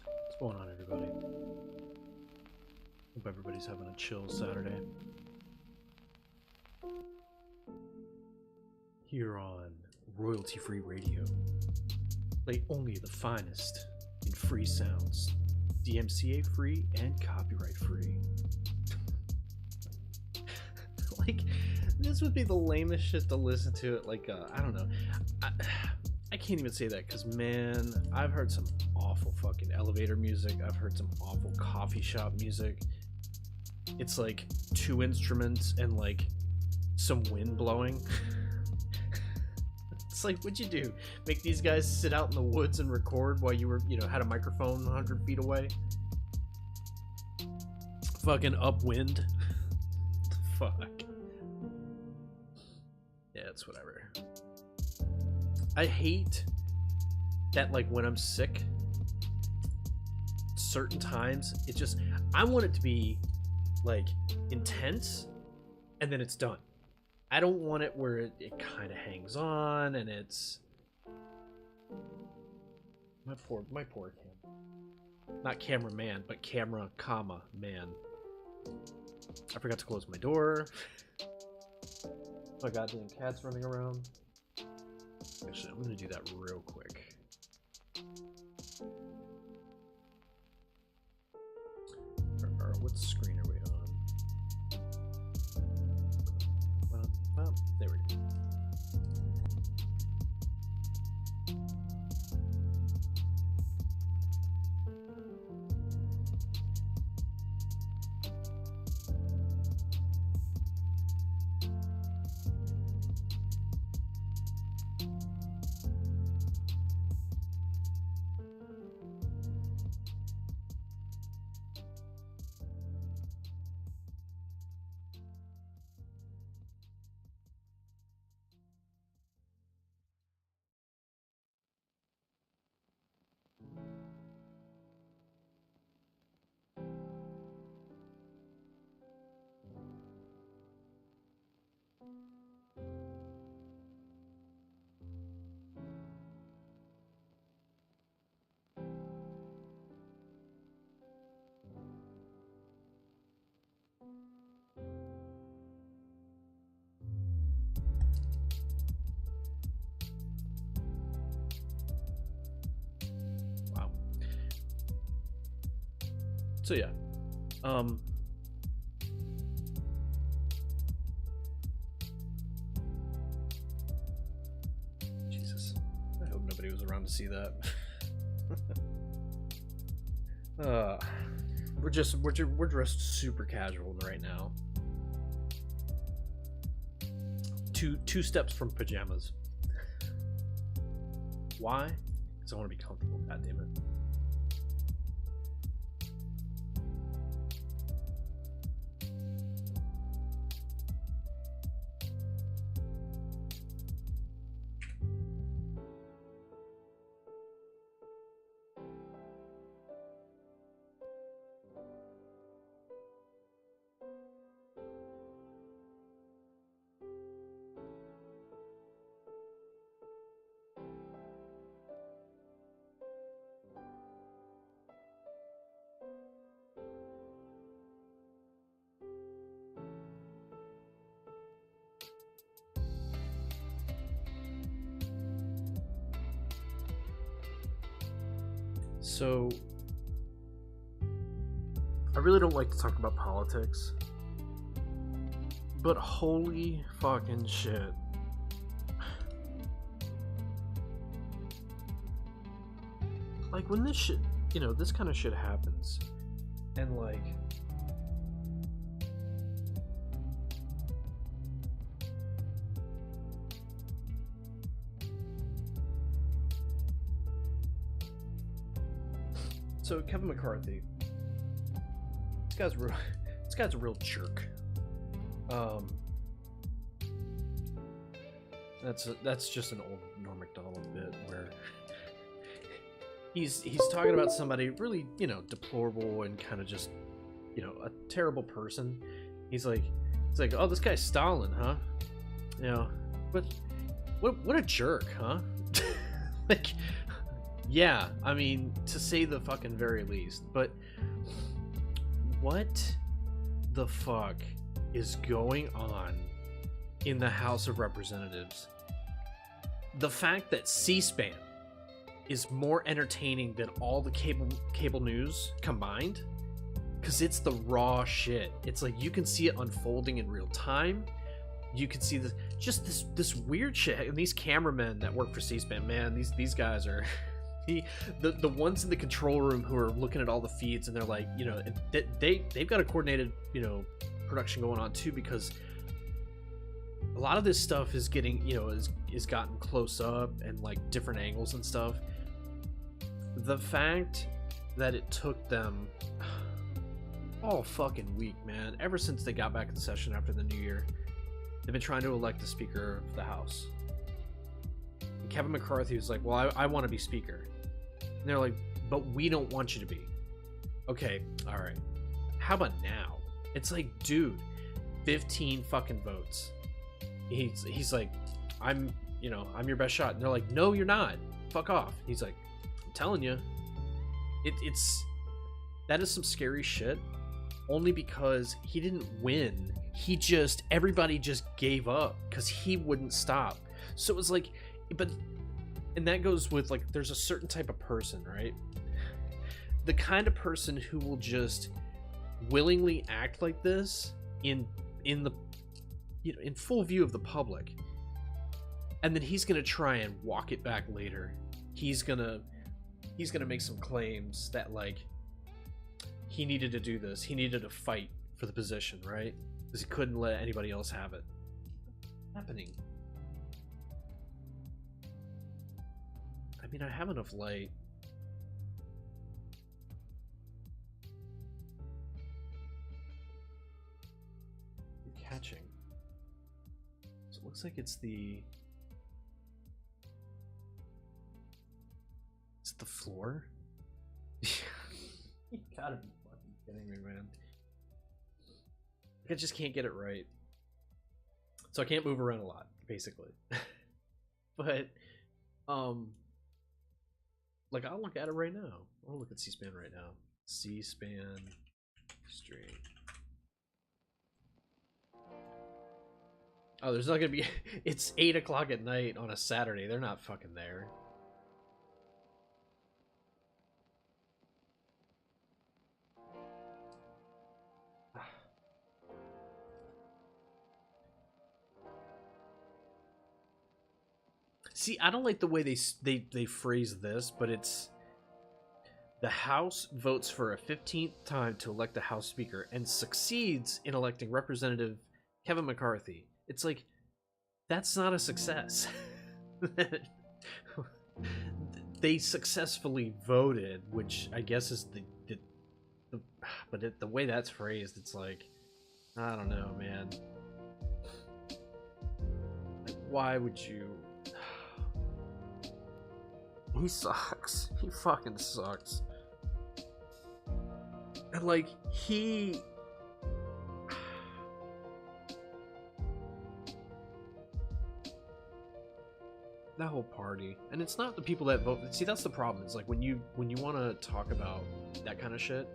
What's going on, everybody? Hope everybody's having a chill Saturday. Here on royalty-free radio, play only the finest in free sounds, DMCA free and copyright free. Like, this would be the lamest shit to listen to it. Like, I don't know. I can't even say that because, man, I've heard some awful fucking elevator music. I've heard some awful coffee shop music. It's like 2 instruments and like some wind blowing. It's like, what'd you do? Make these guys sit out in the woods and record while you were, had a microphone 100 feet away? Fucking upwind. Fuck. Yeah, it's whatever. I hate that, like, when I'm sick, certain times, it just, I want it to be, like, intense, and then it's done. I don't want it where it kind of hangs on, and it's... My poor camera. Not cameraman, but camera, comma, man. I forgot to close my door. My goddamn cat's running around. Actually, I'm gonna do that real quick. What screen are we on? Well, there we go. So yeah, Jesus, I hope nobody was around to see that. We're dressed super casual right now. Two steps from pajamas. Why? Because I want to be comfortable. God damn it. So, I really don't like to talk about politics, but holy fucking shit. Like, when this shit, this kind of shit happens, and like, so Kevin McCarthy, this guy's a real jerk. That's just an old Norm Macdonald bit where he's talking about somebody really, deplorable and kind of just, a terrible person. He's like, oh, this guy's Stalin, huh? But what a jerk, huh? Like, yeah, I mean, to say the fucking very least. But what the fuck is going on in the House of Representatives? The fact that C-SPAN is more entertaining than all the cable news combined, because it's the raw shit. It's like you can see it unfolding in real time. You can see this weird shit. And these cameramen that work for C-SPAN, man, these guys are the ones in the control room who are looking at all the feeds, and they're like, you know, they've got a coordinated, you know, production going on too, because a lot of this stuff is getting, you know, is gotten close up and like different angles and stuff. The fact that it took them all fucking week, man, ever since they got back in session after the new year, they've been trying to elect the Speaker of the House. And Kevin McCarthy was like, well, I want to be Speaker. And they're like, but we don't want you to be. Okay, all right. How about now? It's like, dude, 15 fucking votes. He's like, I'm your best shot. And they're like, no, you're not. Fuck off. He's like, I'm telling you. That is some scary shit. Only because he didn't win. Everybody just gave up because he wouldn't stop. So it was like, and that goes with like, there's a certain type of person, right? The kind of person who will just willingly act like this in the, you know, in full view of the public, and then he's gonna try and walk it back later. He's gonna make some claims that like he needed to do this, he needed to fight for the position, right? Because he couldn't let anybody else have it. What's happening? I mean, I have enough light. You're catching. So it looks like it's the floor. You gotta be fucking kidding me, man. I just can't get it right. So I can't move around a lot, basically. But like, I'll look at it right now. I'll look at C-SPAN right now. C-SPAN stream. Oh, there's not gonna be. It's 8 o'clock at night on a Saturday. They're not fucking there. See, I don't like the way they phrase this, but it's the House votes for a 15th time to elect the House Speaker and succeeds in electing Representative Kevin McCarthy. It's like, that's not a success. They successfully voted, which I guess is but the way that's phrased, it's like, I don't know, man. Like, why would you? He sucks. He fucking sucks. And like, that whole party, and it's not the people that vote. See, that's the problem. It's like when you want to talk about that kind of shit,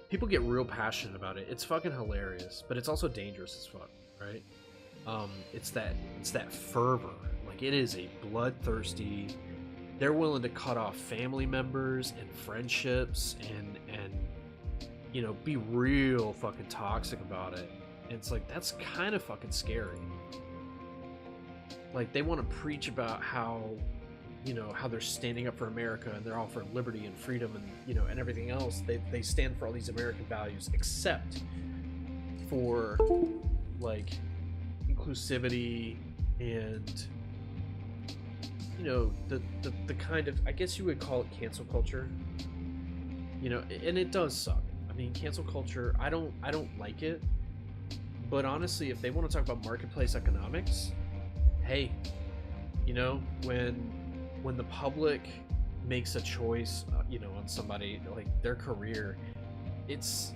people get real passionate about it. It's fucking hilarious, but it's also dangerous as fuck, right? It's that fervor. Like, it is a bloodthirsty. They're willing to cut off family members and friendships and you know, be real fucking toxic about it. And it's like, that's kind of fucking scary. Like, they want to preach about how, you know, how they're standing up for America and they're all for liberty and freedom and, you know, and everything else. They stand for all these American values, except for like inclusivity and, you know, the kind of, I guess you would call it cancel culture, you know, and it does suck. I mean, cancel culture, I don't like it, but honestly, if they want to talk about marketplace economics, hey, you know, when the public makes a choice, you know, on somebody, like their career, it's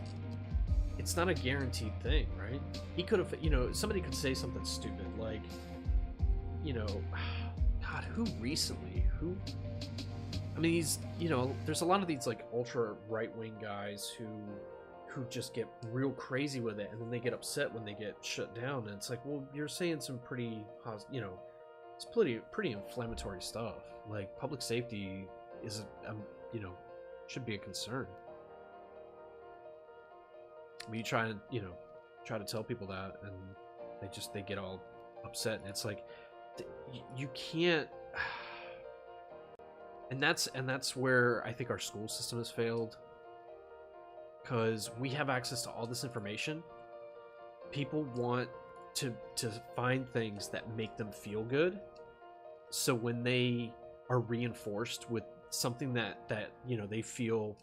not a guaranteed thing, right? He could have, you know, somebody could say something stupid like, God, who recently? I mean, there's a lot of these like ultra right-wing guys who just get real crazy with it, and then they get upset when they get shut down, and it's like, well, you're saying some pretty, it's pretty inflammatory stuff. Like, public safety is should be a concern. But you try to tell people that, and they get all upset, and it's like, you can't. And that's where I think our school system has failed, because we have access to all this information. People want to find things that make them feel good, so when they are reinforced with something that they feel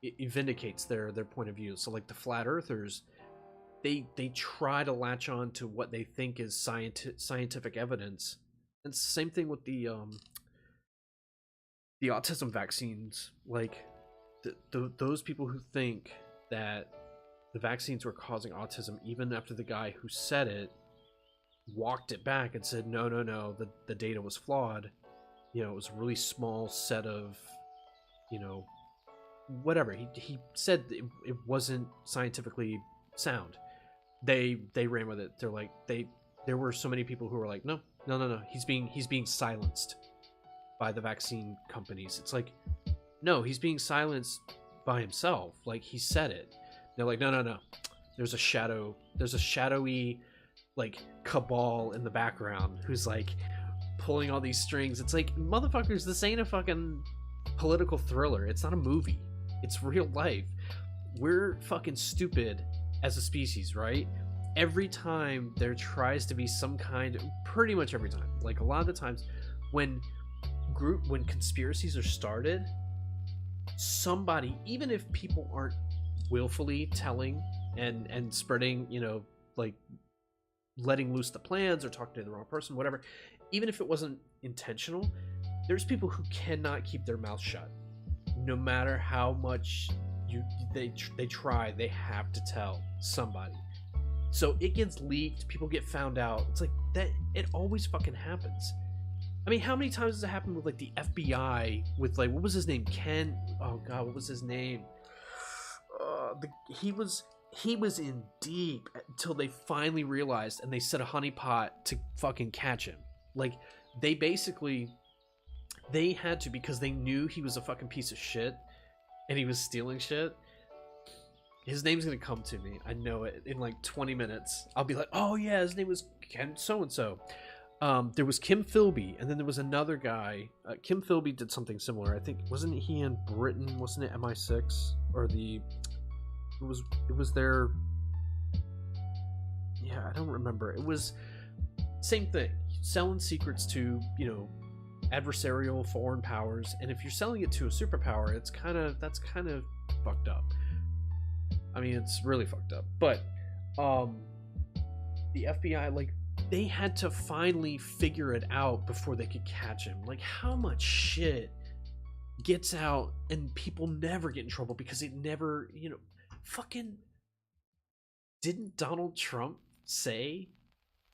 it vindicates their point of view. So like the flat earthers, they try to latch on to what they think is scientific evidence. And it's the same thing with the autism vaccines. Like those people who think that the vaccines were causing autism, even after the guy who said it walked it back and said no, the data was flawed. It was a really small set of whatever he said, it wasn't scientifically sound. They ran with it. They're like, there were so many people who were like, no, he's being silenced by the vaccine companies. It's like, no, he's being silenced by himself. Like, he said it. They're like, no, there's a shadowy like cabal in the background who's like pulling all these strings. It's like, motherfuckers, this ain't a fucking political thriller. It's not a movie. It's real life. We're fucking stupid as a species, right? Every time there tries to be some kind of, pretty much every time, like a lot of the times when conspiracies are started, somebody, even if people aren't willfully telling and spreading, like letting loose the plans or talking to the wrong person, whatever, even if it wasn't intentional, there's people who cannot keep their mouth shut. No matter how much they try, they have to tell somebody. So it gets leaked, people get found out. It's like that. It always fucking happens. I mean, how many times has it happened with like the FBI with like, what was his name? Ken? Oh God, what was his name? He was in deep until they finally realized, and they set a honeypot to fucking catch him. Like, they had to, because they knew he was a fucking piece of shit and he was stealing shit. His name's gonna come to me, I know it, in like 20 minutes. I'll be like, oh yeah, his name was Ken so-and-so. There was Kim Philby, and then there was another guy. Kim Philby did something similar. I think, wasn't he in Britain? Wasn't it MI6? Or it was their, yeah, I don't remember. It was same thing, selling secrets to, adversarial foreign powers. And if you're selling it to a superpower, that's kind of fucked up. I mean, it's really fucked up. But the FBI, like, they had to finally figure it out before they could catch him. Like, how much shit gets out and people never get in trouble because it never, fucking, didn't Donald Trump say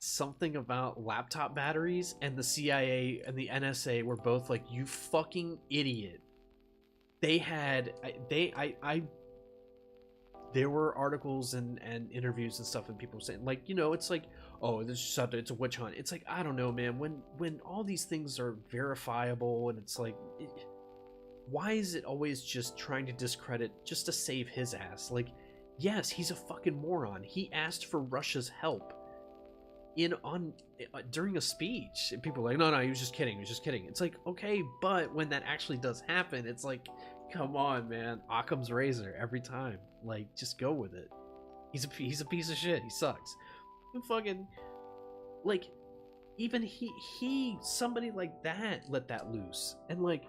something about laptop batteries, and the CIA and the NSA were both like, you fucking idiot. There were articles and interviews and stuff, and people saying, like, it's like, oh, it's a witch hunt. It's like, I don't know, man. When all these things are verifiable, and it's like, why is it always just trying to discredit just to save his ass? Like, yes, he's a fucking moron. He asked for Russia's help during a speech, and people are like, no, he was just kidding. It's like, okay, but when that actually does happen, it's like, come on, man. Occam's razor every time. Like, just go with it. He's a piece of shit. He sucks. And fucking, like, even somebody like that let that loose. And like,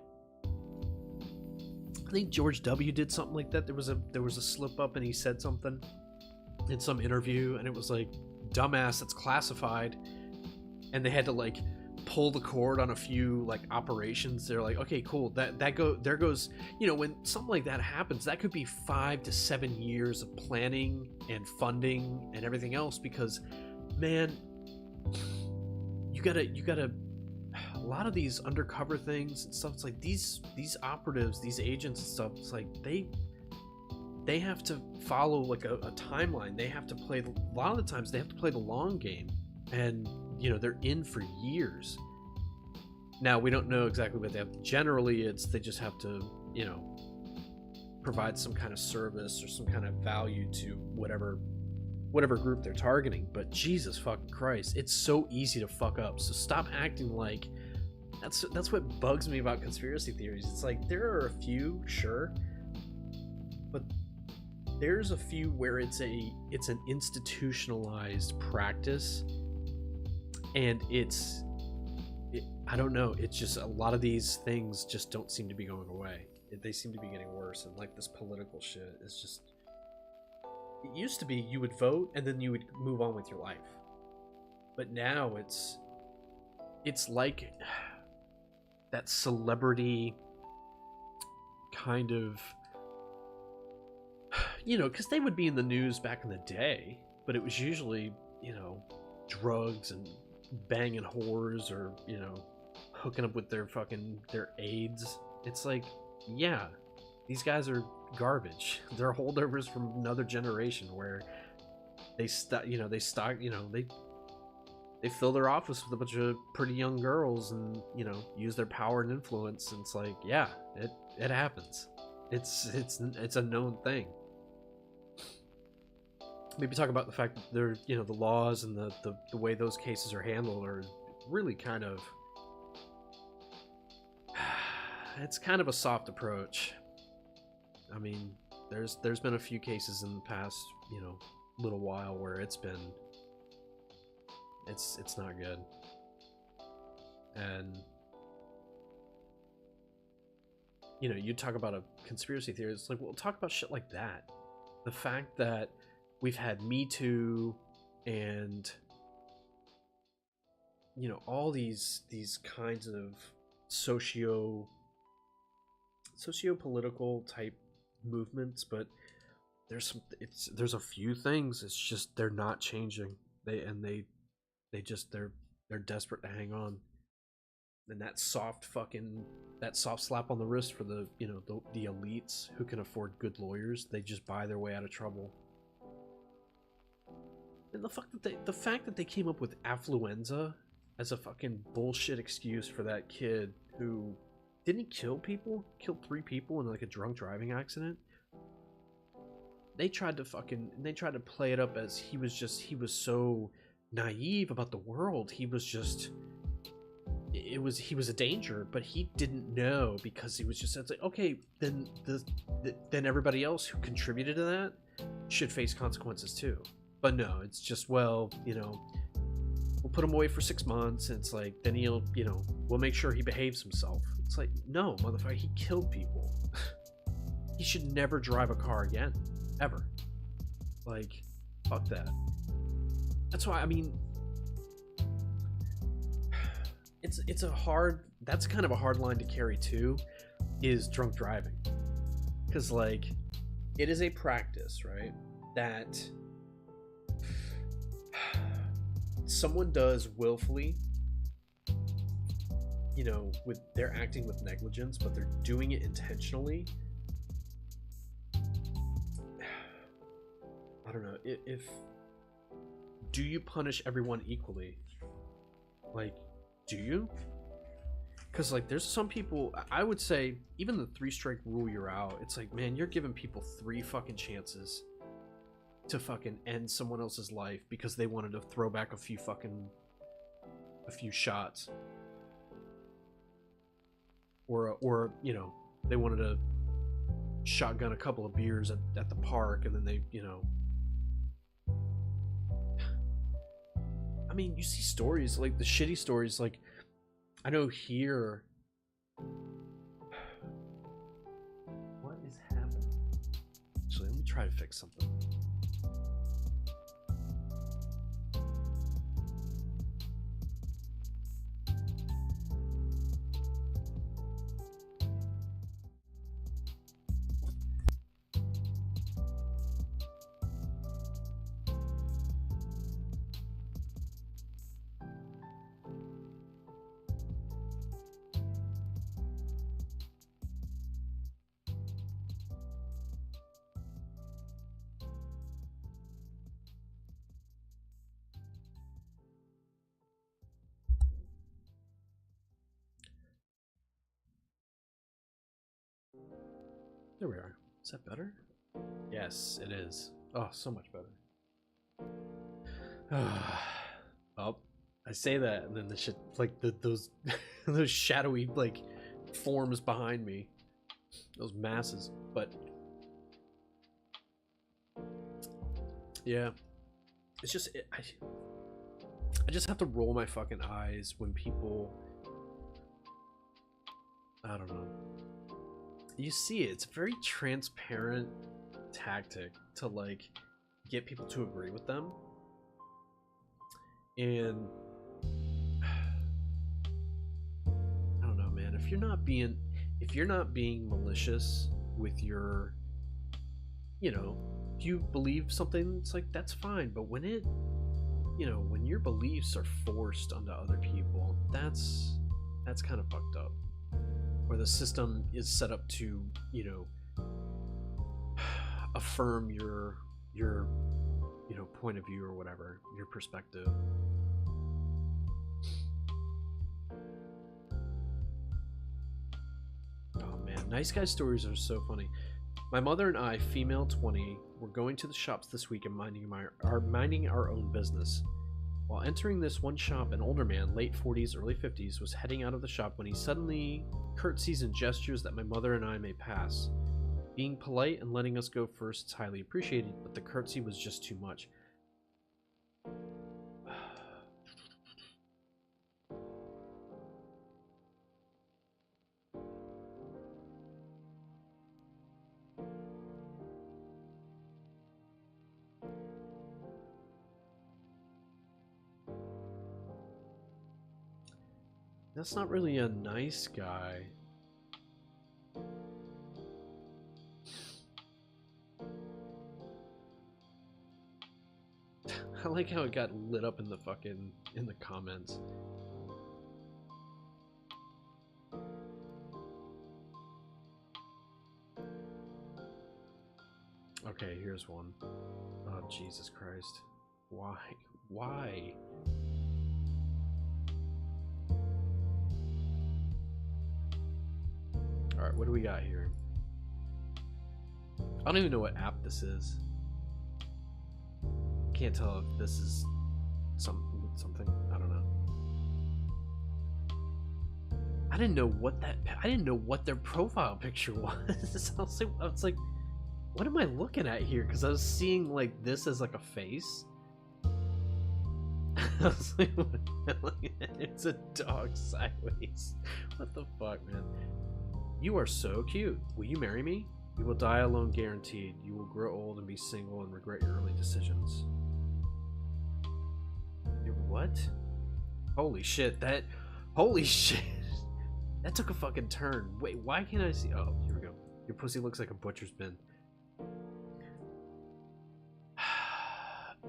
I think George W. did something like that. There was a slip up, and he said something in some interview, and it was like, dumbass, that's classified. And they had to like pull the cord on a few like operations. They're like, okay, cool, there goes, when something like that happens, that could be 5 to 7 years of planning and funding and everything else, because, man, you gotta a lot of these undercover things and stuff. It's like these operatives, these agents and stuff. It's like they have to follow like a timeline. They have to play a lot of the times they have to play the long game, and they're in for years. Now we don't know exactly what they have. Generally, it's they just have to provide some kind of service or some kind of value to whatever group they're targeting. But Jesus fucking Christ, it's so easy to fuck up. So stop acting like that's what bugs me about conspiracy theories. It's like there are a few, sure, but there's a few where it's an institutionalized practice, and I don't know, it's just a lot of these things just don't seem to be going away. They seem to be getting worse, and like this political shit is just, it used to be you would vote and then you would move on with your life, but now it's like that celebrity kind of, because they would be in the news back in the day, but it was usually drugs and banging whores, or hooking up with their aides. It's like, yeah, these guys are garbage. They're holdovers from another generation where they fill their office with a bunch of pretty young girls and use their power and influence. And it's like, yeah, it happens. It's a known thing. Maybe talk about the fact that they're the laws and the way those cases are handled are really kind of, it's kind of a soft approach. I mean, there's been a few cases in the past little while where it's not good. And you talk about a conspiracy theory, it's like, well, talk about shit like that. The fact that we've had Me Too and all these kinds of socio-political type movements, but there's a few things, it's just they're not changing. They're desperate to hang on. And that soft slap on the wrist for the the elites who can afford good lawyers, they just buy their way out of trouble. And the fact that they came up with affluenza as a fucking bullshit excuse for that kid who didn't killed 3 people in like a drunk driving accident. They tried to play it up as he was so naive about the world. He was a danger, but he didn't know, because he was just, it's like, okay, then everybody else who contributed to that should face consequences too. But no, it's just, well, we'll put him away for 6 months, and it's like, then he'll, we'll make sure he behaves himself. It's like, no, motherfucker, he killed people. He should never drive a car again, ever. Like, fuck that. That's why, I mean, that's kind of a hard line to carry too, is drunk driving. Because, like, it is a practice, right, that someone does willfully, with they're acting with negligence, but they're doing it intentionally. I don't know, if do you punish everyone equally? Like, do you? Because, like, there's some people, I would say, even the 3-strike rule, you're out. It's like, man, you're giving people 3 fucking chances to fucking end someone else's life because they wanted to throw back a few shots, or they wanted to shotgun a couple of beers at the park, and then they I mean, you see stories, like the shitty stories, like I know here. What is happening? Actually, let me try to fix something. There we are. Is that better? Yes, it is. Oh, so much better. Oh, I say that, and then the shit, like those those shadowy like forms behind me, those masses. But yeah, it's just I just have to roll my fucking eyes when people, I don't know. You see it. It's a very transparent tactic to like get people to agree with them. And I don't know, man, if you're not being malicious with your, you know, if you believe something, it's like that's fine. But when it, you know, when your beliefs are forced onto other people, that's kind of fucked up. Where the system is set up to, you know, affirm your you know, point of view or whatever, your perspective. Oh man, nice guy stories are so funny. My mother and I, female 20, were going to the shops this week and minding our own business. While entering this one shop, an older man, late 40s, early 50s, was heading out of the shop when he suddenly curtsies and gestures that my mother and I may pass. Being polite and letting us go first is highly appreciated, but the curtsy was just too much. That's not really a nice guy. I like how it got lit up in the comments. Okay, here's one. Oh, Jesus Christ. Why? Why? Alright, what do we got here? I don't even know what app this is. Can't tell if this is something. I don't know. I didn't know what their profile picture was. I was like, what am I looking at here? Because I was seeing like this as like a face. I was like, it's a dog sideways. What the fuck, man? You are so cute. Will you marry me? You will die alone, guaranteed. You will grow old and be single and regret your early decisions. What? Holy shit, holy shit. That took a fucking turn. Wait, why can't I see? Oh, here we go. Your pussy looks like a butcher's bin.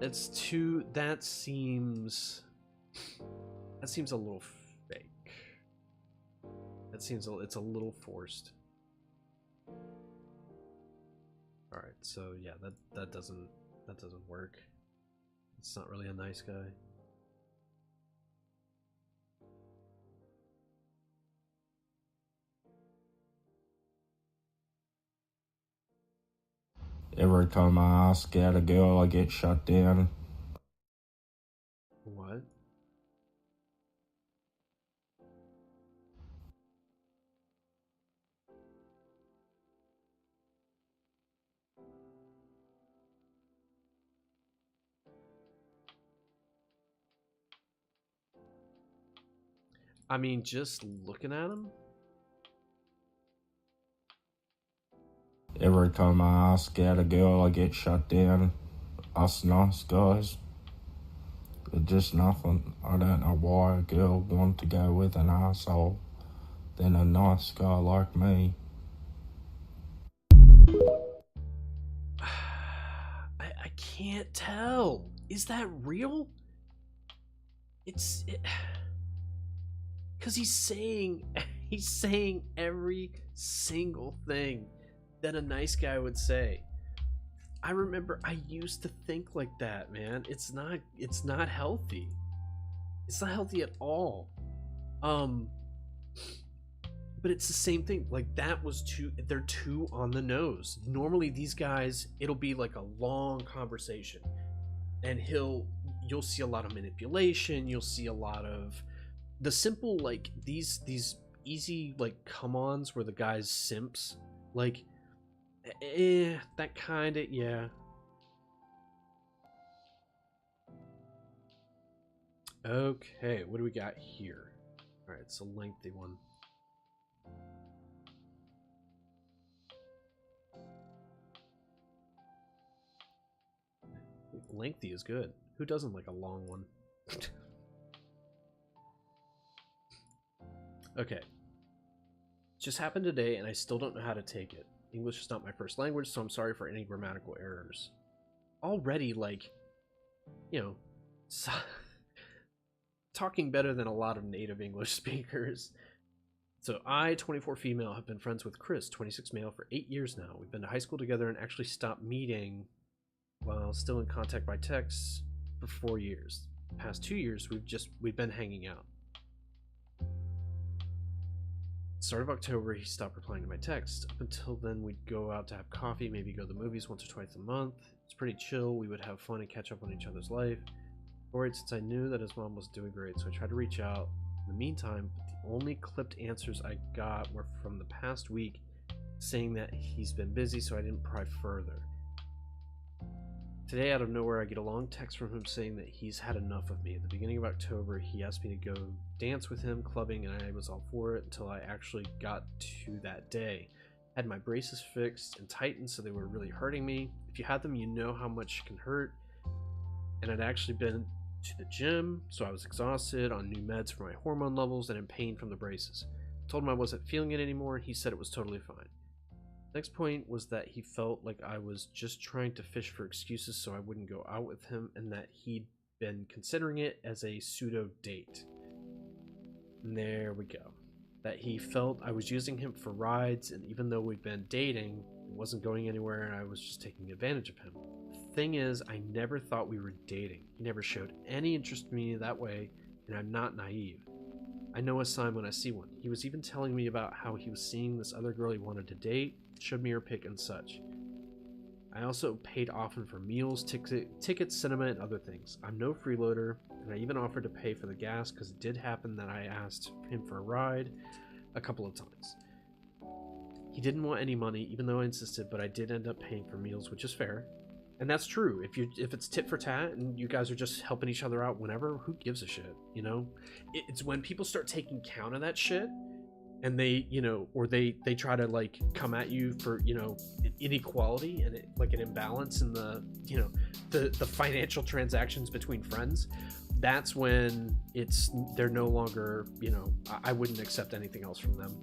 That seems a little fake. It's a little forced. All right, so yeah, that doesn't work. It's not really a nice guy. Every time I ask out a girl, I get shut down. What? I mean, just looking at him? Every time I ask out a girl, I get shut down. Us nice guys, they're just nothing. I don't know why a girl would want to go with an asshole than a nice guy like me. I can't tell. Is that real? Because he's saying every single thing that a nice guy would say. I remember I used to think like that, man. It's not healthy. It's not healthy at all. But it's the same thing. Like, that was they're too on the nose. Normally these guys, it'll be like a long conversation, and you'll see a lot of manipulation, you'll see a lot of the simple, like, these easy, like, come-ons where the guy's simps, like, that kind of, yeah. Okay, what do we got here? All right, it's a lengthy one. Lengthy is good. Who doesn't like a long one? Okay. Just happened today, and I still don't know how to take it. English is not my first language, so I'm sorry for any grammatical errors. Already, like, you know, talking better than a lot of native English speakers. So I, 24 female, have been friends with Chris, 26 male, for 8 years now. We've been to high school together and actually stopped meeting while still in contact by text for 4 years. The past 2 years, we've been hanging out. Start of October, he stopped replying to my text. Up until then, we'd go out to have coffee, maybe go to the movies once or twice a month. It's pretty chill. We would have fun and catch up on each other's life. Worried since I knew that his mom was doing great, so I tried to reach out. In the meantime, but the only clipped answers I got were from the past week, saying that he's been busy, so I didn't pry further. Today, out of nowhere, I get a long text from him saying that he's had enough of me. At the beginning of October, he asked me to go dance with him, clubbing, and I was all for it until I actually got to that day. I had my braces fixed and tightened, so they were really hurting me. If you had them, you know how much it can hurt. And I'd actually been to the gym, so I was exhausted, on new meds for my hormone levels, and in pain from the braces. I told him I wasn't feeling it anymore, and he said it was totally fine. Next point was that he felt like I was just trying to fish for excuses so I wouldn't go out with him, and that he'd been considering it as a pseudo date. And there we go. That he felt I was using him for rides, and even though we'd been dating, it wasn't going anywhere, and I was just taking advantage of him. The thing is, I never thought we were dating. He never showed any interest in me that way, and I'm not naive. I know a sign when I see one. He was even telling me about how he was seeing this other girl he wanted to date, showed me her pic and such. I also paid often for meals, tickets, cinema, and other things. I'm no freeloader, and I even offered to pay for the gas because it did happen that I asked him for a ride a couple of times. He didn't want any money, even though I insisted, but I did end up paying for meals, which is fair. And that's true. If it's tit for tat and you guys are just helping each other out whenever, who gives a shit, you know? It's when people start taking count of that shit, and they, you know, or they try to, like, come at you for, you know, inequality and like an imbalance in the, you know, the financial transactions between friends. That's when they're no longer, you know, I wouldn't accept anything else from them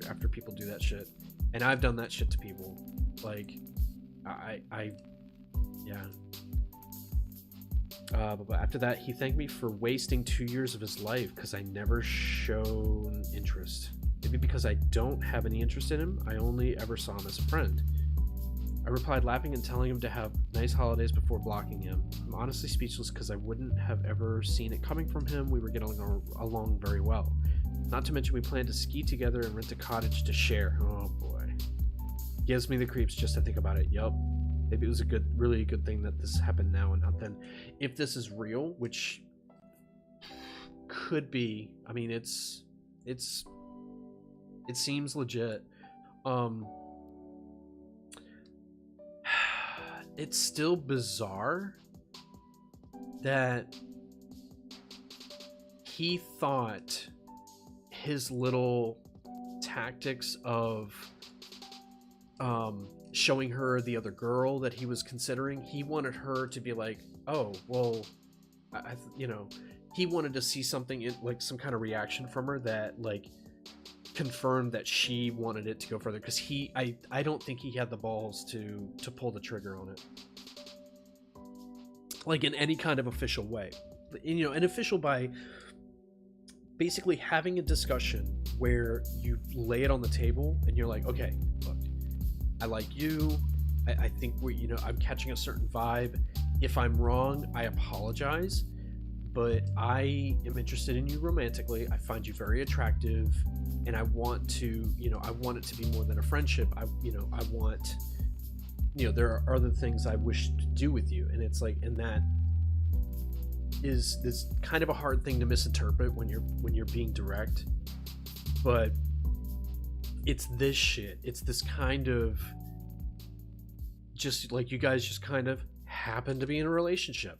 after people do that shit. And I've done that shit to people. Like, yeah. But after that, he thanked me for wasting 2 years of his life because I never shown interest. Maybe because I don't have any interest in him, I only ever saw him as a friend. I replied laughing and telling him to have nice holidays before blocking him. I'm honestly speechless because I wouldn't have ever seen it coming from him. We were getting along very well. Not to mention we planned to ski together and rent a cottage to share. Oh boy. Gives me the creeps just to think about it. Yup. Maybe it was really a good thing that this happened now and not then. If this is real, which could be, I mean, it seems legit. It's still bizarre that he thought his little tactics of showing her the other girl that he was considering, he wanted her to be like, oh, well, you know, he wanted to see something, like some kind of reaction from her that, like, confirmed that she wanted it to go further, because I don't think he had the balls to pull the trigger on it, like, in any kind of official way. And, you know, an official by basically having a discussion where you lay it on the table and you're like, okay, look, I like you, I think I'm catching a certain vibe. If I'm wrong, I apologize, but I am interested in you romantically. I find you very attractive, and I want to, I want it to be more than a friendship. I want, there are other things I wish to do with you. And it's like, and that is this kind of a hard thing to misinterpret when you're being direct, but it's this shit. It's this kind of, just like, you guys just kind of happen to be in a relationship.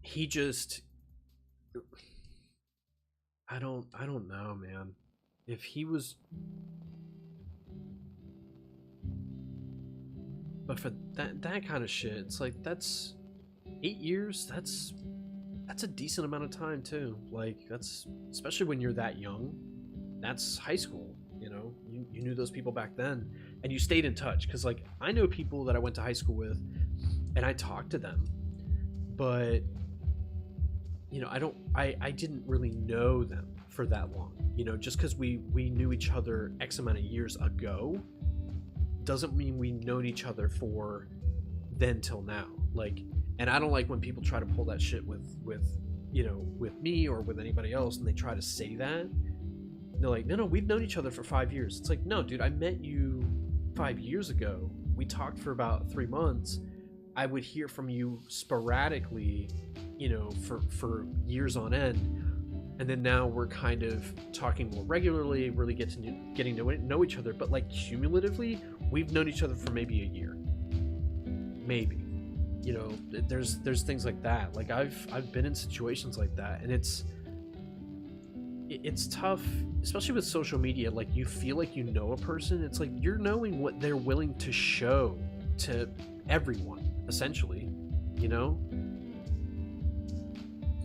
He just, I don't know, man. If he was, but for that kind of shit, it's like, that's 8 years. That's a decent amount of time too. Like, that's, especially when you're that young, that's high school. You knew those people back then, and you stayed in touch. Because, like, I know people that I went to high school with, and I talked to them, but I didn't really know them for that long. Just because we knew each other X amount of years ago doesn't mean we known each other for then till now. Like, and I don't like when people try to pull that shit with me or with anybody else, and they try to say that. They're like, no, we've known each other for 5 years. It's like, no, dude, I met you 5 years ago. We talked for about 3 months. I would hear from you sporadically, for years on end. And then now we're kind of talking more regularly, really getting to know each other. But, like, cumulatively, we've known each other for maybe a year. Maybe. There's things like that. Like, I've been in situations like that, and it's tough, especially with social media. Like, you feel like you know a person. It's like you're knowing what they're willing to show to everyone, essentially,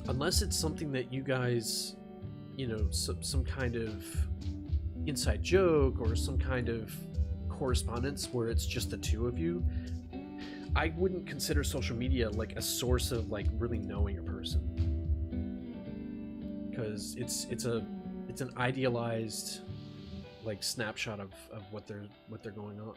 unless it's something that you guys, some kind of inside joke or some kind of correspondence where it's just the two of you. I wouldn't consider social media like a source of, like, really knowing a person, because it's an idealized, like, snapshot of what they're going on.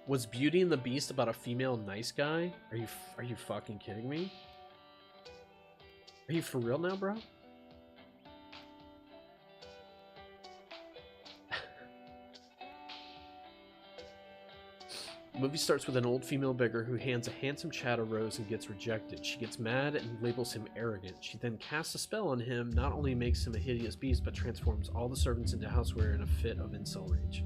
Was Beauty and the Beast about a female nice guy? Are you fucking kidding me? Are you for real now, bro? The movie starts with an old female beggar who hands a handsome Chad a rose and gets rejected. She gets mad and labels him arrogant. She then casts a spell on him, not only makes him a hideous beast, but transforms all the servants into houseware in a fit of incel rage.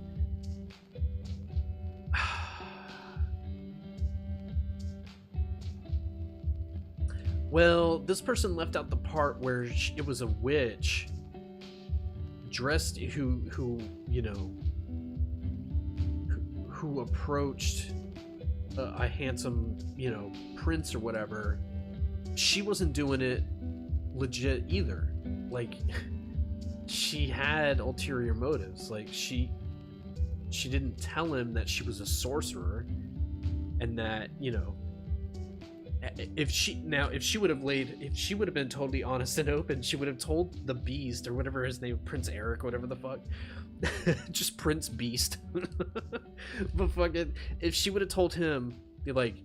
Well, this person left out the part where it was a witch dressed who approached a handsome, prince or whatever. She wasn't doing it legit either. Like, she had ulterior motives. Like, she didn't tell him that she was a sorcerer, and that, if she would have been totally honest and open, she would have told the Beast, or whatever his name, Prince Eric, whatever the fuck, just Prince Beast. But fucking, if she would have told him, be like,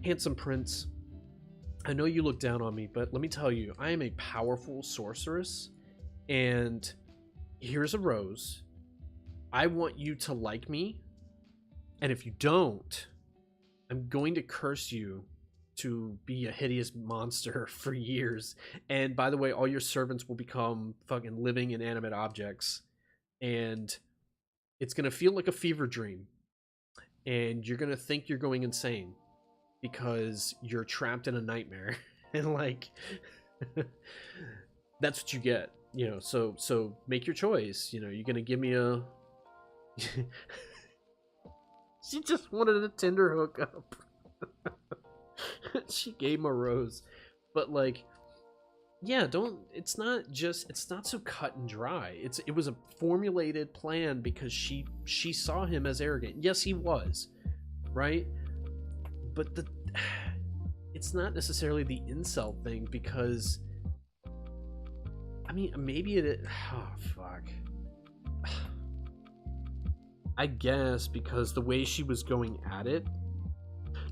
handsome prince, I know you look down on me, but let me tell you, I am a powerful sorceress, and here's a rose. I want you to like me, and if you don't, I'm going to curse you to be a hideous monster for years. And by the way, all your servants will become fucking living inanimate objects, and it's gonna feel like a fever dream, and you're gonna think you're going insane because you're trapped in a nightmare. And, like, that's what you get, so make your choice. You're gonna give me a she just wanted a Tinder hookup. She gave him a rose. But, like, yeah, it's not so cut and dry. It was a formulated plan because she saw him as arrogant. Yes, he was, right? But it's not necessarily the incel thing, because, I mean, maybe it, oh fuck. I guess because the way she was going at it.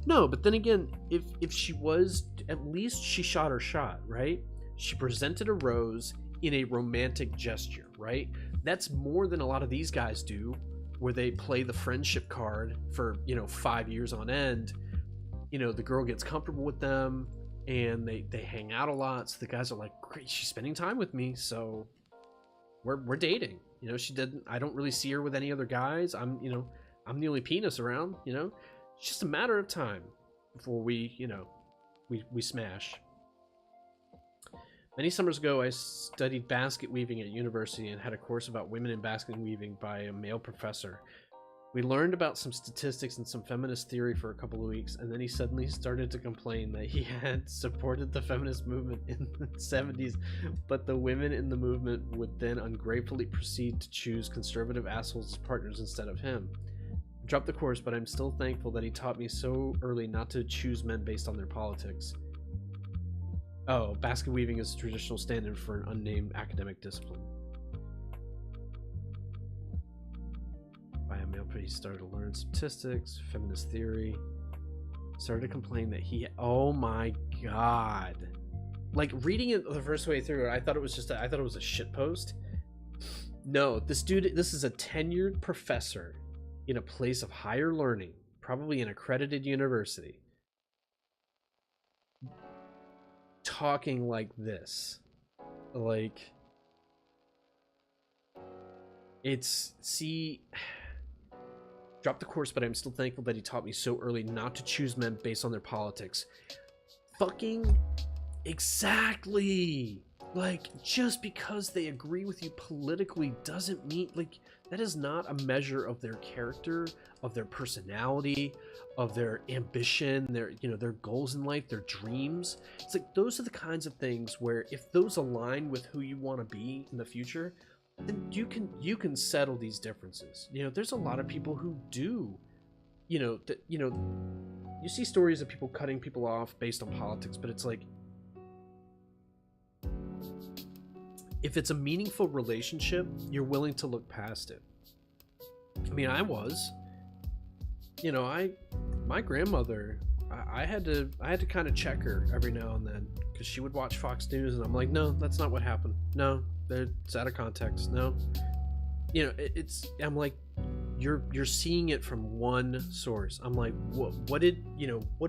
No, but then again, if she was, at least she shot her shot, right? She presented a rose in a romantic gesture, right? That's more than a lot of these guys do, where they play the friendship card for, 5 years on end. The girl gets comfortable with them and they hang out a lot. So the guys are like, great, she's spending time with me, so we're dating. She didn't. I don't really see her with any other guys. I'm the only penis around. It's just a matter of time before we smash. Many summers ago, I studied basket weaving at university and had a course about women in basket weaving by a male professor. We learned about some statistics and some feminist theory for a couple of weeks, and then he suddenly started to complain that he had supported the feminist movement in the 70s, but the women in the movement would then ungratefully proceed to choose conservative assholes as partners instead of him. I dropped the course, but I'm still thankful that he taught me so early not to choose men based on their politics. Oh, basket weaving is a traditional stand-in for an unnamed academic discipline. By a male, he started to learn statistics, feminist theory. Started to complain that he. Oh my god! Like reading it the first way through, I thought it was a shit post. No, this dude. This is a tenured professor in a place of higher learning, probably an accredited university, talking like this. Like, it's, see, dropped the course, but I'm still thankful that he taught me so early not to choose men based on their politics. Fucking exactly. Like, just because they agree with you politically doesn't mean, like, that is not a measure of their character, of their personality, of their ambition, their goals in life, their dreams. It's like, those are the kinds of things where if those align with who you want to be in the future, then you can settle these differences. There's a lot of people who do, you see stories of people cutting people off based on politics, but it's like, if it's a meaningful relationship, you're willing to look past it. I mean, I was. My grandmother, I had to kind of check her every now and then because she would watch Fox News, and I'm like, no, that's not what happened. No, it's out of context. No, I'm like, you're seeing it from one source. I'm like, what do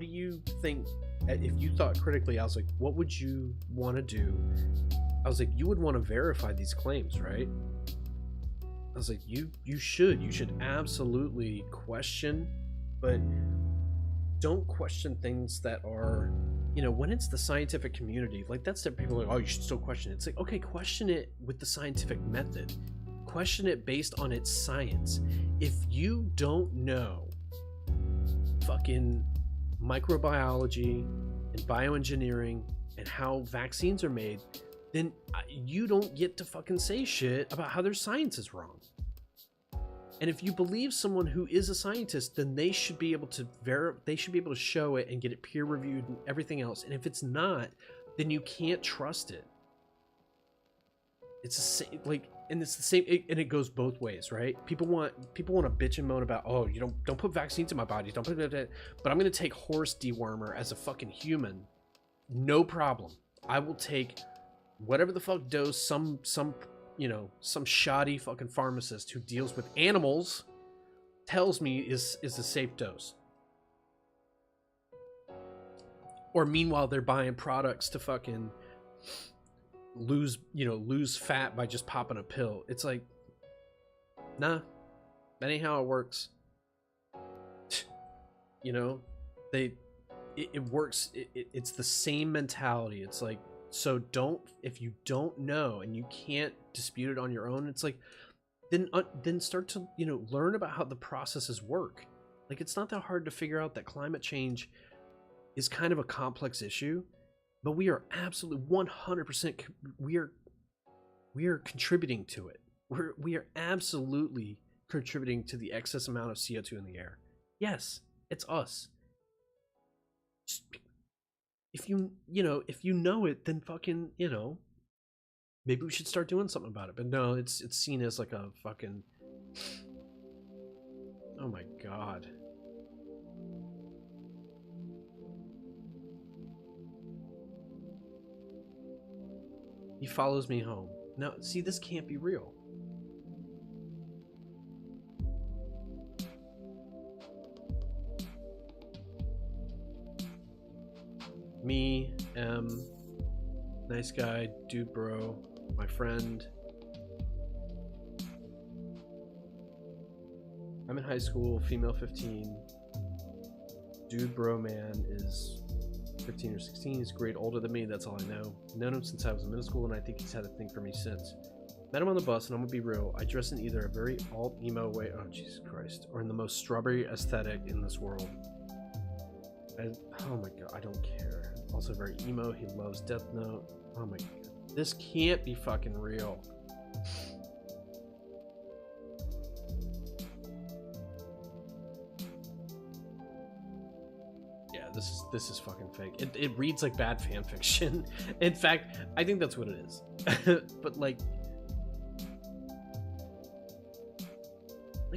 you think? If you thought critically, I was like, what would you want to do? I was like, you would want to verify these claims, right? I was like, you should absolutely question, but don't question things that are, when it's the scientific community, like that's that people are like, oh, you should still question it. It's like, okay, question it with the scientific method. Question it based on its science. If you don't know fucking microbiology and bioengineering and how vaccines are made, then you don't get to fucking say shit about how their science is wrong. And if you believe someone who is a scientist, then they should be able to show it and get it peer reviewed and everything else. And if it's not, then you can't trust it. It's the same, and it's the same, and it goes both ways, right? People want to bitch and moan about, oh, you don't put vaccines in my body, don't put that, but I'm gonna take horse dewormer as a fucking human, no problem. I will take whatever the fuck dose some shoddy fucking pharmacist who deals with animals tells me is a safe dose. Or meanwhile, they're buying products to fucking lose fat by just popping a pill. It's like, nah, that ain't how it works. It works. It's the same mentality. It's like, so if you don't know and you can't dispute it on your own, it's like, then start to learn about how the processes work. Like, it's not that hard to figure out that climate change is kind of a complex issue, but we are absolutely 100% we are contributing to it. We are absolutely contributing to the excess amount of CO2 in the air. Yes, it's us. Just, if you know it, then fucking, maybe we should start doing something about it. But no, it's seen as like a fucking, Oh my god. He follows me home. No, see, this can't be real. Me, M, nice guy, dude bro, my friend. I'm in high school, female 15. Dude bro man is 15 or 16. He's a grade older than me, that's all I know. Known him since I was in middle school, and I think he's had a thing for me since. Met him on the bus, and I'm gonna be real, I dress in either a very alt-emo way, oh Jesus Christ, or in the most strawberry aesthetic in this world. Oh my god, I don't care. Also very emo, he loves Death Note. Oh my god. This can't be fucking real. Yeah, this is fucking fake. It reads like bad fan fiction. In fact, I think that's what it is. But like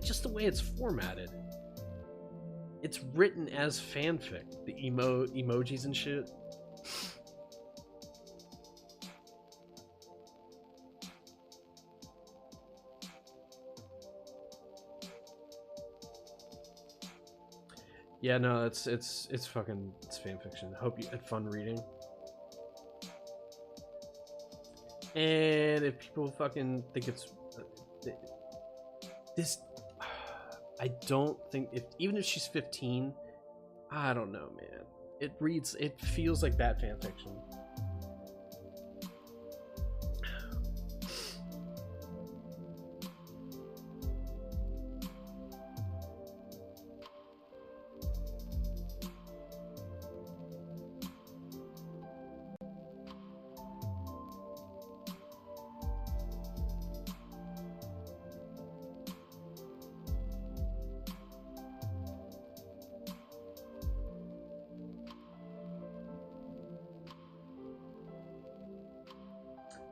just the way it's formatted. It's written as fanfic. The emojis and shit. Yeah, no, it's fucking, it's fanfiction. Hope you had fun reading. And if people fucking think it's this, I don't think, even if she's 15, I don't know, man. It feels like bad fan fiction.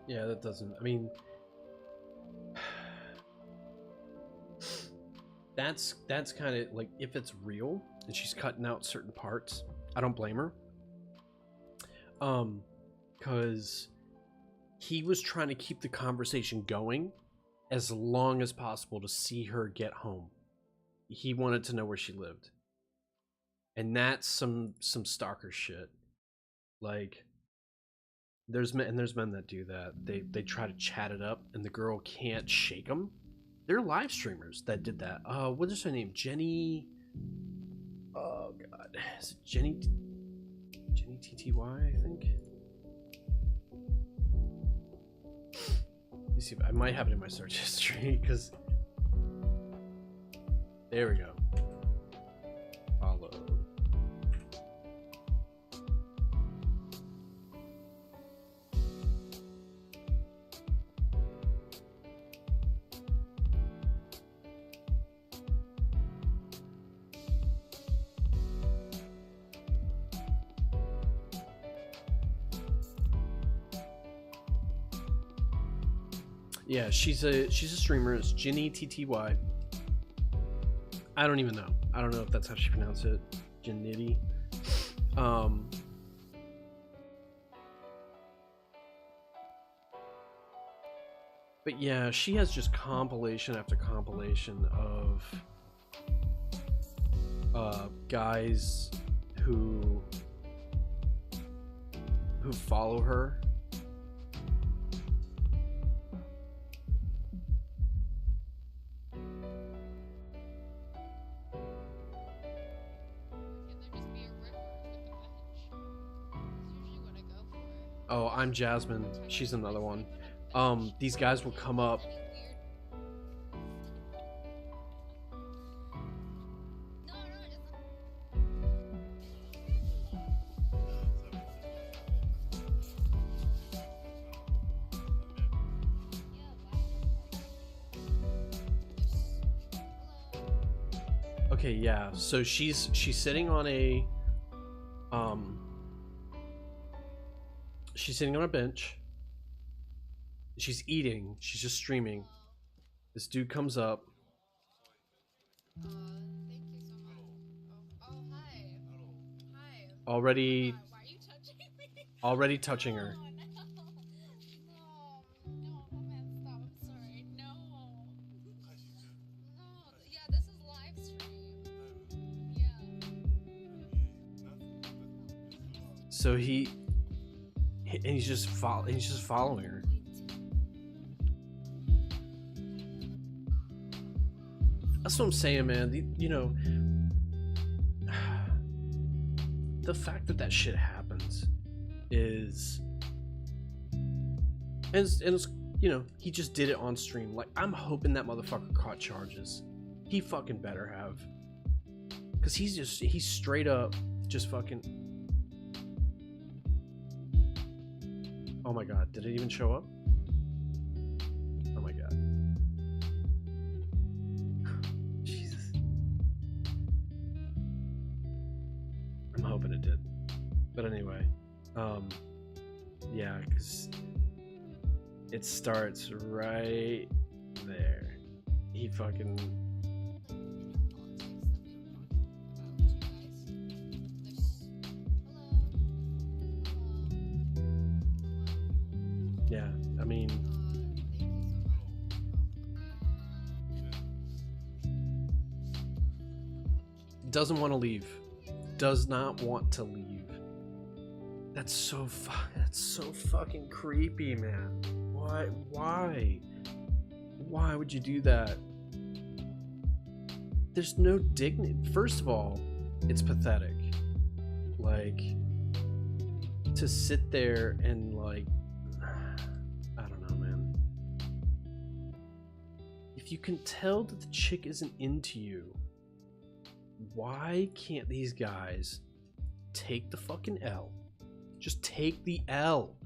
Yeah, that doesn't, I mean, that's kind of like, if it's real and she's cutting out certain parts, I don't blame her. Because he was trying to keep the conversation going as long as possible to see her get home. He wanted to know where she lived. And that's some stalker shit. Like, there's men that do that. They try to chat it up and the girl can't shake them. There are live streamers that did that. What is her name? Jenny. Oh god, is it Jenny TTY? I think. Let me see if I might have it in my search history because there we go. Follow. Yeah, she's a streamer. It's Ginny TTY. I don't even know. I don't know if that's how she pronounced it. Ginity. But yeah, she has just compilation after compilation of guys who follow her. Oh, I'm Jasmine. She's another one. These guys will come up. Okay, yeah. So she's sitting on a she's sitting on a bench. She's eating. She's just streaming. This dude comes up. Thank you so much. Oh, hi. Hi. Oh my Already, god, why are you touching me? already touching her. No, no. No, man, stop. I'm sorry. No. No. Yeah, this is live stream. Yeah. So and he's just following her. That's what I'm saying, man. You know, the fact that that shit happens is, and it's, you know, he just did it on stream. Like, I'm hoping that motherfucker caught charges. He fucking better have, because he's straight up just fucking. Oh my god, did it even show up? Oh my god. Jesus. I'm hoping it did. But anyway, yeah, because it starts right there. He fucking. Yeah, I mean, doesn't want to leave. Does not want to leave. That's so fucking creepy, man. Why would you do that? There's no dignity. First of all, it's pathetic. Like, to sit there and, like, I don't know, man. If you can tell that the chick isn't into you, why can't these guys take the fucking L? Just take the L.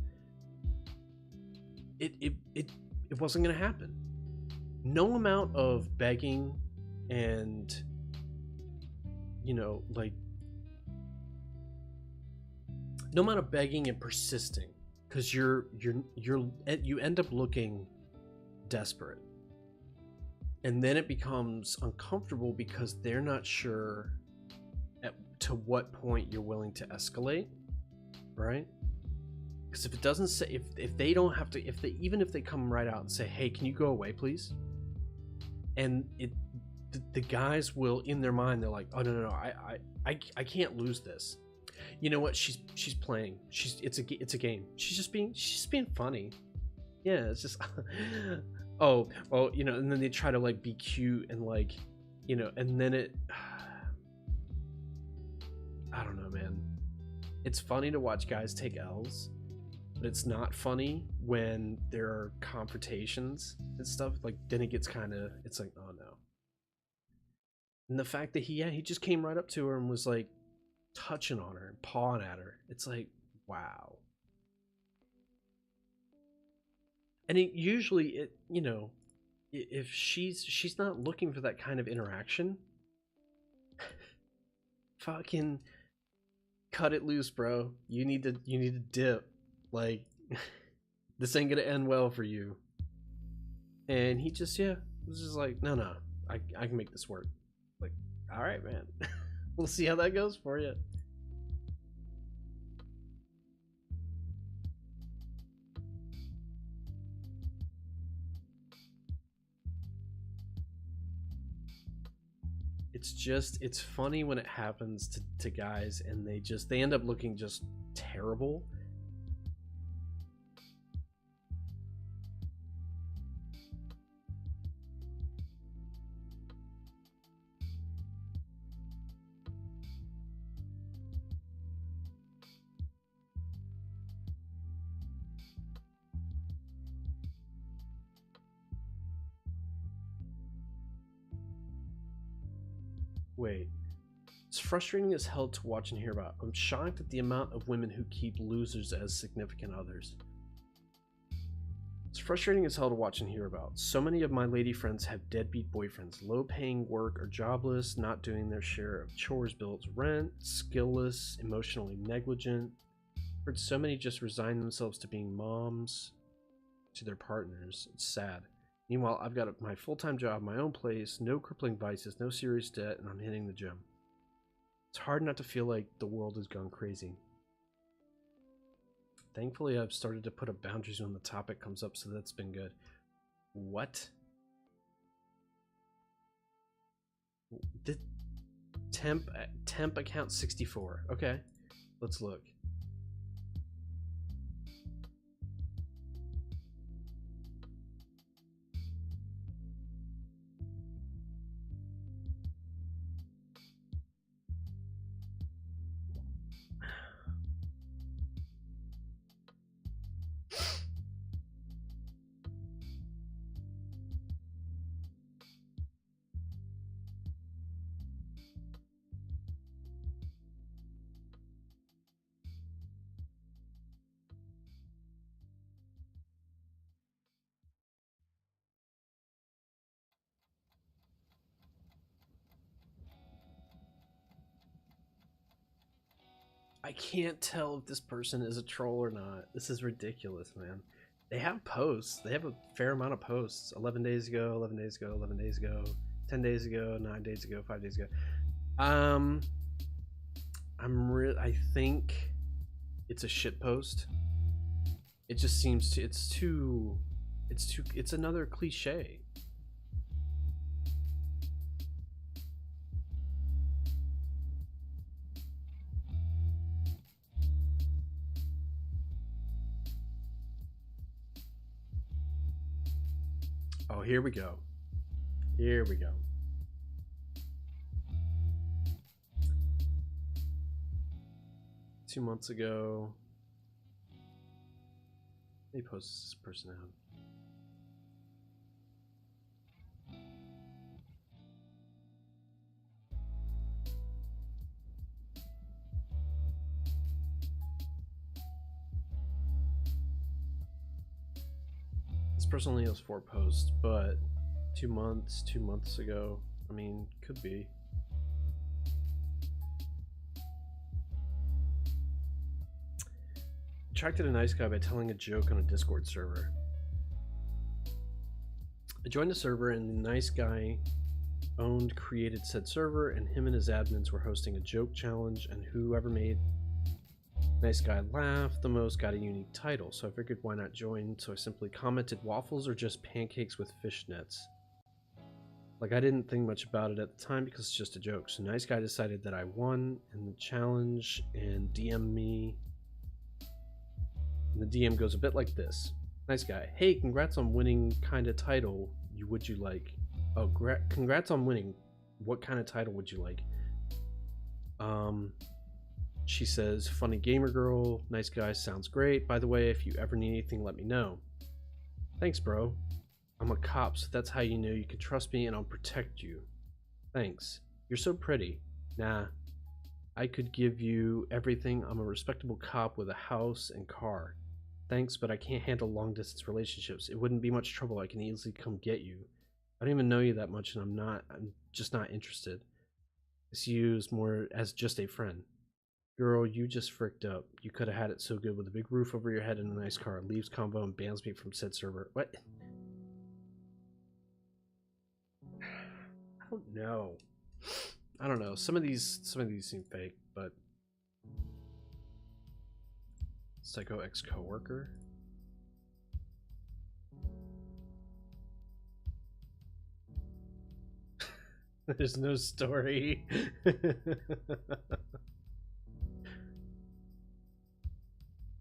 It wasn't gonna happen. No amount of begging and, you know, like, no amount of begging and persisting, because you end up looking desperate, and then it becomes uncomfortable because they're not sure to what point you're willing to escalate, right? Because if it doesn't say, if they don't have to, even if they come right out and say, hey, can you go away please, and the guys will, in their mind, they're like, oh no, I can't lose this. You know what, she's playing, it's a game, she's just being funny. Yeah, it's just oh well, you know, and then they try to, like, be cute and, like, you know, and then I don't know, man. It's funny to watch guys take L's, but it's not funny when there are confrontations and stuff. Like, then it gets kind of, it's like, oh no. And the fact that he just came right up to her and was, like, touching on her and pawing at her, it's like, wow. And it usually, you know, if she's not looking for that kind of interaction, fucking cut it loose, bro. You need to dip. Like, this ain't gonna end well for you. And he just, yeah, was just like, no, I can make this work. Like, all right, man. We'll see how that goes for you. It's funny when it happens to guys, and they end up looking just terrible. Wait, it's frustrating as hell to watch and hear about. I'm shocked at the amount of women who keep losers as significant others. It's frustrating as hell to watch and hear about. So many of my lady friends have deadbeat boyfriends, low paying work or jobless, not doing their share of chores, bills, rent, skillless, emotionally negligent. Heard so many just resign themselves to being moms to their partners. It's sad. Meanwhile, I've got my full-time job, my own place, no crippling vices, no serious debt, and I'm hitting the gym. It's hard not to feel like the world has gone crazy. Thankfully, I've started to put up boundaries when the topic comes up, so that's been good. What? The temp account 64. Okay, let's look. I can't tell if this person is a troll or not. This is ridiculous, man. They have posts. They have a fair amount of posts. 11 days ago, 11 days ago, 11 days ago, 10 days ago, 9 days ago, 5 days ago. I think it's a shit post. It just seems to it's another cliche. Oh, here we go. Here we go. Two months ago. Let me post this person out. This person only has 4 posts, but 2 months ago. I mean, could be. Attracted a nice guy by telling a joke on a Discord server. I joined the server and the nice guy created said server, and him and his admins were hosting a joke challenge, and whoever made nice guy laugh the most got a unique title. So I figured why not join, so I simply commented waffles or just pancakes with fishnets. Like, I didn't think much about it at the time because it's just a joke. So nice guy decided that I won in the challenge and DM'd me. And the DM goes a bit like this. Nice guy. Hey, congrats on winning kind of title. Would you like? Oh, congrats on winning. What kind of title would you like? She says, funny gamer girl. Nice guy. Sounds great. By the way, if you ever need anything, let me know. Thanks, bro. I'm a cop, so that's how you know you can trust me and I'll protect you. Thanks. You're so pretty. Nah. I could give you everything. I'm a respectable cop with a house and car. Thanks, but I can't handle long-distance relationships. It wouldn't be much trouble. I can easily come get you. I don't even know you that much, and I'm just not interested. I see you as more as just a friend. Girl, you just fricked up. You could have had it so good with a big roof over your head and a nice car. Leaves combo and bans me from said server. What? I don't know. I don't know. Some of these seem fake, but Psycho ex-coworker. There's no story.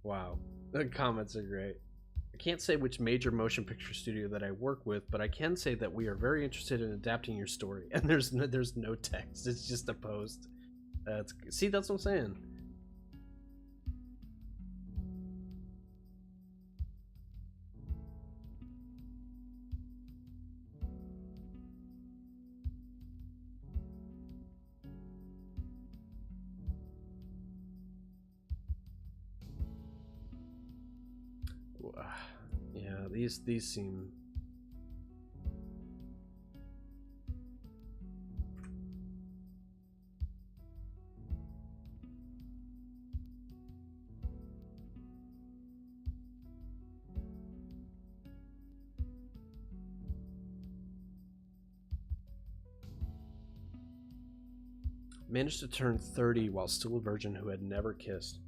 Wow, the comments are great. I can't say which major motion picture studio that I work with, but I can say that we are very interested in adapting your story. And there's no text. It's just a post. See, that's what I'm saying. Yeah, these seem. Managed to turn 30 while still a virgin who had never kissed.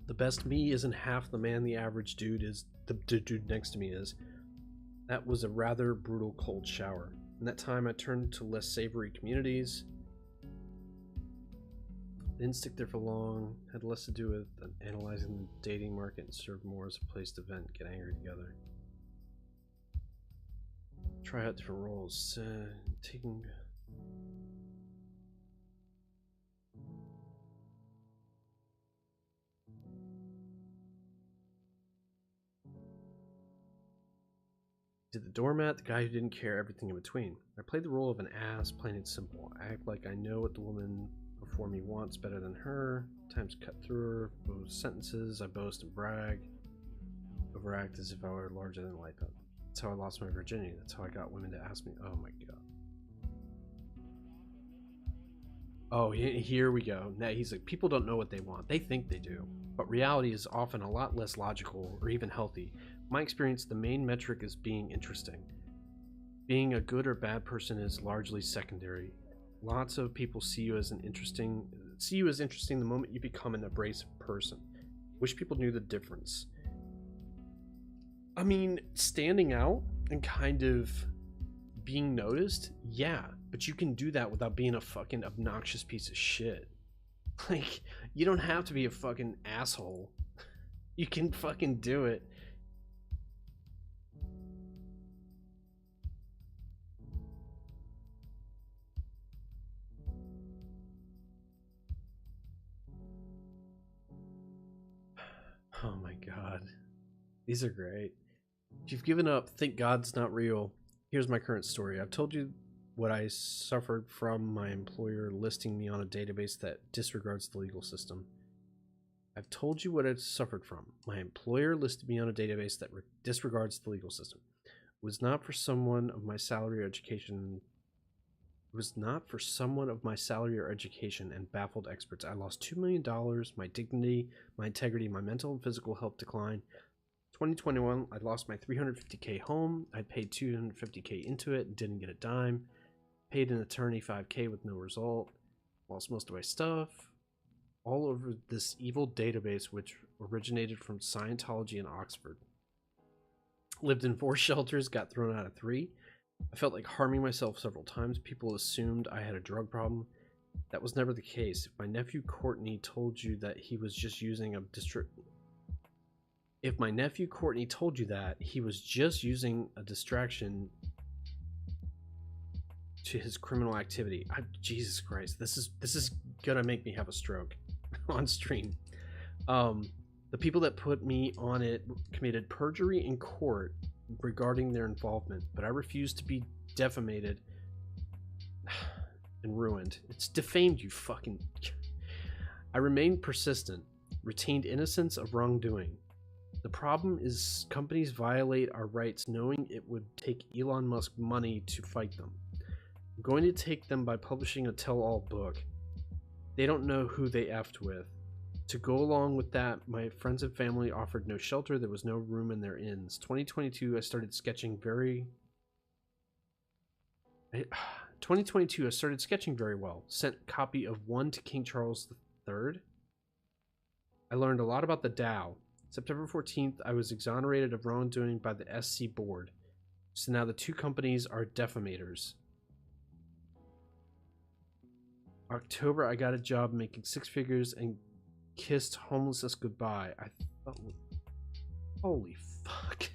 The best me isn't half the man the average dude is. The dude next to me is. That was a rather brutal cold shower. In that time, I turned to less savory communities. Didn't stick there for long. Had less to do with analyzing the dating market and served more as a place to vent, get angry together. Try out different roles. Taking. Did the doormat, the guy who didn't care, everything in between. I played the role of an ass, plain and simple. I act like I know what the woman before me wants better than her. Times cut through her. Both sentences, I boast and brag. Overact as if I were larger than life. That's how I lost my virginity. That's how I got women to ask me. Oh my god. Oh, here we go. Now he's like, people don't know what they want. They think they do. But reality is often a lot less logical or even healthy. In my experience, the main metric is being interesting. Being a good or bad person is largely secondary. Lots of people see you as interesting the moment you become an abrasive person. Wish people knew the difference. I mean, standing out and kind of being noticed, yeah, but you can do that without being a fucking obnoxious piece of shit. Like, you don't have to be a fucking asshole. You can fucking do it. Oh my god. These are great. If you've given up, think God's not real. Here's my current story. I've told you what I suffered from my employer listing me on a database that disregards the legal system. I've told you what I suffered from. My employer listed me on a database that disregards the legal system. It was not for someone of my salary or education. It was not for someone of my salary or education and baffled experts. I lost $2 million, my dignity, my integrity, my mental and physical health declined. 2021, I lost my $350K home. I paid $250K into it and didn't get a dime. Paid an attorney $5K with no result. Lost most of my stuff. All over this evil database which originated from Scientology in Oxford. Lived in 4 shelters, got thrown out of 3. I felt like harming myself several times. People assumed I had a drug problem. That was never the case. If my nephew Courtney told you that he was just using a distraction to his criminal activity. Jesus Christ, this is gonna make me have a stroke on stream. The people that put me on it committed perjury in court regarding their involvement, but I refused to be defamated and ruined. It's defamed, you fucking... I remained persistent, retained innocence of wrongdoing. The problem is companies violate our rights knowing it would take Elon Musk money to fight them. I'm going to take them by publishing a tell-all book. They don't know who they effed with. To go along with that, my friends and family offered no shelter. There was no room in their inns. 2022, I started sketching very well. Sent copy of 1 to King Charles III. I learned a lot about the Tao. September 14th, I was exonerated of wrongdoing by the SC board. So now the 2 companies are defamators. October, I got a job making 6 figures and kissed homelessness goodbye. I thought, holy fuck.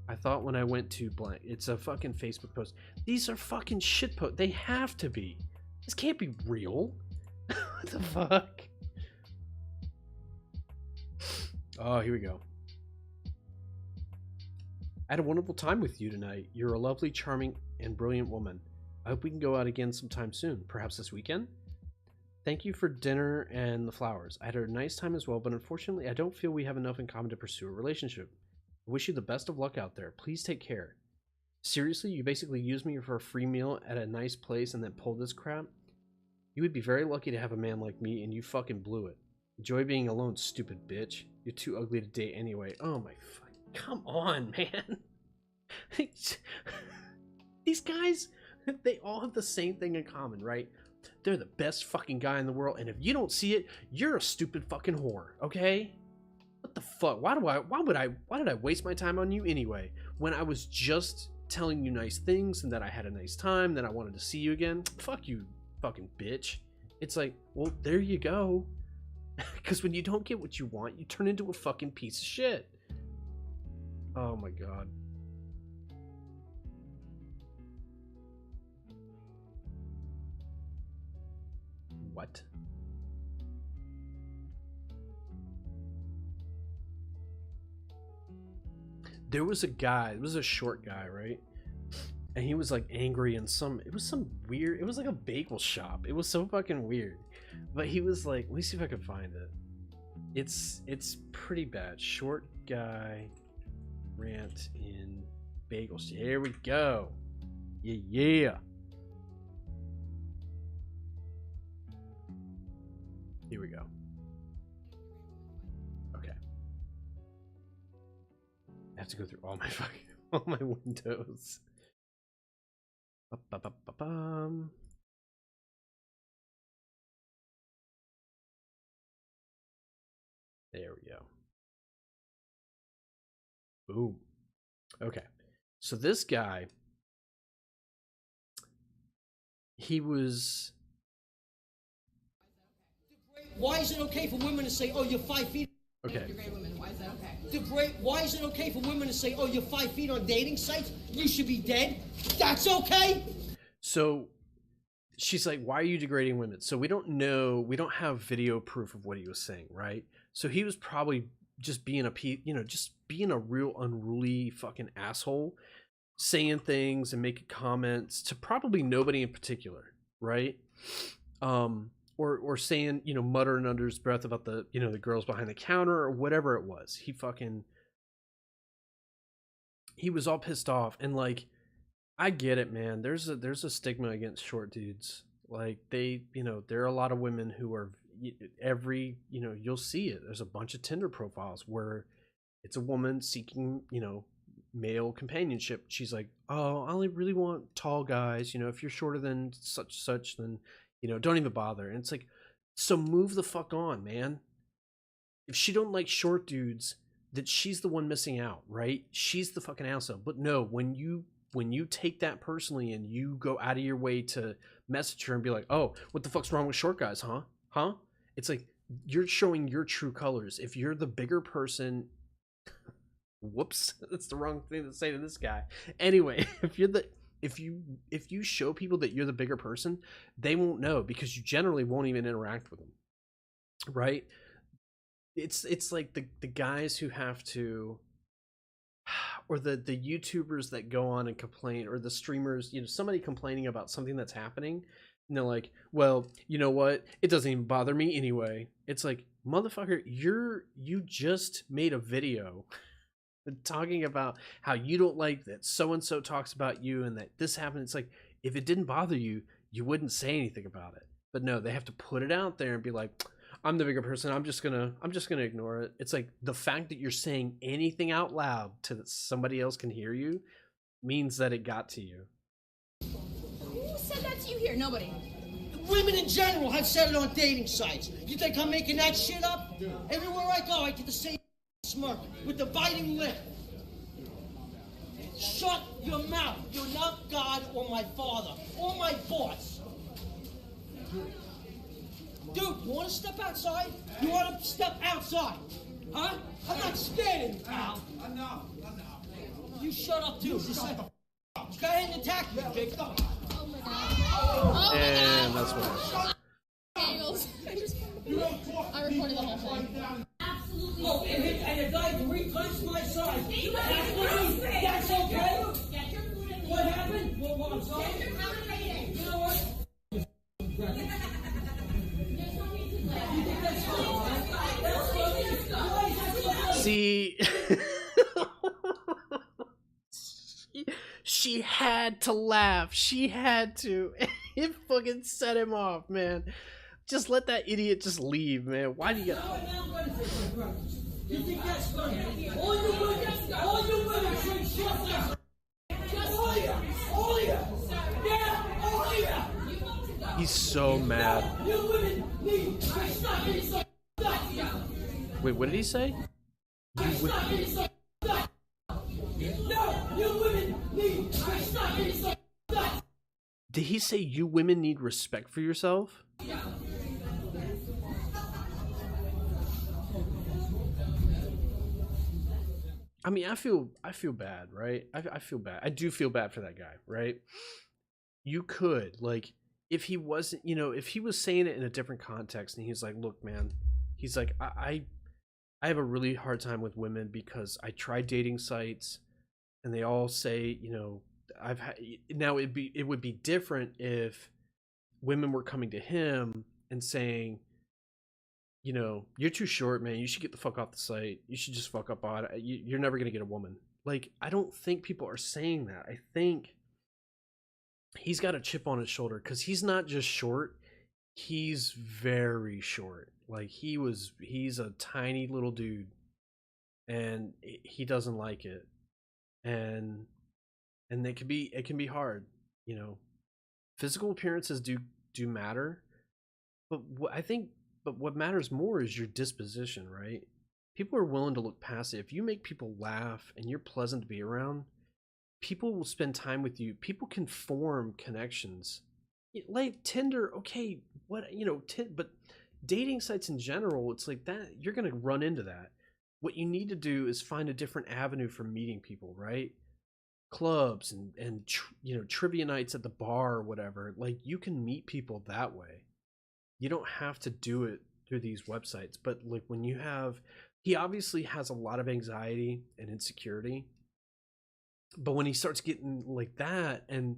I thought when I went to blank, it's a fucking Facebook post. These are fucking shit posts. They have to be. This can't be real. What the fuck? Oh, here we go. I had a wonderful time with you tonight. You're a lovely, charming, and brilliant woman. I hope we can go out again sometime soon. Perhaps this weekend? Thank you for dinner and the flowers. I had a nice time as well, but unfortunately, I don't feel we have enough in common to pursue a relationship. I wish you the best of luck out there. Please take care. Seriously, you basically used me for a free meal at a nice place and then pulled this crap? You would be very lucky to have a man like me, and you fucking blew it. Enjoy being alone, stupid bitch. You're too ugly to date anyway. Oh my fuck. Come on, man. These guys, they all have the same thing in common, right? They're the best fucking guy in the world, and if you don't see it, you're a stupid fucking whore, okay? What the fuck? Why did I waste my time on you anyway? When I was just telling you nice things and that I had a nice time, that I wanted to see you again? Fuck you, fucking bitch. It's like, well, there you go. Because when you don't get what you want, you turn into a fucking piece of shit. Oh my god. What? There was a guy, it was a short guy, right? And he was like angry and it was some weird, it was like a bagel shop. It was so fucking weird. But he was like, let me see if I can find it. It's pretty bad. Short guy rant in bagels. Here we go. Yeah. Here we go. Okay. I have to go through all my windows. Ba-ba-ba-ba-bum. There we go. Boom. Okay. So this guy, he was... Why is it okay for women to say, oh, you're 5 feet? Okay. You're great women. Why is that okay? Why is it okay for women to say, oh, you're 5 feet on dating sites? You should be dead. That's okay? So she's like, why are you degrading women? So we don't know, we don't have video proof of what he was saying, right? So he was probably just being just being a real unruly fucking asshole, saying things and making comments to probably nobody in particular, right? Or saying, muttering under his breath about the, the girls behind the counter or whatever it was. He was all pissed off, and like, I get it, man. There's a stigma against short dudes. Like, there are a lot of women who are you'll see it. There's a bunch of Tinder profiles where it's a woman seeking, male companionship. She's like, oh, I only really want tall guys. If you're shorter than such, then, don't even bother. And it's like, so move the fuck on, man. If she don't like short dudes, that she's the one missing out, right? She's the fucking asshole. But no, when you take that personally and you go out of your way to message her and be like, oh, what the fuck's wrong with short guys, huh? It's like, you're showing your true colors. If you're the bigger person, whoops, that's the wrong thing to say to this guy. Anyway, if you show people that you're the bigger person, they won't know, because you generally won't even interact with them, right? It's like the guys who have to, or the YouTubers that go on and complain, or the streamers, somebody complaining about something that's happening, and they're like, well, you know what? It doesn't even bother me anyway. It's like, motherfucker, you just made a video talking about how you don't like that so-and-so talks about you and that this happened. It's like, if it didn't bother you, you wouldn't say anything about it. But no, they have to put it out there and be like, I'm the bigger person. I'm just gonna ignore it. It's like, the fact that you're saying anything out loud to that somebody else can hear you means that it got to you. Who said that to you here? Nobody. Women in general have said it on dating sites. You think I'm making that shit up? Everywhere I go, I get the same smirk with the biting lip. Shut your mouth. You're not God or my father or my boss. Dude, you want to step outside? You want to step outside? Huh? I'm not scared of you, pal. I know. You shut up, too. Just like go ahead and attack me, big dog. Oh my god. And that's what Daniels. I recorded the whole thing. Absolutely. Oh, and a guy 3 times my size. That's okay? What happened? Well, I'm sorry. You know what? See, she had to laugh. She had to. It fucking set him off, man. Just let that idiot just leave, man. Why do you get... You think that's funny? All you women should shut up. All you. Yeah. He's so mad. You women need to stop being so nuts. Wait, what did he say? Stop being so nuts. No, you women need to stop being so nuts. Did he say you women need respect for yourself? I mean, I feel bad, right? I feel bad. I do feel bad for that guy, right? You could, like, if he wasn't, if he was saying it in a different context and he's like, look, man, he's like, I have a really hard time with women because I tried dating sites and they all say, I've had, now it would be different if women were coming to him and saying, you're too short, man. You should get the fuck off the site. You should just fuck up on it. You're never going to get a woman. Like, I don't think people are saying that. I think he's got a chip on his shoulder because he's not just short. He's very short. Like, he's a tiny little dude and he doesn't like it. And it can be hard, physical appearances do matter. But what matters more is your disposition, right? People are willing to look past it. If you make people laugh and you're pleasant to be around, people will spend time with you. People can form connections. Like Tinder, okay, but dating sites in general, it's like that. You're going to run into that. What you need to do is find a different avenue for meeting people, right? Clubs and trivia nights at the bar or whatever. Like, you can meet people that way. You don't have to do it through these websites. But like, when he obviously has a lot of anxiety and insecurity. But when he starts getting like that and,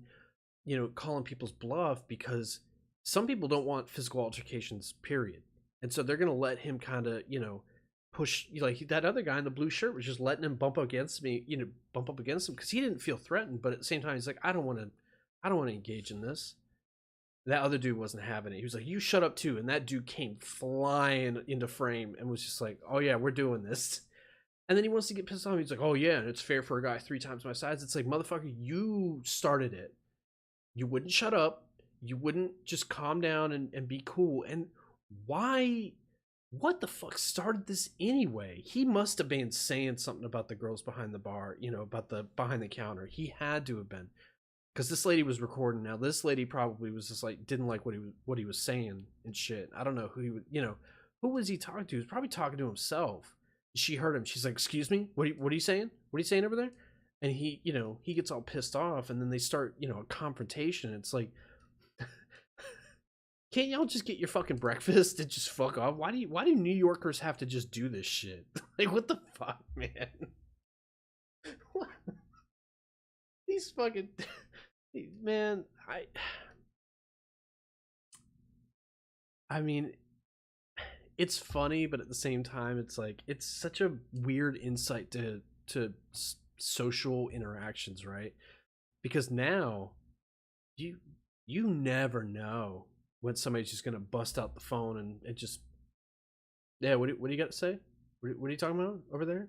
calling people's bluff, because some people don't want physical altercations, period. And so they're going to let him kind of, push, like that other guy in the blue shirt was just letting him bump up against him because he didn't feel threatened. But at the same time, he's like, I don't want to engage in this. That other dude wasn't having it. He was like, you shut up too. And that dude came flying into frame and was just like, oh yeah, we're doing this. And then he wants to get pissed off. He's like, oh yeah, and it's fair for a guy 3 times my size. It's like, motherfucker, you started it. You wouldn't shut up. You wouldn't just calm down and be cool. And what the fuck started this anyway? He must have been saying something about the girls behind the bar, about the behind the counter. He had to have been. Because this lady was recording. Now this lady probably was just like, didn't like what he was saying and shit. I don't know who he would, who was he talking to? He was probably talking to himself. She heard him. She's like, excuse me, what are you saying? What are you saying over there? And he, he gets all pissed off, and then they start, a confrontation. It's like, can't y'all just get your fucking breakfast and just fuck off? Why do New Yorkers have to just do this shit? Like, what the fuck, man? What? These fucking man, I mean, it's funny, but at the same time, it's like, it's such a weird insight to social interactions, right? Because now you never know when somebody's just gonna bust out the phone and it just, yeah, what do you got to say? What are you talking about over there?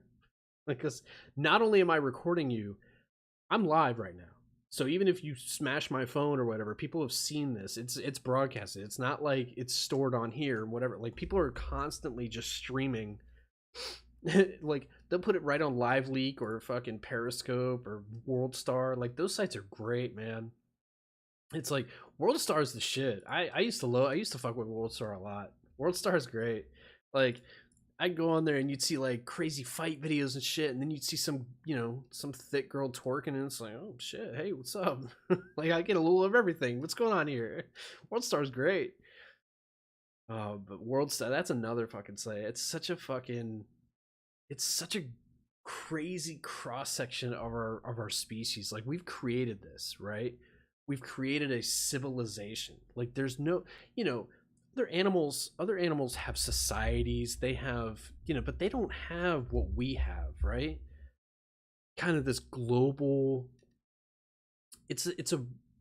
Like, because not only am I recording you, I'm live right now. So even if you smash my phone or whatever, people have seen this. It's broadcasted. It's not like it's stored on here or whatever. Like, people are constantly just streaming. Like, they'll put it right on Live Leak or fucking Periscope or World Star. Like, those sites are great, man. It's like, World Star is the shit. I used to fuck with World Star a lot. World Star is great. Like, I'd go on there and you'd see like crazy fight videos and shit, and then you'd see some, some thick girl twerking, and it's like, oh shit, hey, what's up? Like, I get a little of everything. What's going on here? World Star's great. But World Star, that's another fucking site. It's such a crazy cross section of our species. Like, we've created this, right? We've created a civilization. Like, there's no, other animals have societies, they have, but they don't have what we have, right? Kind of this global,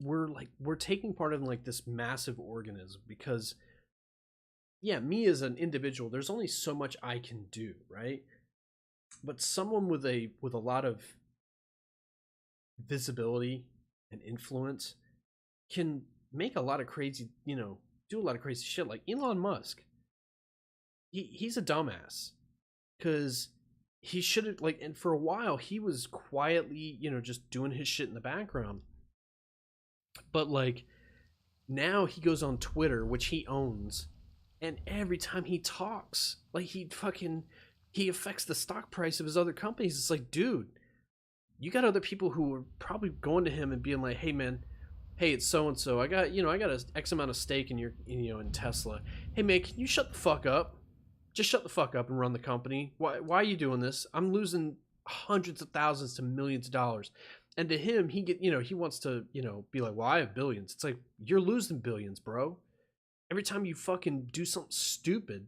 we're taking part in like this massive organism, because yeah, me as an individual, there's only so much I can do, right? But someone with a lot of visibility and influence can make a lot of crazy, do a lot of crazy shit. Like Elon Musk, he's a dumbass because he should have and for a while he was quietly, just doing his shit in the background. But like now he goes on Twitter, which he owns, and every time he talks, like he affects the stock price of his other companies. It's like, dude, you got other people who are probably going to him and being like, hey man, hey, it's so and so. I got a X amount of stake in in Tesla. Hey man, can you shut the fuck up? Just shut the fuck up and run the company. Why are you doing this? I'm losing hundreds of thousands to millions of dollars. And to him, he wants to, be like, well, I have billions. It's like, you're losing billions, bro. Every time you fucking do something stupid.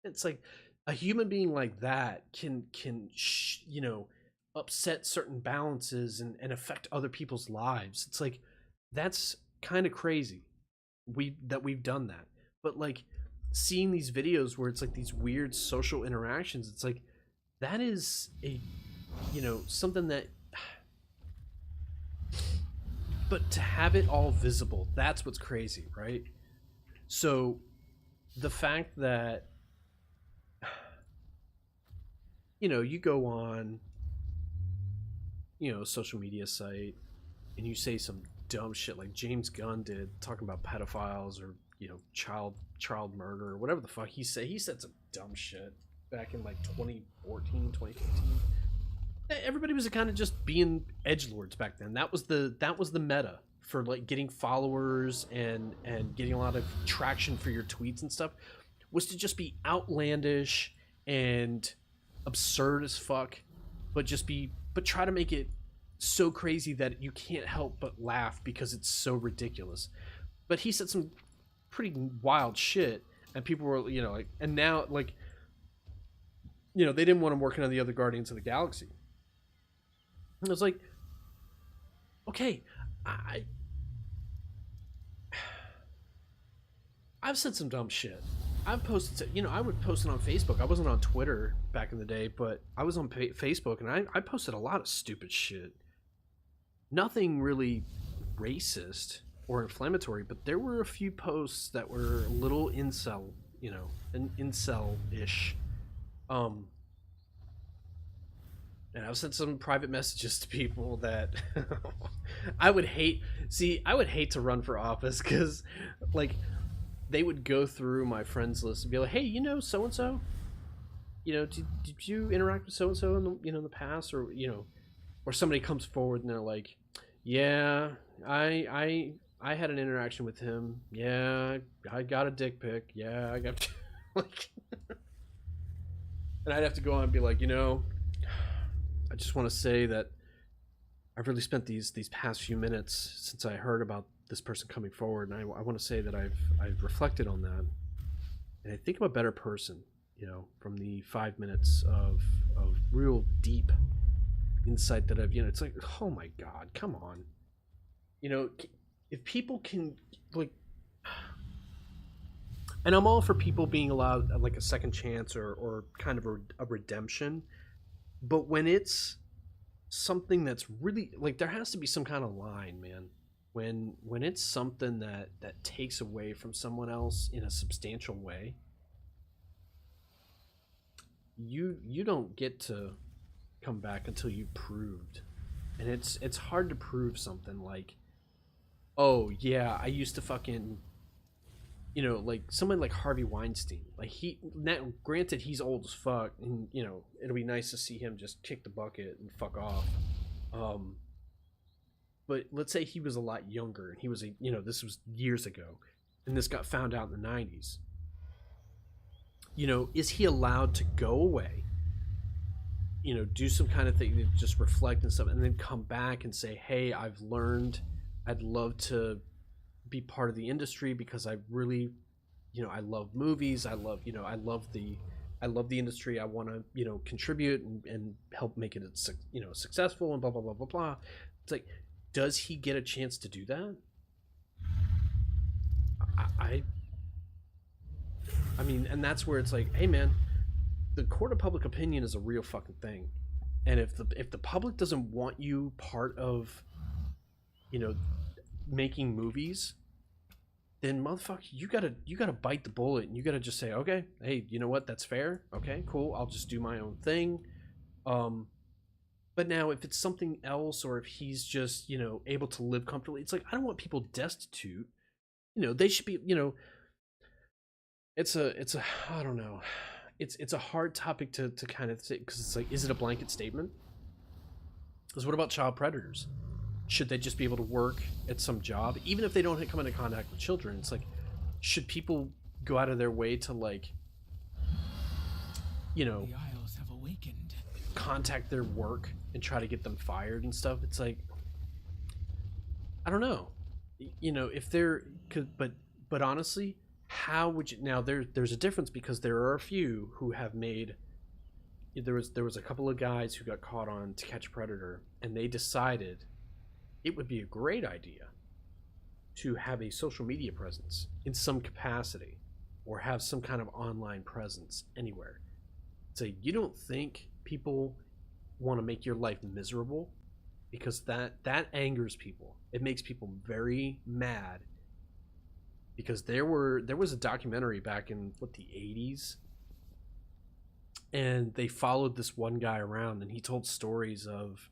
It's like a human being like that can upset certain balances and affect other people's lives. It's like, that's kind of crazy that we've done that. But like seeing these videos where it's like these weird social interactions, it's like that is a something that, but to have it all visible, that's what's crazy, right? So the fact that you go on a social media site and you say some dumb shit like James Gunn did, talking about pedophiles or child murder or whatever the fuck he said some dumb shit back in like 2014, 2015. Everybody was kind of just being edgelords back then. That was the meta for like getting followers and getting a lot of traction for your tweets and stuff, was to just be outlandish and absurd as fuck, but try to make it so crazy that you can't help but laugh because it's so ridiculous. But he said some pretty wild shit, and people were and now they didn't want him working on the other Guardians of the Galaxy. And I was like, okay, I've said some dumb shit. I've posted, I would post it on Facebook. I wasn't on Twitter back in the day, but I was on Facebook, and I posted a lot of stupid shit. Nothing really racist or inflammatory, but there were a few posts that were a little incel, an incel-ish. And I've sent some private messages to people that I would hate to run for office, because like they would go through my friends list and be like, hey, so-and-so, did you interact with so-and-so in the, in the past, or, or somebody comes forward and they're like, yeah, I had an interaction with him. Yeah, I got a dick pic. Yeah, I got like, and I'd have to go on and be like, I just want to say that I've really spent these past few minutes since I heard about this person coming forward, and I want to say that I've reflected on that, and I think I'm a better person, from the 5 minutes of real deep insight that I've, it's like, oh my God, come on, if people can like, and I'm all for people being allowed like a second chance or kind of a redemption, but when it's something that's really like, there has to be some kind of line, man. When it's something that takes away from someone else in a substantial way, you don't get to come back until you proved. And it's hard to prove something like, oh yeah, I used to fucking, like someone like Harvey Weinstein, like granted he's old as fuck, and it'll be nice to see him just kick the bucket and fuck off. But let's say he was a lot younger and he was this was years ago, and this got found out in the 90s. Is he allowed to go away, do some kind of thing to just reflect and stuff, and then come back and say, hey, I've learned, I'd love to be part of the industry because I really, I love movies, I love the industry, I want to, contribute and help make it, successful, and blah, blah, blah, blah, blah. It's like, does he get a chance to do that? I mean, and that's where it's like, hey man, the court of public opinion is a real fucking thing. And if the public doesn't want you part of, making movies, then motherfucker, you gotta bite the bullet, and you gotta just say, okay, hey, you know what? That's fair. Okay, cool. I'll just do my own thing. But now, if it's something else, or if he's just, you know, able to live comfortably, it's like, I don't want people destitute. You know, they should be, you know, it's a I don't know, it's a hard topic to kind of say, because it's like, is it a blanket statement? Because what about child predators? Should they just be able to work at some job, even if they don't come into contact with children? It's like, should people go out of their way to, like, you know, The Isles have awakened. contact their work and try to get them fired and stuff? It's like, I don't know, you know, if they're could, but honestly, how would you? Now there's a difference, because there are a few who have made. There was a couple of guys who got caught on To Catch a Predator, and they decided it would be a great idea to have a social media presence in some capacity, or have some kind of online presence anywhere. So you don't think people want to make your life miserable? Because that angers people. It makes people very mad. Because there was a documentary back in the 80s, and they followed this one guy around, and he told stories of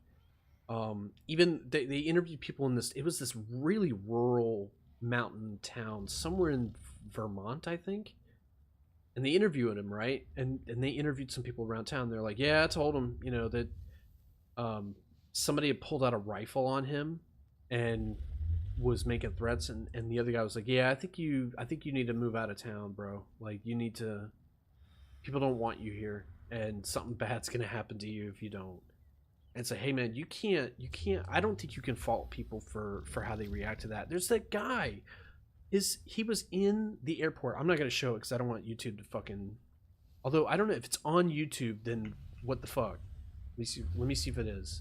even they interviewed people in this, it was this really rural mountain town somewhere in Vermont, I think. And they interviewed him, right? And they interviewed some people around town. They're like, yeah, I told him, you know, that somebody had pulled out a rifle on him and was making threats, and the other guy was like, yeah, I think you need to move out of town, bro. Like, you need to, people don't want you here, and something bad's gonna happen to you if you don't. And say, hey man, you can't, I don't think you can fault people for how they react to that. There's that guy, he was in the airport. I'm not gonna show it because I don't want YouTube to fucking, although I don't know if it's on YouTube, then what the fuck. Let me see if it is.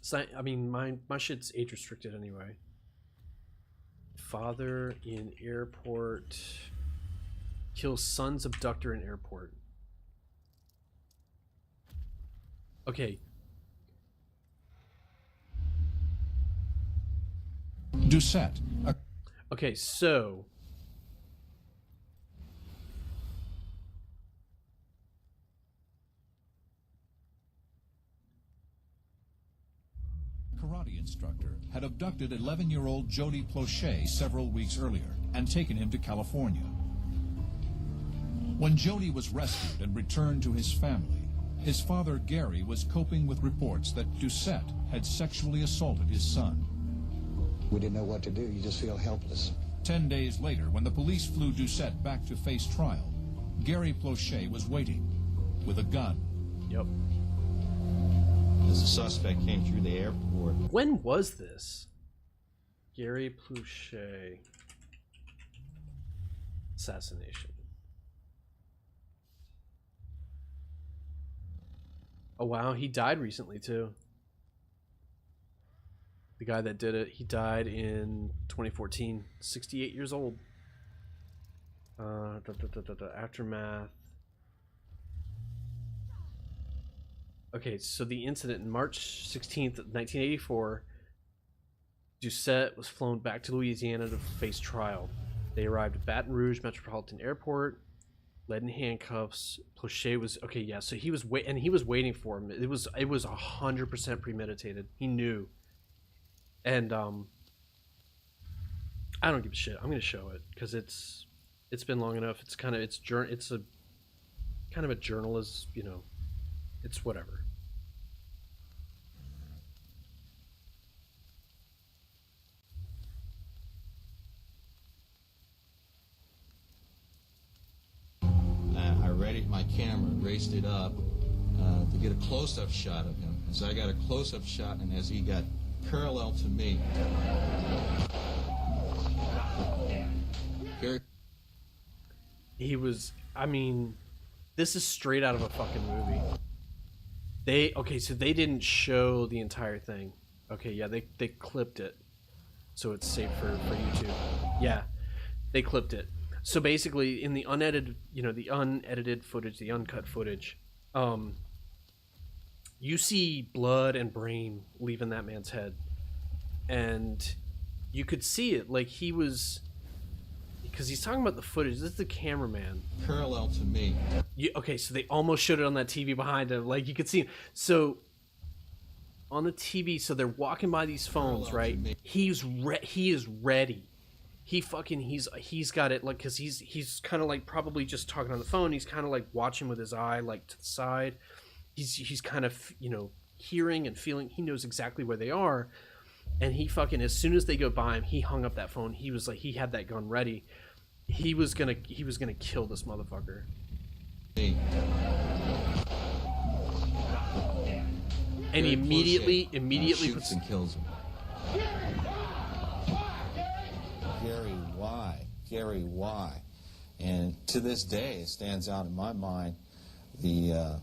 So, I mean, my shit's age restricted anyway. Father in airport kills son's abductor in airport. Okay. Doucette. Okay, so Karate instructor had abducted 11-year-old Jody Plauché several weeks earlier and taken him to California. When Jody was rescued and returned to his family, his father Gary was coping with reports that Doucette had sexually assaulted his son. We didn't know what to do. You just feel helpless. 10 days later, when the police flew Doucette back to face trial, Gary Plauché was waiting with a gun. Yep. As the suspect came through the airport. When was this? Gary Plauché assassination. Oh wow, he died recently too. The guy that did it, he died in 2014, 68 years old. Aftermath. Okay, so the incident in March 16th, 1984, Doucette was flown back to Louisiana to face trial. They arrived at Baton Rouge Metropolitan Airport, led in handcuffs. Plauché was okay, yeah. So he was he was waiting for him. It was 100% premeditated. He knew. And I don't give a shit. I'm gonna show it because it's been long enough. It's a kind of a journalist, you know. It's whatever. I readied my camera, raised it up to get a close-up shot of him. As I got a close-up shot, and as he got parallel to me, He was. I mean, this is straight out of a fucking movie. So they didn't show the entire thing. Okay, yeah, they clipped it, so it's safe for YouTube. Yeah, they clipped it. So basically, in the unedited, the unedited footage, the uncut footage, you see blood and brain leaving that man's head, and you could see it. Like, he was, because he's talking about the footage. This is the cameraman. Parallel to me. Okay, so they almost showed it on that TV behind him. Like, you could see him. So on the TV, so they're walking by these phones, right? He is ready. He's got it, like, because he's kind of like probably just talking on the phone. He's kind of like watching with his eye like to the side. He's kind of, you know, hearing and feeling. He knows exactly where they are, and he fucking, as soon as they go by him, he hung up that phone. He was like, he had that gun ready. He was gonna kill this motherfucker. And he immediately shoots puts and kills him. Gary, why? And to this day, it stands out in my mind. The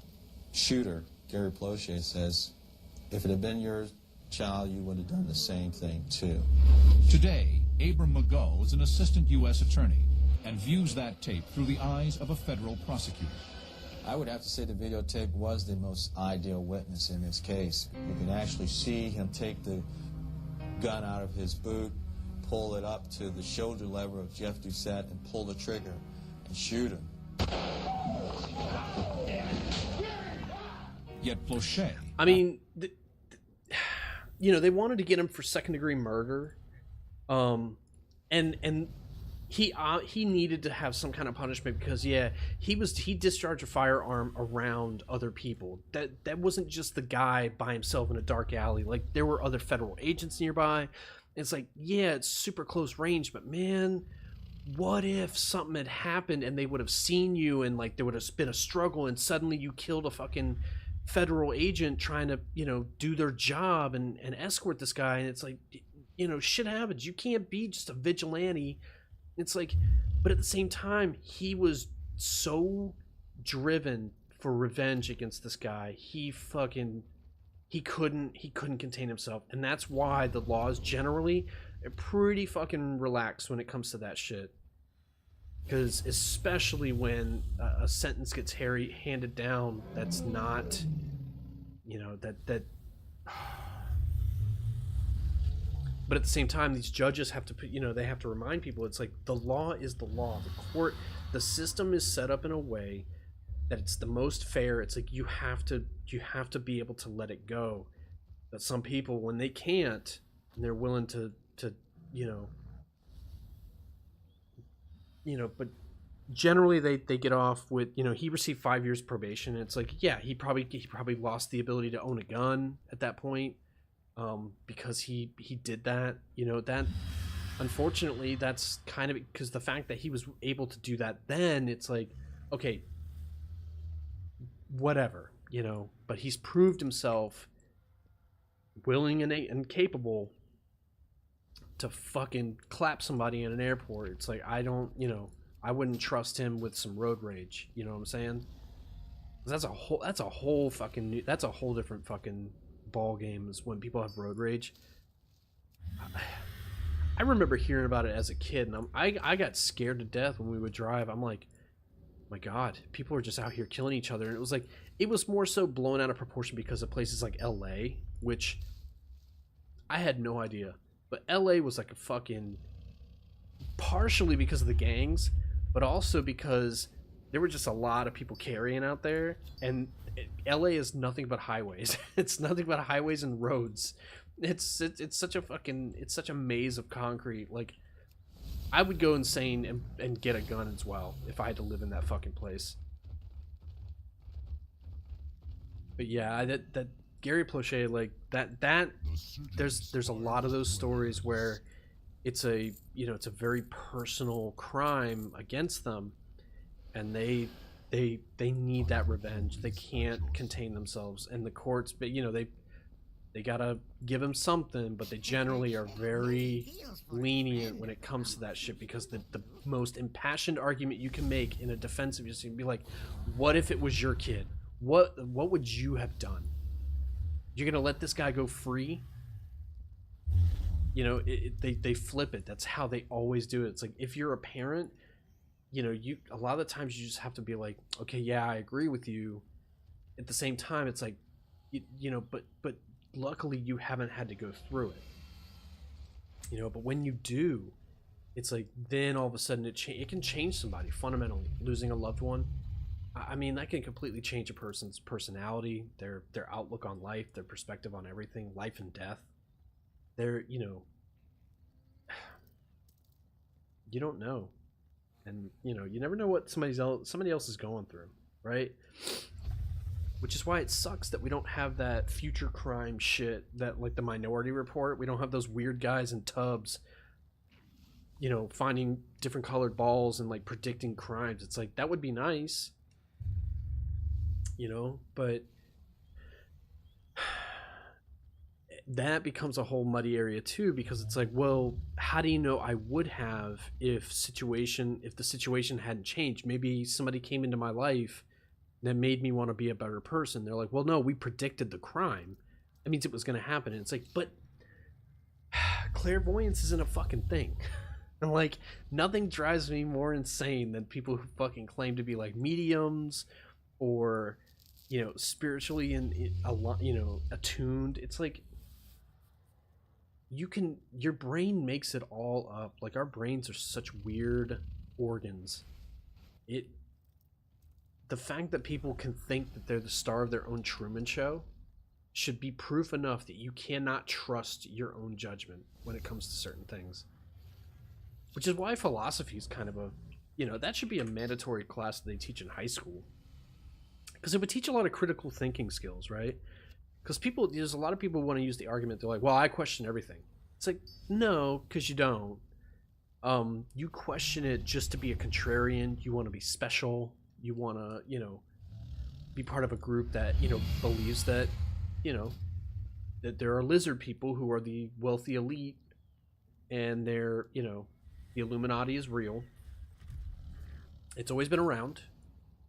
shooter, Gary Plauché, says, if it had been your child, you would have done the same thing too. Today, Abram McGull is an assistant U.S. attorney and views that tape through the eyes of a federal prosecutor. I would have to say the videotape was the most ideal witness in this case. You can actually see him take the gun out of his boot, pull it up to the shoulder lever of Jeff Doucette, and pull the trigger and shoot him. Yet Plauché... I mean, you know, they wanted to get him for second-degree murder, and he needed to have some kind of punishment because, yeah, he discharged a firearm around other people. That wasn't just the guy by himself in a dark alley. Like, there were other federal agents nearby. It's like, yeah, it's super close range, but man, what if something had happened and they would have seen you, and like there would have been a struggle, and suddenly you killed a fucking federal agent trying to, you know, do their job and escort this guy. And it's like, you know, shit happens. You can't be just a vigilante. It's like, but at the same time, he was so driven for revenge against this guy. He couldn't contain himself. And that's why the laws generally are pretty fucking relaxed when it comes to that shit. Because especially when a sentence gets handed down that's not, you know, that but at the same time, these judges have to put, you know, they have to remind people, it's like, the law is the law. The system is set up in a way that it's the most fair. It's like, you have to be able to let it go. But some people, when they can't, and they're willing to but generally they get off with, you know, he received 5 years probation. And it's like, yeah, he probably lost the ability to own a gun at that point, because he did that. You know, that unfortunately, that's kind of because the fact that he was able to do that then, it's like, okay, whatever, you know, but he's proved himself willing and capable to fucking clap somebody in an airport. It's like, I wouldn't trust him with some road rage. You know what I'm saying? That's a whole different fucking ball game, is when people have road rage. I remember hearing about it as a kid, and I got scared to death when we would drive. I'm like, my God, people are just out here killing each other. And it was more so blown out of proportion because of places like LA, which I had no idea. But LA was like a fucking, partially because of the gangs, but also because there were just a lot of people carrying out there. And LA is nothing but highways. It's nothing but highways and roads. It's such a maze of concrete. Like, I would go insane and get a gun as well if I had to live in that fucking place. But yeah, that Gary Plauché, like that there's a lot of those stories where it's a very personal crime against them, and they need that revenge. They can't contain themselves, and the courts, but you know, they gotta give him something, but they generally are very lenient when it comes to that shit, because the most impassioned argument you can make in a defense of yourself, be like, what if it was your kid? What would you have done? You're gonna let this guy go free? You know, they flip it. That's how they always do it. It's like, if you're a parent, you know, a lot of the times you just have to be like, okay, yeah, I agree with you. At the same time, it's like, you know, but luckily you haven't had to go through it, you know. But when you do, it's like then all of a sudden it can change somebody fundamentally. Losing a loved one, I mean, that can completely change a person's personality, their outlook on life, their perspective on everything, life and death. They're, you know, you don't know, and you know, you never know what somebody else is going through, right? Which is why it sucks that we don't have that future crime shit, that like the Minority Report. We don't have those weird guys in tubs, you know, finding different colored balls and like predicting crimes. It's like, that would be nice, you know, but that becomes a whole muddy area too, because it's like, well, how do you know I would have if the situation hadn't changed? Maybe somebody came into my life that made me want to be a better person. They're like, well, no, we predicted the crime. That means it was going to happen. And it's like, but clairvoyance isn't a fucking thing. And like, nothing drives me more insane than people who fucking claim to be like mediums or, you know, spiritually and you know, attuned. It's like, your brain makes it all up. Like, our brains are such weird organs. The fact that people can think that they're the star of their own Truman Show should be proof enough that you cannot trust your own judgment when it comes to certain things. Which is why philosophy is kind of a, you know, that should be a mandatory class that they teach in high school. Because it would teach a lot of critical thinking skills, right? Because there's a lot of people who want to use the argument, they're like, well, I question everything. It's like, no, because you don't. You question it just to be a contrarian. You want to be special. You want to, you know, be part of a group that, you know, believes that, you know, that there are lizard people who are the wealthy elite, and they're, you know, the Illuminati is real. It's always been around,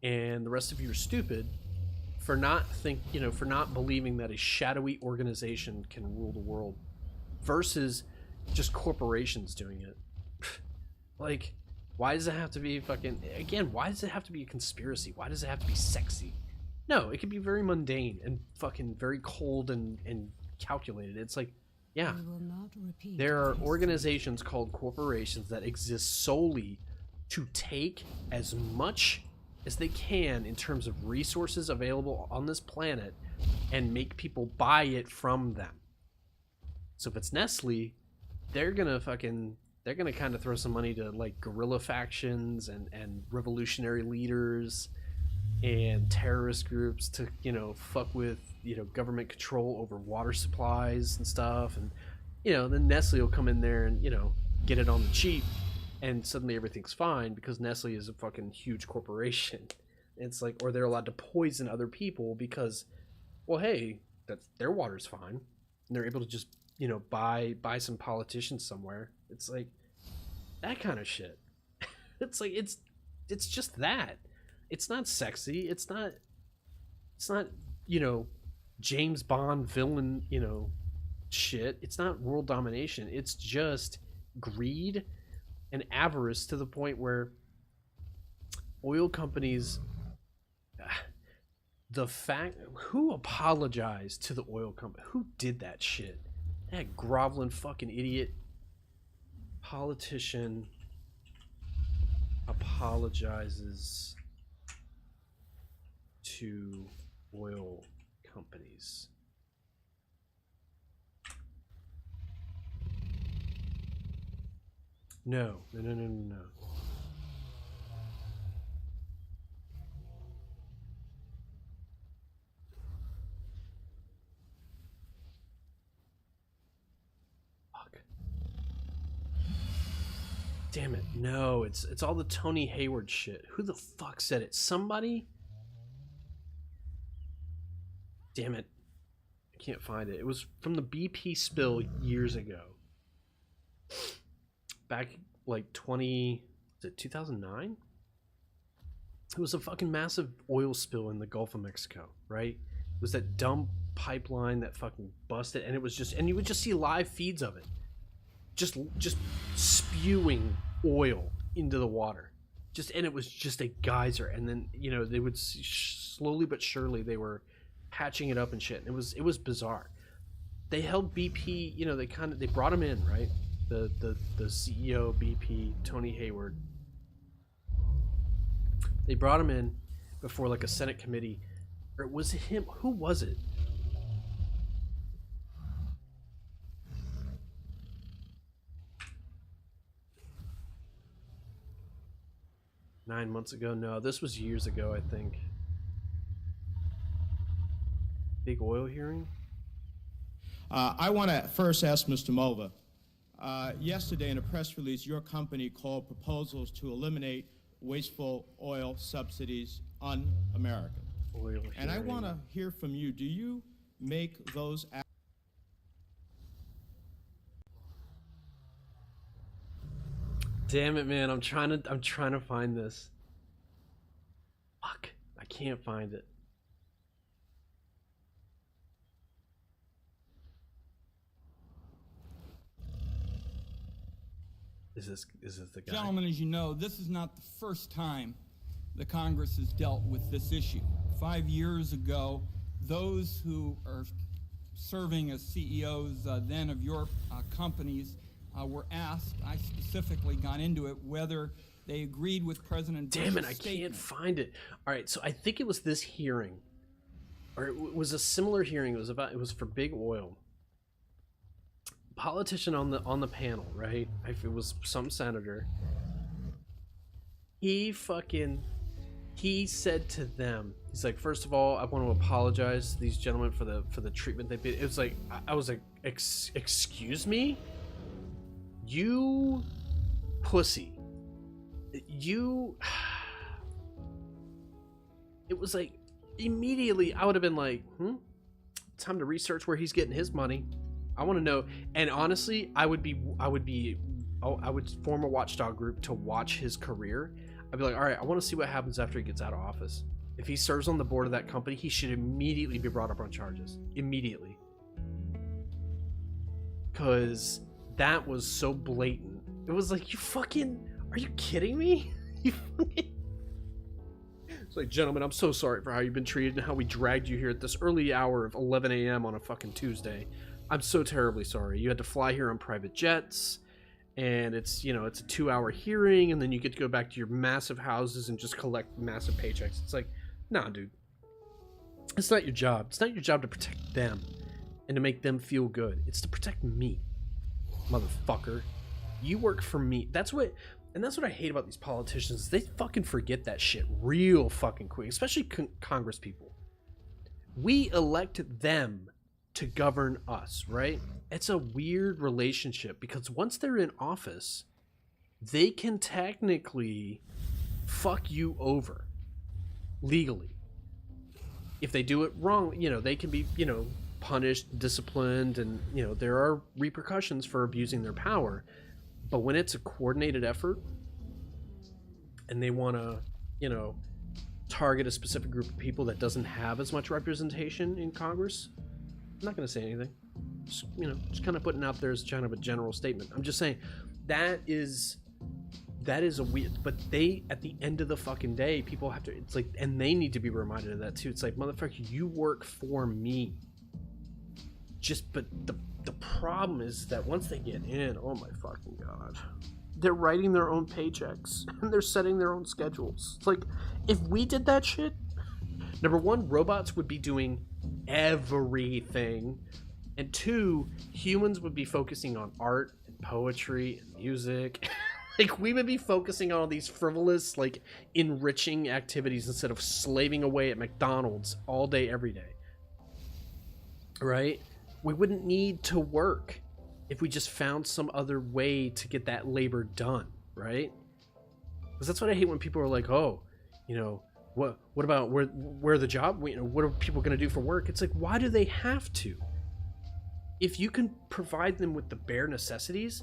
and the rest of you are stupid for not believing that a shadowy organization can rule the world versus just corporations doing it. Like, why does it have to be why does it have to be a conspiracy? Why does it have to be sexy? No, it could be very mundane and fucking very cold and calculated. It's like, yeah, there are organizations called corporations that exist solely to take as much as they can in terms of resources available on this planet and make people buy it from them. So if it's Nestle, they're gonna kind of throw some money to like guerrilla factions and revolutionary leaders and terrorist groups to, you know, fuck with, you know, government control over water supplies and stuff. And, you know, then Nestle will come in there and, you know, get it on the cheap, and suddenly everything's fine because Nestle is a fucking huge corporation. It's like, or they're allowed to poison other people because, well, hey, their water's fine, and they're able to just, you know, buy some politicians somewhere. It's like that kind of shit. It's like, it's just that. It's not sexy. It's not, you know, James Bond villain, you know, shit. It's not world domination. It's just greed and avarice to the point where oil companies, who apologized to the oil company? Who did that shit? That groveling fucking idiot politician apologizes to oil companies. No. Fuck. Damn it. No, it's all the Tony Hayward shit. Who the fuck said it? Somebody? Damn it. I can't find it. It was from the BP spill years ago. Back like 2009? It was a fucking massive oil spill in the Gulf of Mexico, right? It was that dumb pipeline that fucking busted, and it was just, and you would just see live feeds of it. Just spewing oil into the water. And it was just a geyser, and then, you know, they would slowly but surely they were patching it up and shit. It was bizarre. They held BP, you know, they brought him in, right? The CEO BP, Tony Hayward. They brought him in before like a Senate committee, or was it him? Who was it? Nine months ago? No, this was years ago, I think. Big oil hearing? I want to first ask Mr. Mulva. Yesterday in a press release, your company called proposals to eliminate wasteful oil subsidies un-American. And I want to hear from you. Do you make those Damn it, man. I'm trying to find this. Fuck. I can't find it. Is this the guy? Gentlemen, as you know, this is not the first time the Congress has dealt with this issue. 5 years ago, those who are serving as CEOs then of your companies were asked, I specifically got into it, whether they agreed with President Bush's Damn it, I can't find it. All right, so I think it was this hearing, or it was a similar hearing. It was for big oil. Politician on the panel, right? If it was some senator, he said to them, he's like, first of all, I want to apologize to these gentlemen for the treatment they've been. It was like, I was like, excuse me, you pussy, you. It was like immediately I would have been like, time to research where he's getting his money. I want to know. And honestly, I would form a watchdog group to watch his career. I'd be like, all right, I want to see what happens after he gets out of office. If he serves on the board of that company, he should immediately be brought up on charges. Immediately. Because that was so blatant. It was like, are you kidding me? It's like, gentlemen, I'm so sorry for how you've been treated and how we dragged you here at this early hour of 11 a.m. on a fucking Tuesday. I'm so terribly sorry. You had to fly here on private jets, and it's, you know, it's a 2-hour hearing, and then you get to go back to your massive houses and just collect massive paychecks. It's like, nah, dude. It's not your job. It's not your job to protect them and to make them feel good. It's to protect me, motherfucker. You work for me. That's what I hate about these politicians. They fucking forget that shit real fucking quick, especially Congress people. We elect them to govern us, right? It's a weird relationship because once they're in office, they can technically fuck you over legally. If they do it wrong, you know, they can be, you know, punished, disciplined, and, you know, there are repercussions for abusing their power. But when it's a coordinated effort and they want to, you know, target a specific group of people that doesn't have as much representation in Congress, I'm not going to say anything. Just, you know, just kind of putting out there as kind of a general statement. I'm just saying that is a weird, but they, at the end of the fucking day, people have to, it's like, and they need to be reminded of that too. It's like, motherfucker, you work for me. But the problem is that once they get in, oh my fucking God, they're writing their own paychecks and they're setting their own schedules. It's like, if we did that shit, number one, robots would be doing everything, and two, humans would be focusing on art and poetry and music. Like, we would be focusing on all these frivolous, like, enriching activities instead of slaving away at McDonald's all day every day, right? We wouldn't need to work if we just found some other way to get that labor done, right? Because that's what I hate when people are like, oh, you know, what about where the job, you know, what are people going to do for work? It's like, why do they have to? If you can provide them with the bare necessities,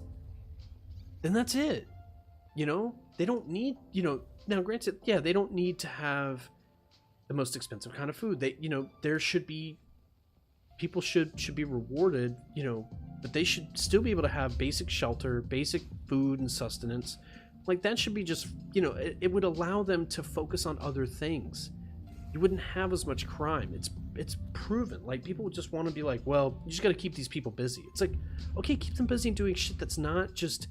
then that's it. You know, they don't need, you know, now granted, yeah, they don't need to have the most expensive kind of food. They, you know, there should be, people should be rewarded, you know, but they should still be able to have basic shelter, basic food and sustenance. Like, that should be just, you know, it would allow them to focus on other things. You wouldn't have as much crime. It's it's proven. Like, people just want to be like, well, you just got to keep these people busy. It's like, okay, keep them busy doing shit that's not just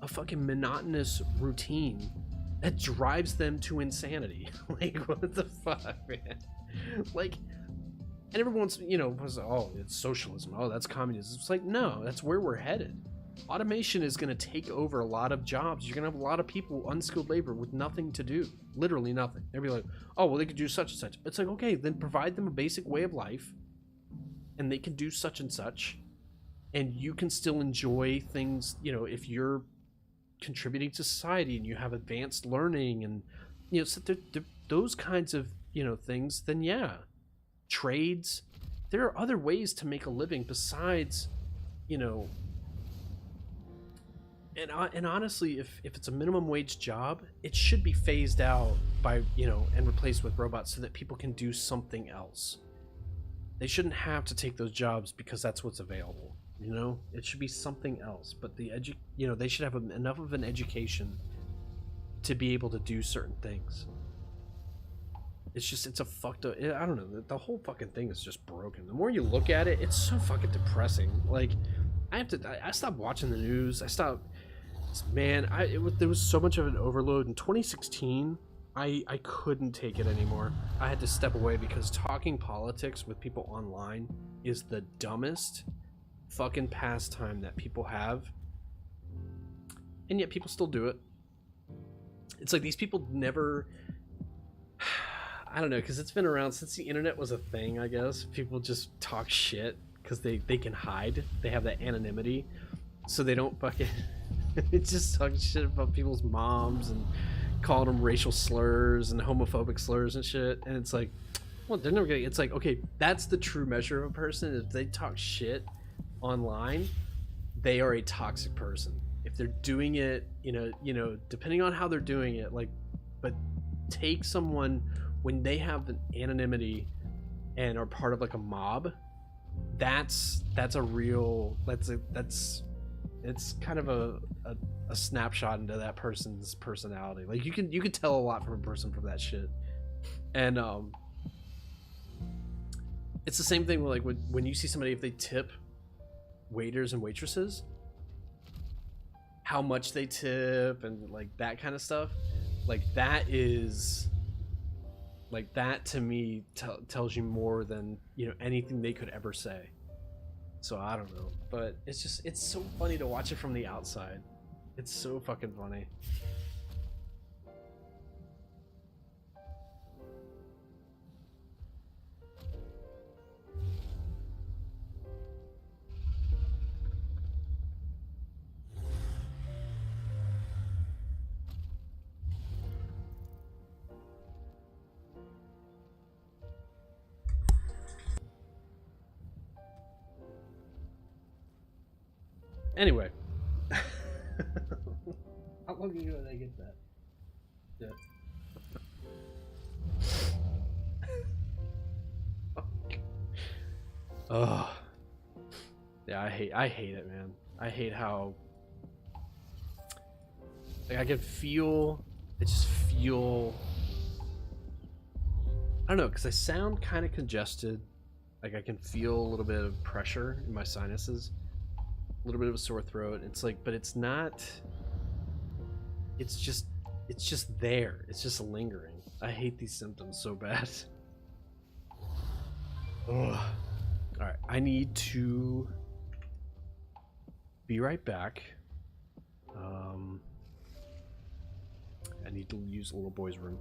a fucking monotonous routine that drives them to insanity. Like, what the fuck, man? Like, and everyone's, was, oh, it's socialism. Oh, that's communism. It's like, no, that's where we're headed. Automation is going to take over a lot of jobs. You're going to have a lot of people, unskilled labor, with nothing to do. Literally nothing. They'll be like, oh, well, they could do such and such. It's like, okay, then provide them a basic way of life, and they can do such and such, and you can still enjoy things, if you're contributing to society and you have advanced learning and, so those kinds of, things, then yeah. Trades. There are other ways to make a living besides, and honestly, if it's a minimum wage job, it should be phased out by, and replaced with robots so that people can do something else. They shouldn't have to take those jobs because that's what's available. It should be something else. But they should have enough of an education to be able to do certain things. It's a fucked up. I don't know. The whole fucking thing is just broken. The more you look at it, it's so fucking depressing. Like, I stopped watching the news. Man, there was so much of an overload in 2016. I couldn't take it anymore. I had to step away because talking politics with people online is the dumbest fucking pastime that people have, and yet people still do it. It's like these people never, I don't know, because it's been around since the internet was a thing, I guess. People just talk shit because they can hide. They have that anonymity, so they don't fucking it's just talking shit about people's moms and calling them racial slurs and homophobic slurs and shit. And it's like, well, they're never gonna. It's like, okay, that's the true measure of a person. If they talk shit online, they are a toxic person. If they're doing it, depending on how they're doing it, like, but take someone when they have an anonymity and are part of like a mob, that's a real, it's kind of a snapshot into that person's personality. Like, you can tell a lot from a person from that shit. And it's the same thing with, like, when you see somebody, if they tip waiters and waitresses, how much they tip and like that kind of stuff, like that is like, that to me tells you more than anything they could ever say. So I don't know, but it's so funny to watch it from the outside. It's so fucking funny. Anyway, how long ago did I get that? Yeah. Oh, yeah. I hate it, man. I hate how, like, I just feel. I don't know, because I sound kind of congested. Like, I can feel a little bit of pressure in my sinuses. A little bit of a sore throat. It's like, but it's not, it's just there. It's just lingering. I hate these symptoms so bad. Ugh. All right, I need to be right back. I need to use the little boy's room.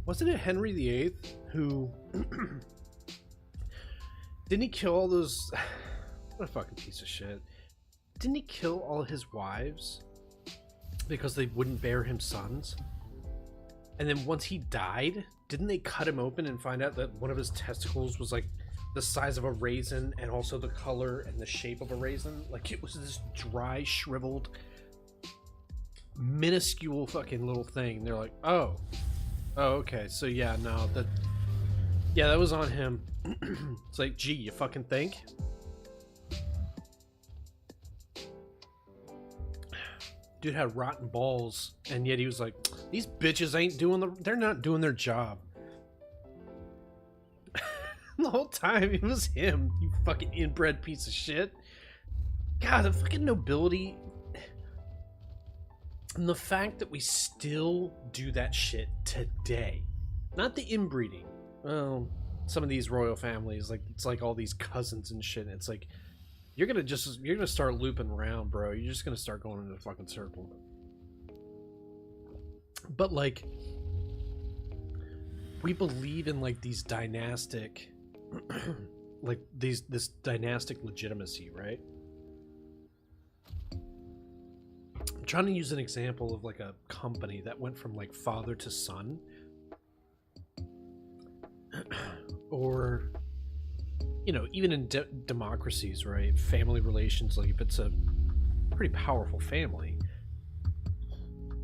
wasn't it Henry VIII who didn't he kill all those? What a fucking piece of shit! Didn't he kill all his wives because they wouldn't bear him sons? And then once he died, didn't they cut him open and find out that one of his testicles was like the size of a raisin and also the color and the shape of a raisin? Like it was this dry, shriveled, minuscule fucking little thing. They're like, oh, okay, so yeah, no, that was on him. It's like, gee, you fucking think? Dude had rotten balls, and yet he was like, these bitches ain't they're not doing their job. The whole time it was him, you fucking inbred piece of shit. God, the fucking nobility. And the fact that we still do that shit today. Not the inbreeding. Well, some of these royal families, like, it's like all these cousins and shit, and it's like, you're gonna start looping around, bro. You're just gonna start going in a fucking circle. But like, we believe in like these dynastic, like this dynastic legitimacy, right? I'm trying to use an example of like a company that went from like father to son, or, you know, even in democracies, right? Family relations, like if it's a pretty powerful family,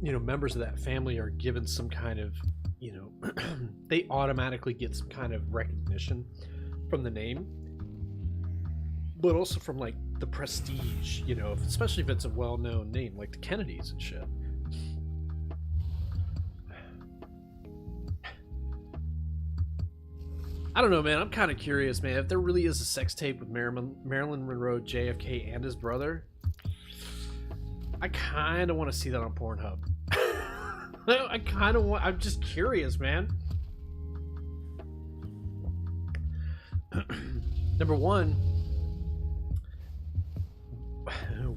you know, members of that family are given some kind of, you know, they automatically get some kind of recognition from the name, but also from like the prestige, you know, especially if it's a well-known name like the Kennedys and shit. I don't know, man. I'm kind of curious, man. If there really is a sex tape with Marilyn Monroe, JFK, and his brother, I kind of want to see that on Pornhub. I'm just curious, man. Number one,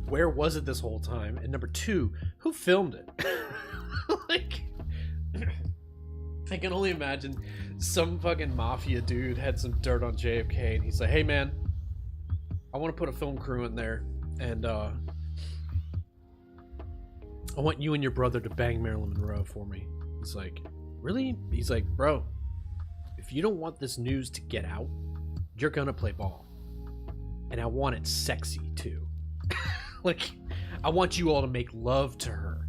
where was it this whole time? And number two, who filmed it? Like, I can only imagine some fucking mafia dude had some dirt on JFK and he's like, hey man, I want to put a film crew in there and I want you and your brother to bang Marilyn Monroe for me. He's like, really? He's like, bro, if you don't want this news to get out, you're gonna play ball. And I want it sexy too. Like, I want you all to make love to her.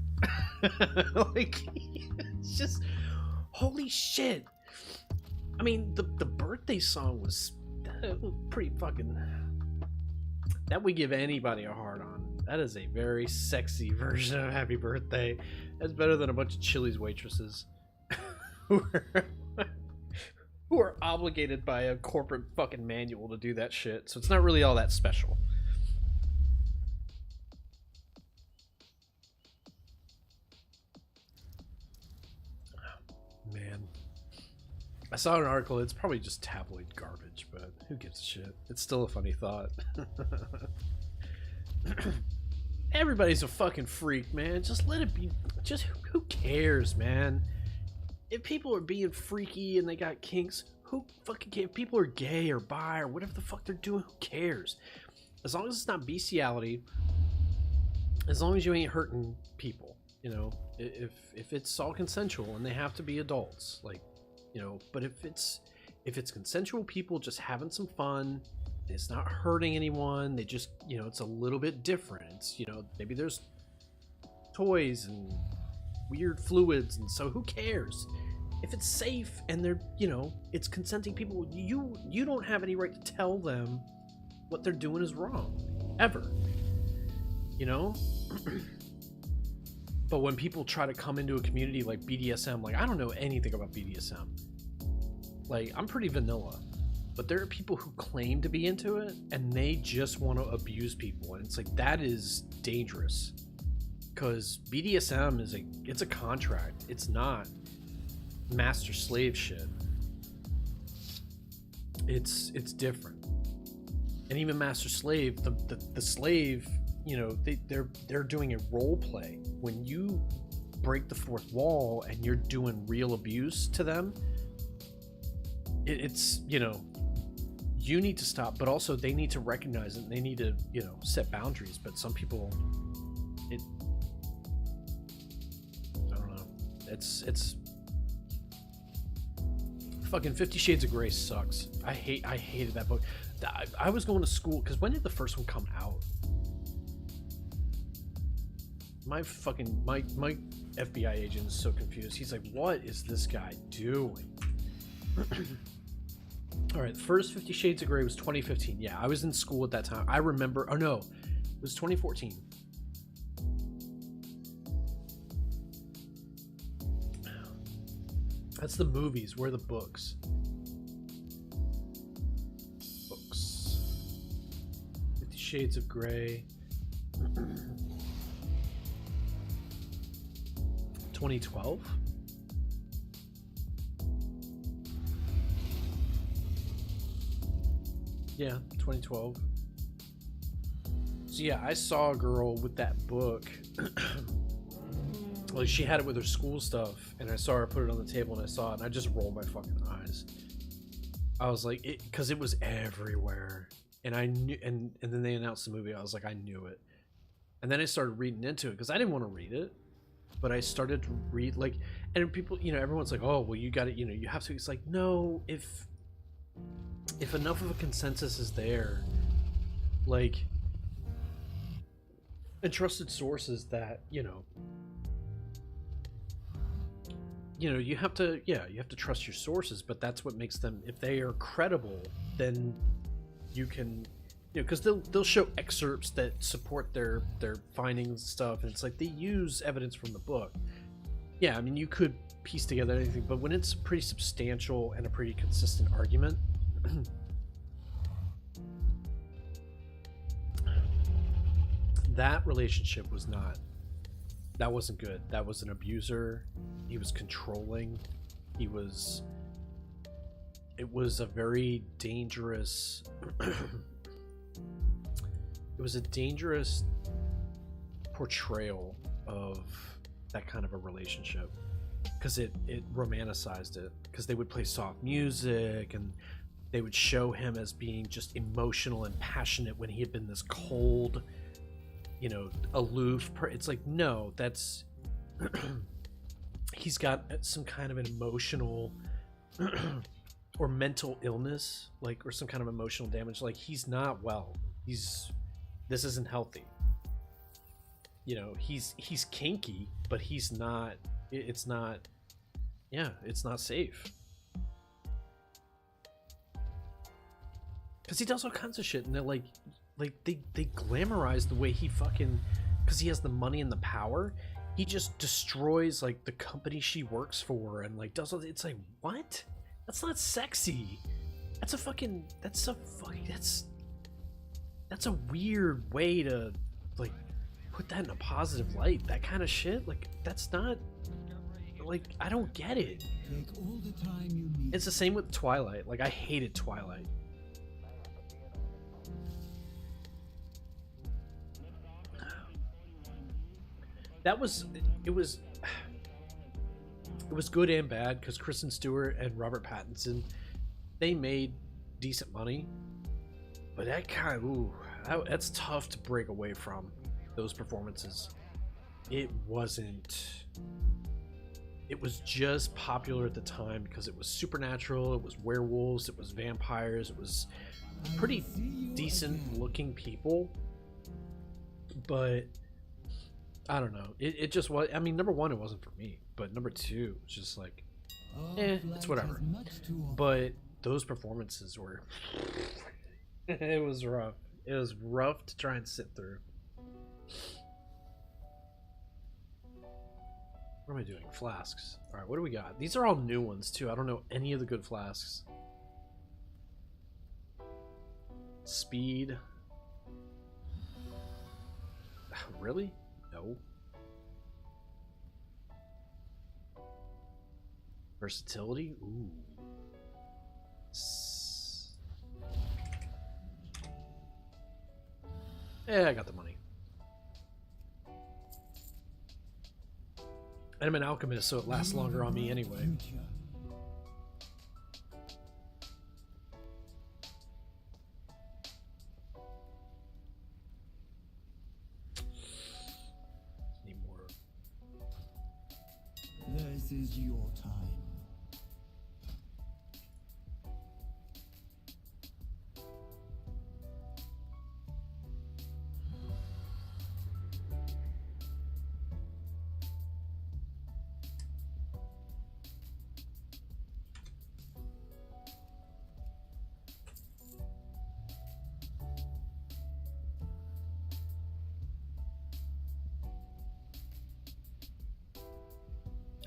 Like, it's just, holy shit. I mean, the birthday song was pretty fucking, that would give anybody a hard on. That is a very sexy version of Happy Birthday. That's better than a bunch of Chili's waitresses who are obligated by a corporate fucking manual to do that shit. So it's not really all that special. Man, I saw an article. It's probably just tabloid garbage, but who gives a shit? It's still a funny thought. Everybody's a fucking freak, man. Just let it be. Just who cares, man? If people are being freaky and they got kinks, who fucking cares? If people are gay or bi or whatever the fuck they're doing, who cares? As long as it's not bestiality, as long as you ain't hurting people. You know, if it's all consensual and they have to be adults, like, you know, but if it's consensual people just having some fun, it's not hurting anyone, they just, you know, it's a little bit different. It's, you know, maybe there's toys and weird fluids, and so who cares? If it's safe and they're, you know, it's consenting people, you don't have any right to tell them what they're doing is wrong, ever, you know. But when people try to come into a community like BDSM, like, I don't know anything about BDSM. Like, I'm pretty vanilla. But there are people who claim to be into it, and they just want to abuse people. And it's like, that is dangerous. Because BDSM it's a contract. It's not master-slave shit. It's different. And even master-slave, the slave, you know, they're doing a role play. When you break the fourth wall and you're doing real abuse to them, it's, you know, you need to stop, but also they need to recognize it and they need to, you know, set boundaries. But some people, I don't know. It's fucking 50 Shades of Grey sucks. I hated that book. I was going to school, because when did the first one come out? My FBI agent is so confused. He's like, what is this guy doing? All right, the first 50 Shades of Grey was 2015. Yeah, I was in school at that time. I remember. Oh no, it was 2014. That's the movies. Where are the books? Books. 50 Shades of Grey. 2012. Yeah, 2012. So yeah, I saw a girl with that book. Like, she had it with her school stuff, and I saw her put it on the table, and I saw it, and I just rolled my fucking eyes. I was like, because it was everywhere, and I knew, and then they announced the movie. I was like, I knew it, and then I started reading into it because I didn't want to read it, but I started to read, like, and people, you know, everyone's like, oh, well, you got it, you know, you have to. It's like, no, if enough of a consensus is there, like, and trusted sources that, you know, you have to, you have to trust your sources, but that's what makes them, if they are credible, then you can, you know, because they'll show excerpts that support their findings and stuff, and it's like they use evidence from the book. Yeah, I mean, you could piece together anything, but when it's pretty substantial and a pretty consistent argument, that relationship was not, that wasn't good. That was an abuser. He was controlling. It was a very dangerous it was a dangerous portrayal of that kind of a relationship, because it romanticized it, because they would play soft music and they would show him as being just emotional and passionate when he had been this cold, you know, aloof. It's like, no, that's he's got some kind of an emotional or mental illness, like, or some kind of emotional damage. Like, he's not well. This isn't healthy. You know, he's kinky, but he's not. It's not. Yeah, it's not safe. Because he does all kinds of shit, and they're like they glamorize the way he fucking, because he has the money and the power, he just destroys like the company she works for, and like does all. It's like, what? That's not sexy. That's a weird way to like put that in a positive light. That kind of shit, like, that's not, like, I don't get it. Take all the time you need. It's the same with Twilight. Like, I hated Twilight. It was good and bad, because Kristen Stewart and Robert Pattinson, they made decent money, but that kind of, that's tough to break away from those performances. It was just popular at the time because it was supernatural, it was werewolves, it was vampires, it was pretty decent looking people, but I don't know. It just was. I mean, number one, it wasn't for me, but number two, it's just like, it's whatever. But those performances were, it was rough. It was rough to try and sit through. What am I doing? Flasks. All right, what do we got? These are all new ones too. I don't know any of the good flasks. Speed. Really? No. Versatility? Ooh. Yeah, I got the money. And I'm an alchemist, so it lasts longer on me anyway. Future. Need more. This is your time.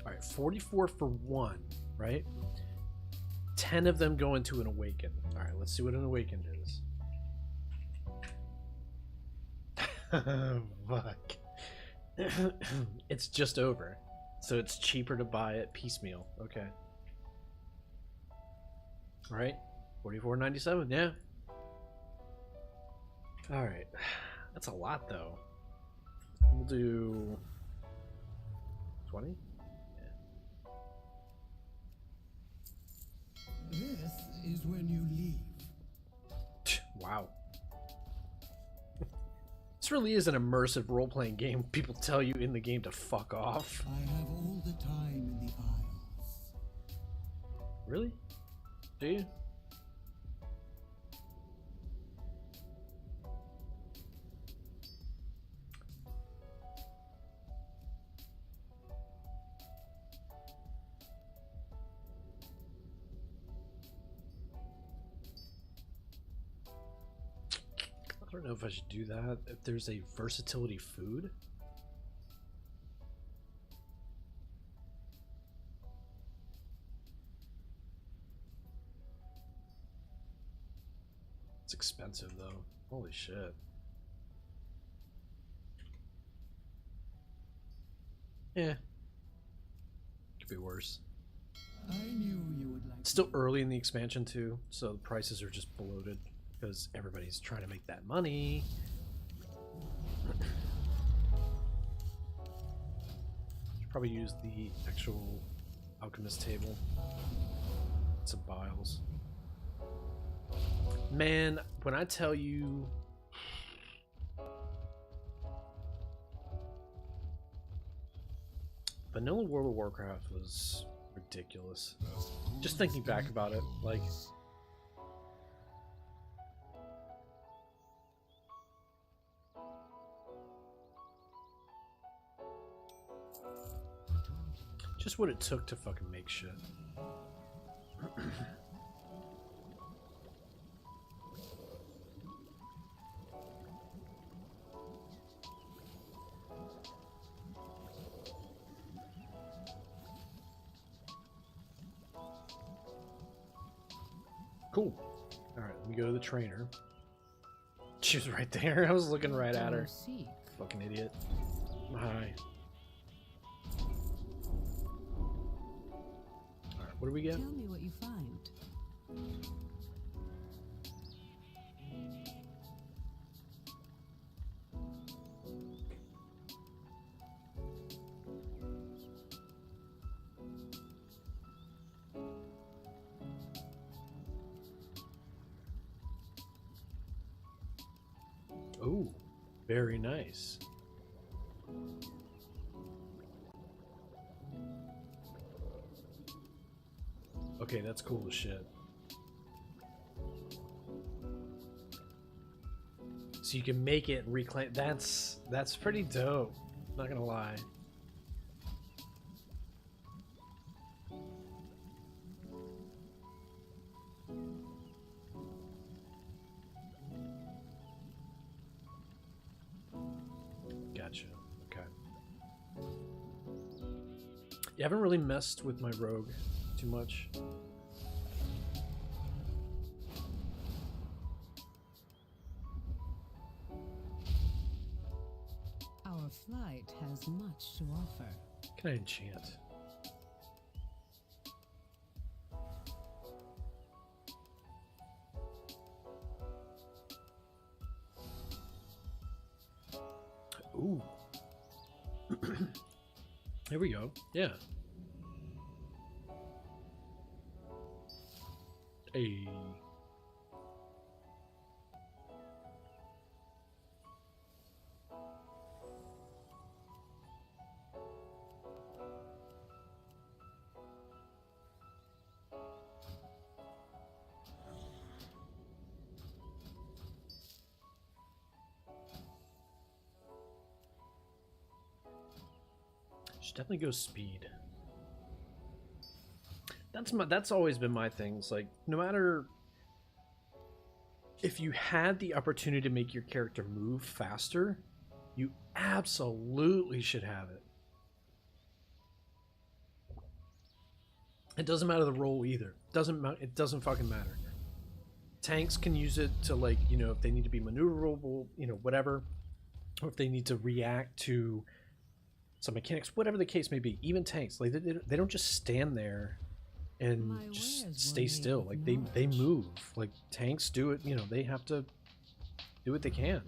All right, 44 for one, right? 10 of them go into an awaken. All right, let's see what an awaken is. Fuck. It's just over. So it's cheaper to buy it piecemeal. Okay. All right. 44.97. Yeah. All right. That's a lot though. We'll do 20. This is when you leave. Wow. This really is an immersive role-playing game. People tell you in the game to fuck off. I have all the time in the Isles. Really? Do you? I don't know if I should do that. If there's a versatility food. It's expensive though. Holy shit. Yeah. Could be worse. I knew you would like. It's still early in the expansion too, so the prices are just bloated because everybody's trying to make that money. Should probably use the actual alchemist table. Some biles. Man, when I tell you vanilla World of Warcraft was ridiculous. Just thinking back about it, like just what it took to fucking make shit. Cool. Alright, let me go to the trainer. She was right there. I was looking right at her. Fucking idiot. Hi. Alright, what do we get? Tell me what you find. Ooh, very nice. Okay, that's cool as shit. So you can make it and reclaim. That's pretty dope. Not gonna lie. Gotcha. Okay. You haven't really messed with my rogue too much. Our flight has much to offer. Can I enchant? Ooh. Here we go. Yeah. Hey. Should definitely go speed. That's always been my thing. It's like, no matter if you had the opportunity to make your character move faster, you absolutely should have it. It doesn't matter the role either. It doesn't fucking matter. Tanks can use it to, like, you know, if they need to be maneuverable, you know, whatever, or if they need to react to some mechanics, whatever the case may be. Even tanks, like, they don't just stand there and just stay still. Like, they move. Like, tanks do it, you know, they have to do what they can.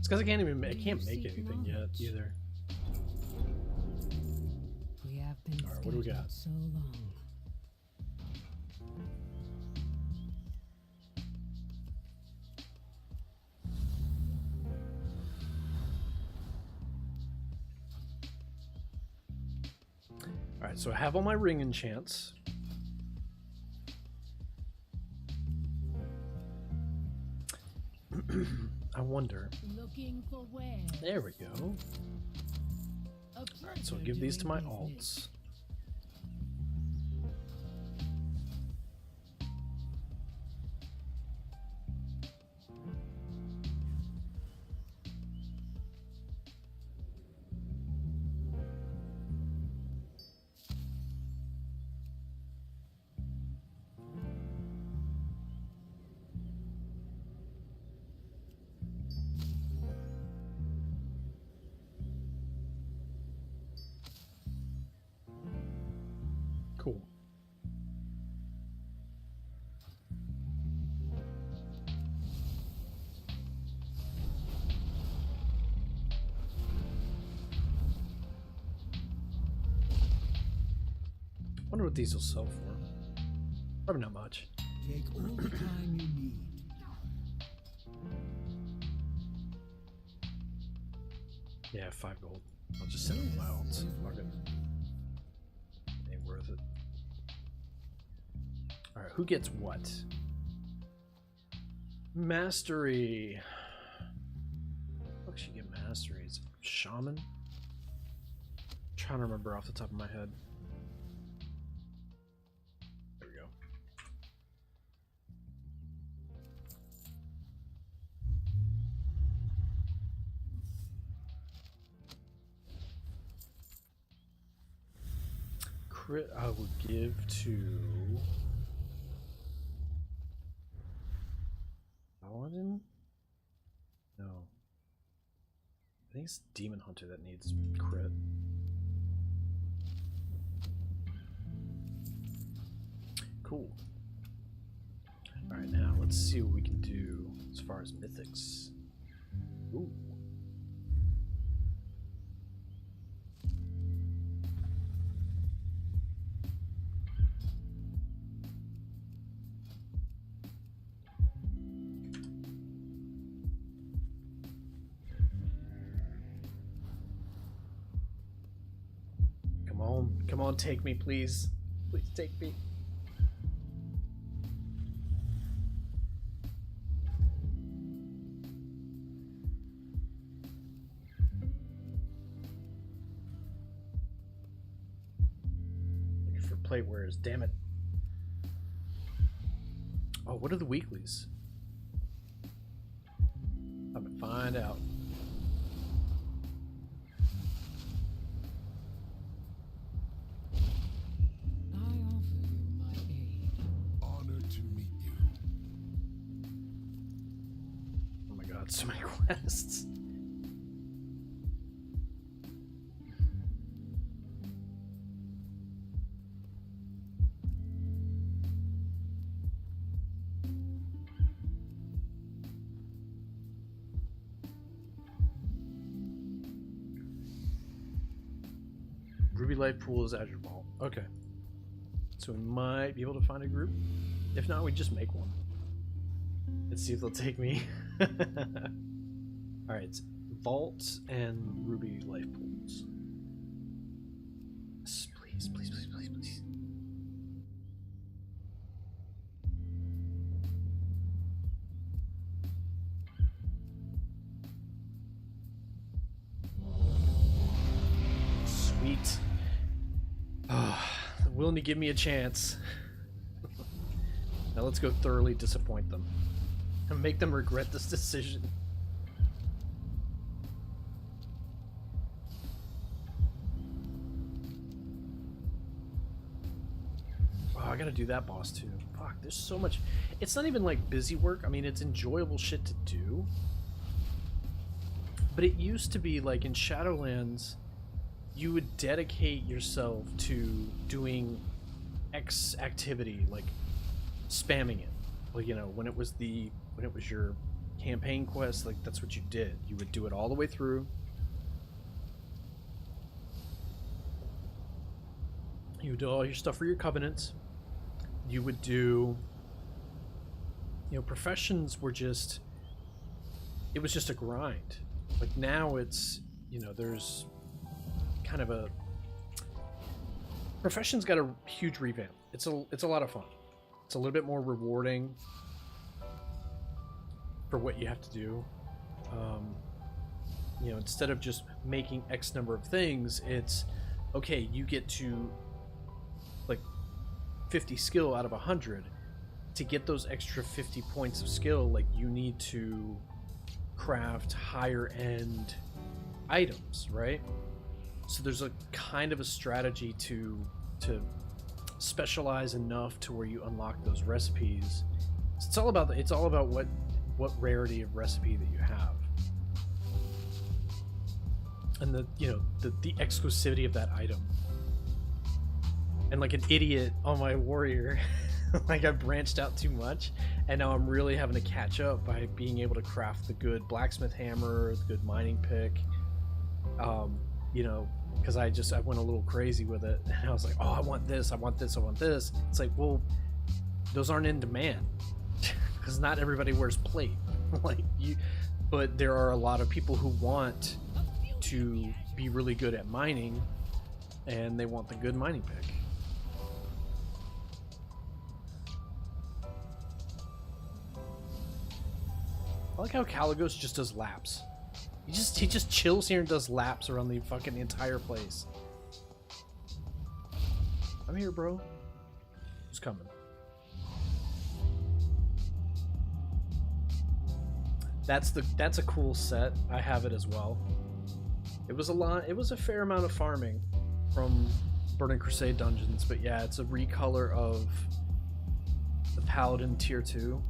Because I can't make anything yet either. We have been All right, what do we got? so long. All right, so I have all my ring enchants. I wonder. Looking for where? There we go. Alright, so I'll give these to my alts. Cool. Wonder what these will sell for. Probably not much. Take all the time you need. Yeah, 5 gold. I'll just send them my alts. Fuck it. Ain't worth it. Alright, who gets what? Mastery. What should get mastery? Is it shaman? I'm trying to remember off the top of my head. There we go. Crit I would give to Paladin? No. I think it's Demon Hunter that needs crit. Cool. Alright, now let's see what we can do as far as mythics. Ooh. Come on, take me, please. Please take me. Looking for plate wares, damn it. Oh, what are the weeklies? find out. I offer you my aid. Honored to meet you. Oh my god, so many quests. Ruby Light Pool is Azure Vault. Okay. So we might be able to find a group. If not, we just make one. Let's see if they'll take me. Alright, it's Vaults and Ruby Life Pools. Yes, please, please, please, please, please. Sweet. Willing to give me a chance. Now let's go thoroughly disappoint them and make them regret this decision. Oh, I gotta do that boss too. Fuck, there's so much. It's not even like busy work. I mean, it's enjoyable shit to do. But it used to be like in Shadowlands, you would dedicate yourself to doing X activity, like spamming it. Well, you know, when it was your campaign quest, like that's what you did. You would do it all the way through. You would do all your stuff for your covenants. You would do, you know, professions were just, it was just a grind. Like now it's, you know, there's kind of a, profession's got a huge revamp. It's a lot of fun. It's a little bit more rewarding for what you have to do. You know, instead of just making X number of things, it's okay, you get to like 50 skill out of 100. To get those extra 50 points of skill, like you need to craft higher end items, right? So there's a kind of a strategy to specialize enough to where you unlock those recipes. So it's all about what rarity of recipe that you have, and the, you know, the exclusivity of that item. And like an idiot on my warrior, like I branched out too much, and now I'm really having to catch up by being able to craft the good blacksmith hammer, the good mining pick. You know, because I went a little crazy with it, and I was like, oh, I want this, I want this, I want this. It's like, well, those aren't in demand because not everybody wears plate. Like you, but there are a lot of people who want to be really good at mining, and they want the good mining pick. I like how Caligos just does laps. He just chills here and does laps around the fucking entire place. I'm here, bro. Who's coming? That's a cool set. I have it as well. It was a fair amount of farming from Burning Crusade dungeons, but yeah, it's a recolor of the Paladin tier 2.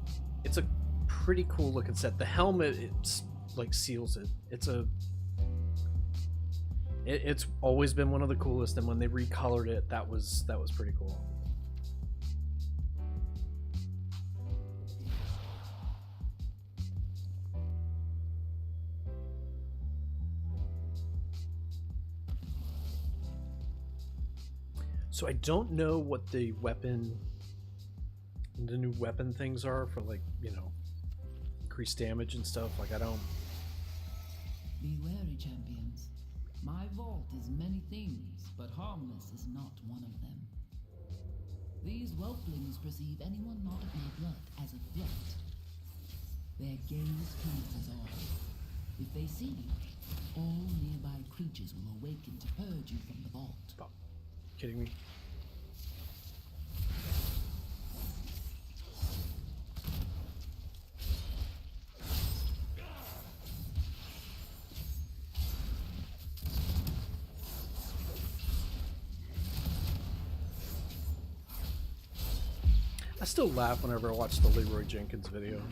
It's a pretty cool looking set. The helmet, it's like seals it. It's always been one of the coolest, and when they recolored it, that was pretty cool. So I don't know what the new weapon things are for, like, you know, increased damage and stuff. Like, I don't. Be wary, champions. My vault is many things, but harmless is not one of them. These whelplings perceive anyone not of my blood as a threat. Their gaze pierces all. If they see you, all nearby creatures will awaken to purge you from the vault. Stop. Kidding me? I still laugh whenever I watch the Leroy Jenkins video.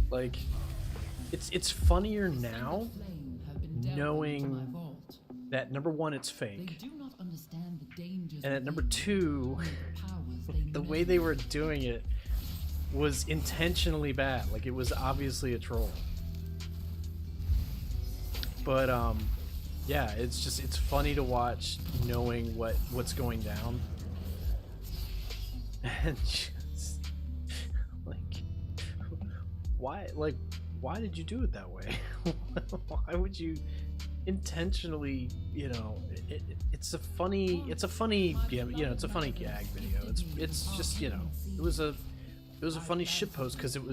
Like, it's funnier now knowing that number one, it's fake, and at number two, the way they were doing it was intentionally bad. Like, it was obviously a troll. But yeah, it's funny to watch knowing what's going down. And just why did you do it that way? Why would you intentionally, you know, it's a funny gag video. It's just, you know, it was a funny shitpost because it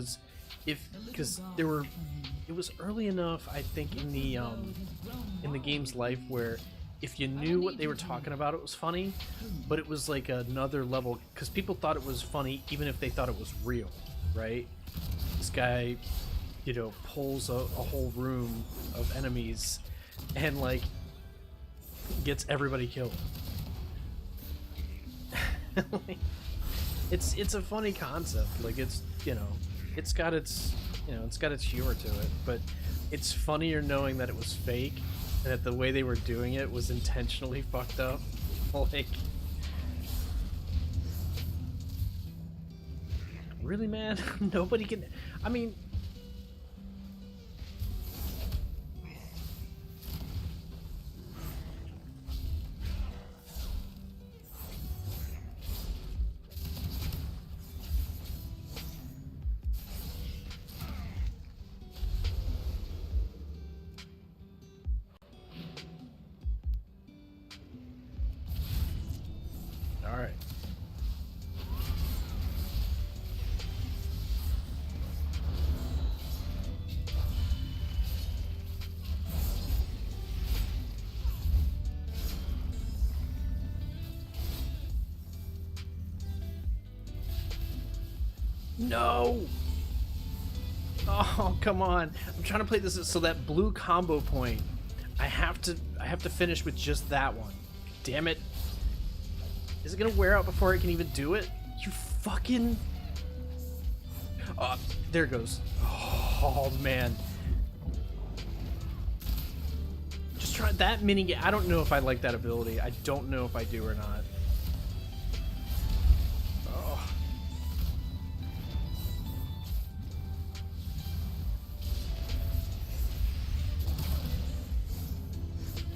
was early enough, I think, in the game's life where if you knew what they were talking about, it was funny, but it was like another level because people thought it was funny even if they thought it was real, right? This guy, you know, pulls a whole room of enemies and like gets everybody killed. Like, it's a funny concept. Like, it's, you know, it's got its humor to it, but it's funnier knowing that it was fake and that the way they were doing it was intentionally fucked up. Like, really, man? Nobody can. I mean, all right. No! Oh, come on. I'm trying to play this so that blue combo point, I have to finish with just that one. Damn it. Is it gonna wear out before I can even do it? You fucking... Oh, there it goes. Oh, man. Just try that mini game. I don't know if I like that ability. I don't know if I do or not. Oh.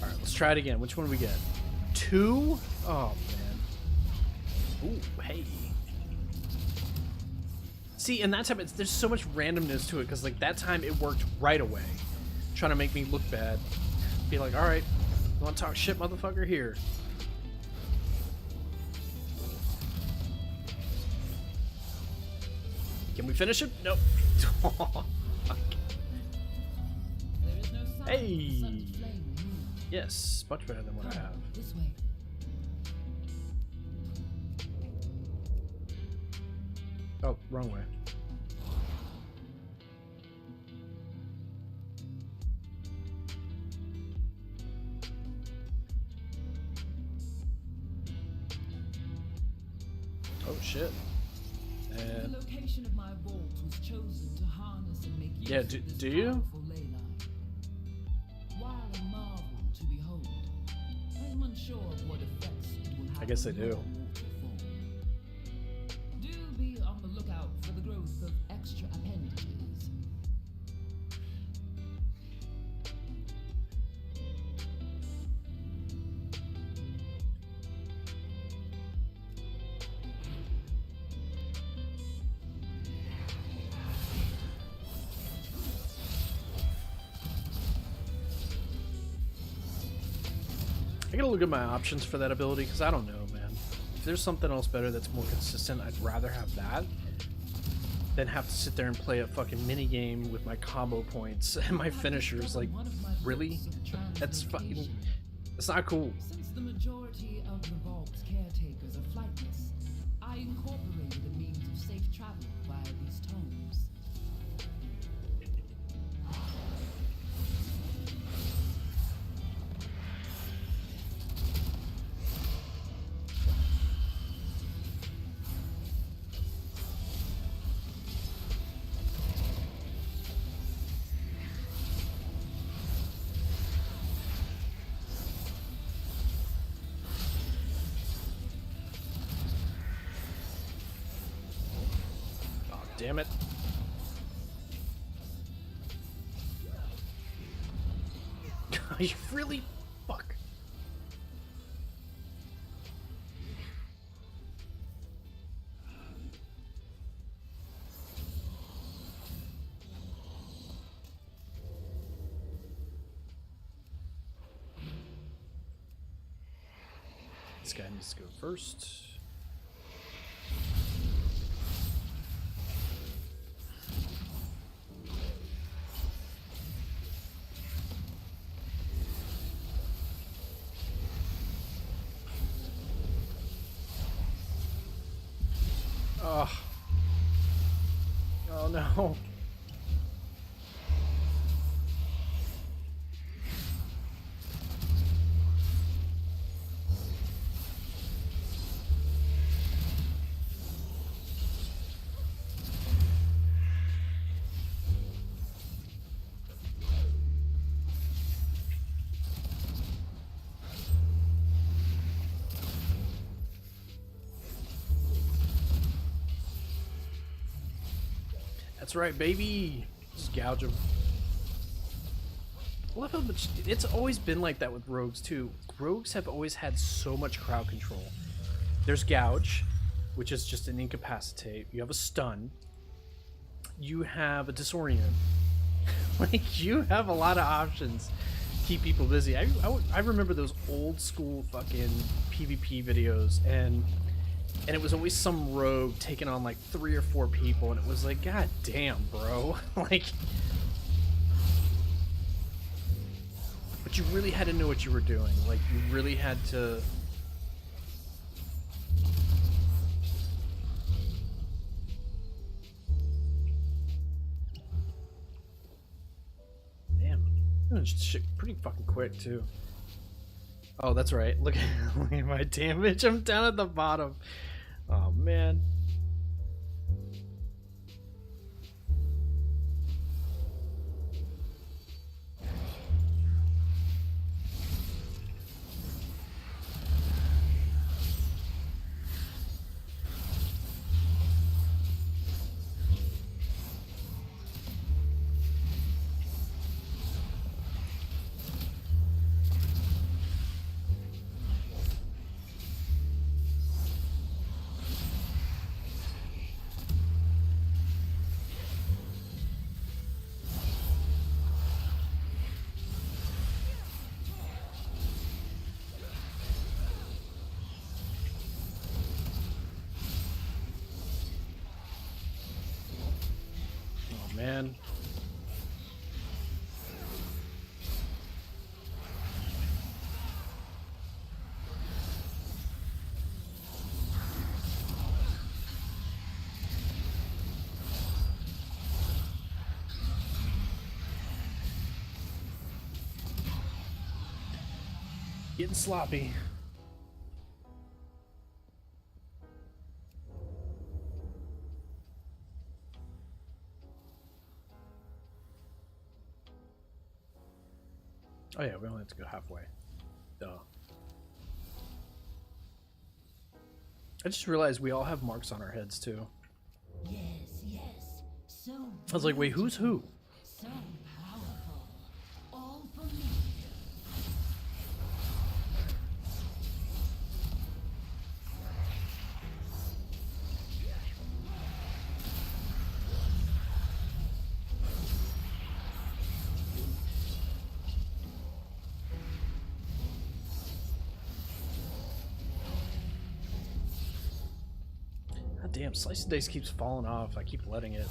Alright, let's try it again. Which one do we get? 2? Oh, man. Ooh, hey. See, and that time, there's so much randomness to it, because, like, that time it worked right away. Trying to make me look bad. Be like, alright, you want to talk shit, motherfucker? Here. Can we finish it? Nope. Oh, fuck. Hey! Yes, much better than what I have. This way. Oh, wrong way. Oh shit. And The location of my vault was chosen to harness and make use yeah, of this do you? powerful ley line. While a marvel to behold, I'm unsure of what effects it will have. I guess I on do. your waterfall. Do be on the lookout for the growth of extra appendages. I gotta look at my options for that ability, because I don't know, man. If there's something else better that's more consistent, I'd rather have that than have to sit there and play a fucking mini game with my combo points and my finishers. Like, really? That's fucking... It's not cool. Since the majority of the vault's caretakers are flightless, I incorporated a means of safe travel via these tomes. damn it. You really? Fuck. This guy needs to go first. Oh. Oh no. That's right, baby. Just gouge them. I love how much it's always been like that with rogues too. Rogues have always had so much crowd control. There's gouge, which is just an incapacitate. You have a stun. You have a disorient. Like, you have a lot of options to keep people busy. I remember those old school fucking PvP videos, and it was always some rogue taking on like 3 or 4 people, and it was like, god damn, bro. Like, but you really had to know what you were doing. Like, you really had to. Damn, doing shit pretty fucking quick too. Oh, that's right. Look at my damage. I'm down at the bottom. Oh man. Man. Getting sloppy. Oh yeah, we only have to go halfway. Duh. I just realized we all have marks on our heads too. Yes, yes. So I was like, wait, who's who? so powerful. All for me. God damn, Slice and Dice keeps falling off. I keep letting it.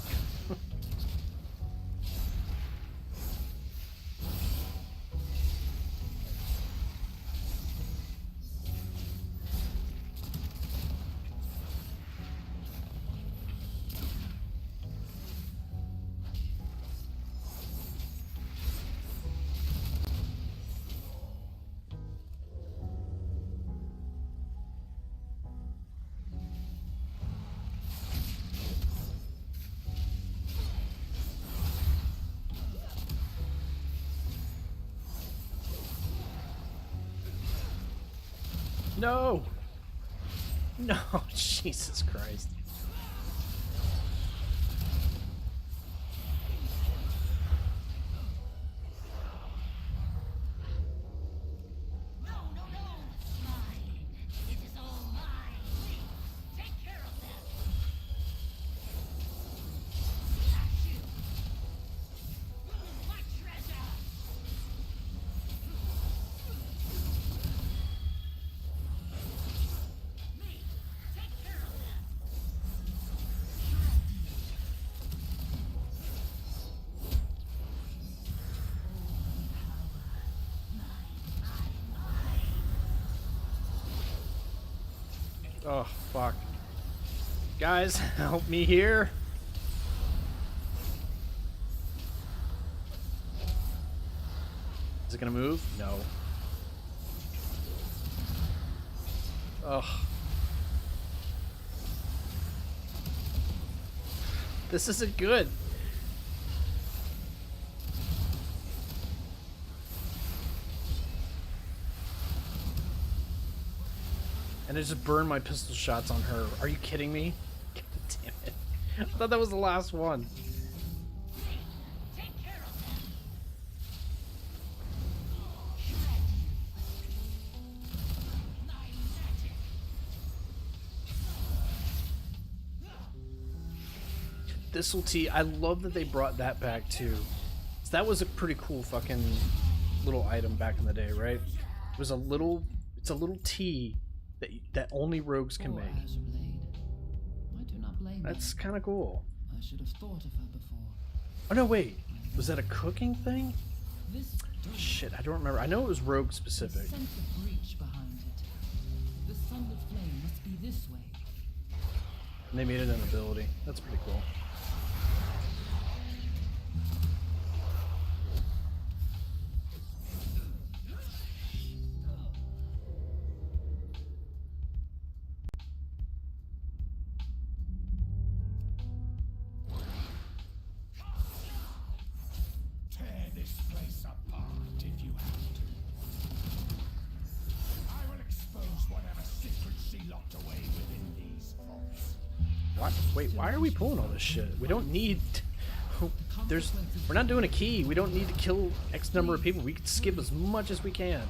No! No, Jesus Christ. Oh, fuck. Guys, help me here. Is it gonna move? No. Ugh. This isn't good. And I just burned my pistol shots on her. Are you kidding me? God damn it. I thought that was the last one. Thistle tea, I love that they brought that back too. So that was a pretty cool fucking little item back in the day, right? It was a little, it's a little tea that only rogues can make. I do not blame That's her. kind of cool. I should have thought of her before. Oh no, wait. Was that a cooking thing? This Shit, I don't remember. I know it was rogue specific. sense of breach behind it. The sunlit flame must be this way. And they made it an ability. That's pretty cool. Tear this place apart if you have to. I will expose whatever secrets she locked away within these vaults. What? Wait, why are we pulling all this shit? We don't need... we're not doing a key. We don't need to kill X number of people. We can skip as much as we can.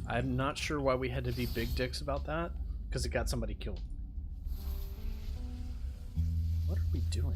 I'm not sure why we had to be big dicks about that, because it got somebody killed. What are we doing?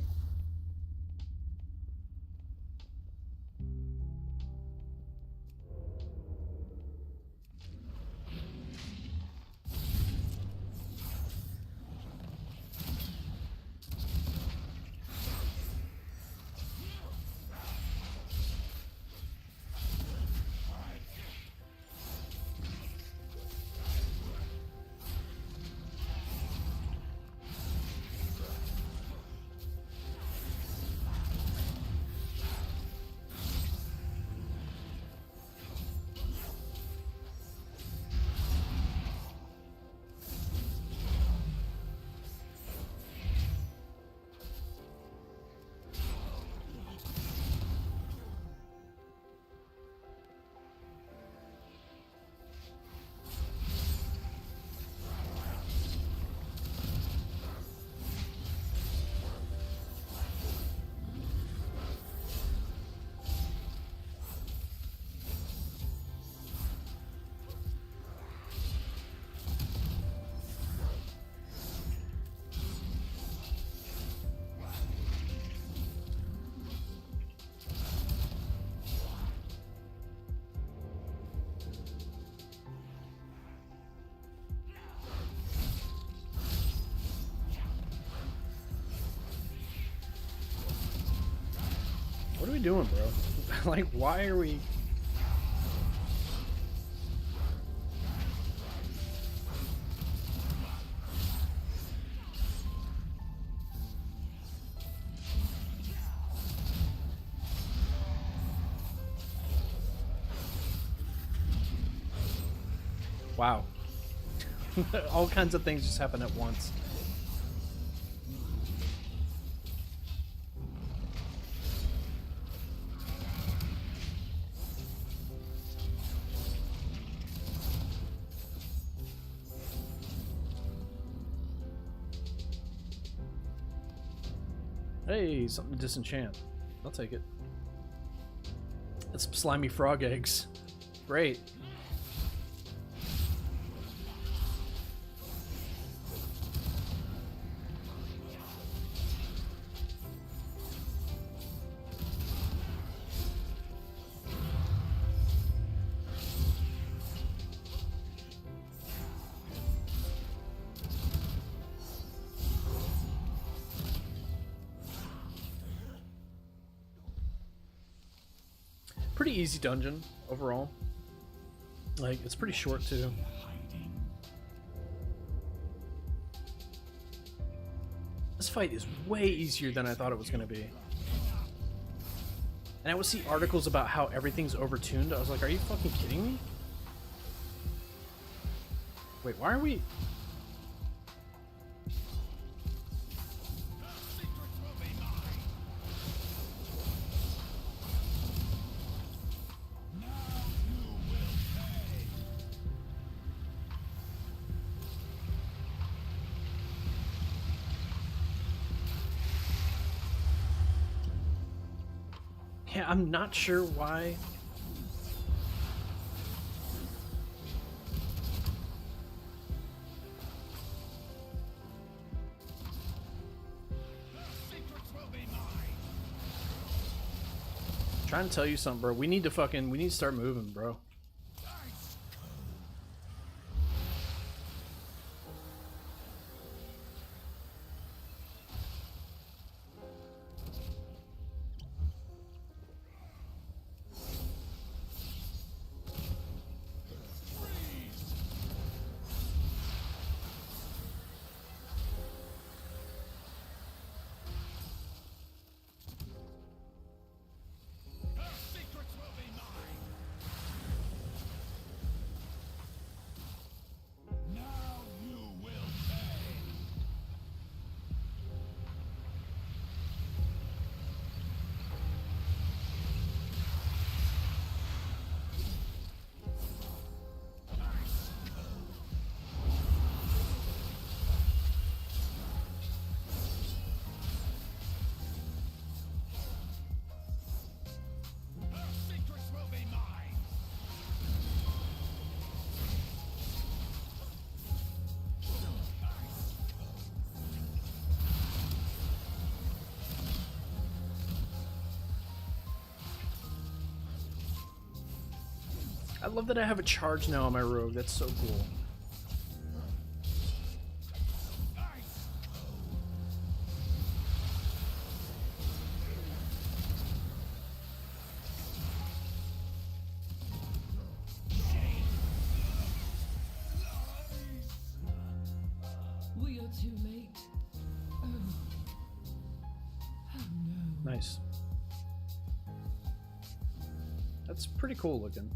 What are we doing, bro? Like, why are we... Wow. All kinds of things just happen at once. Hey, something to disenchant. I'll take it. That's some slimy frog eggs. Great. Pretty easy dungeon overall. Like, it's pretty short too. This fight is way easier than I thought it was going to be. And I would see articles about how everything's overtuned. I was like, are you fucking kidding me? Wait, why are we... Yeah, I'm not sure why. Trying to tell you something, bro. We need to start moving, bro. I love that I have a charge now on my rogue. That's so cool. We are too late. Oh. Oh no. Nice. That's pretty cool looking.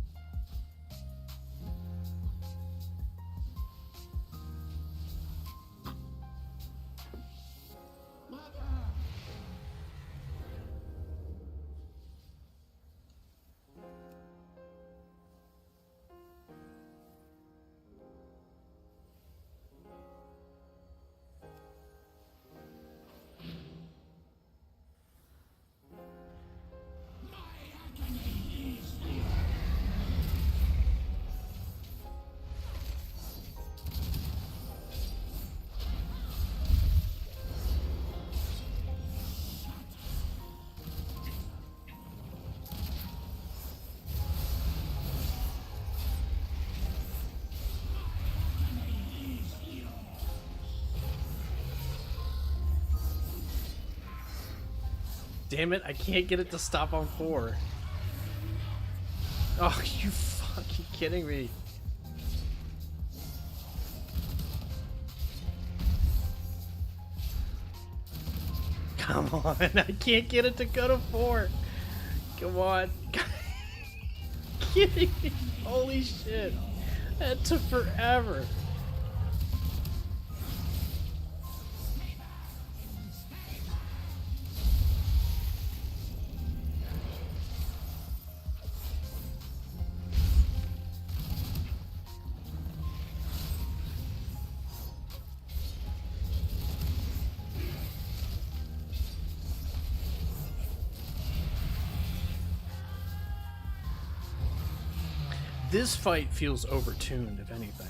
Damn it, I can't get it to stop on 4. Oh, you fucking kidding me. Come on, I can't get it to go to 4. Come on. Kidding me? Holy shit. That took forever. This fight feels overtuned, if anything.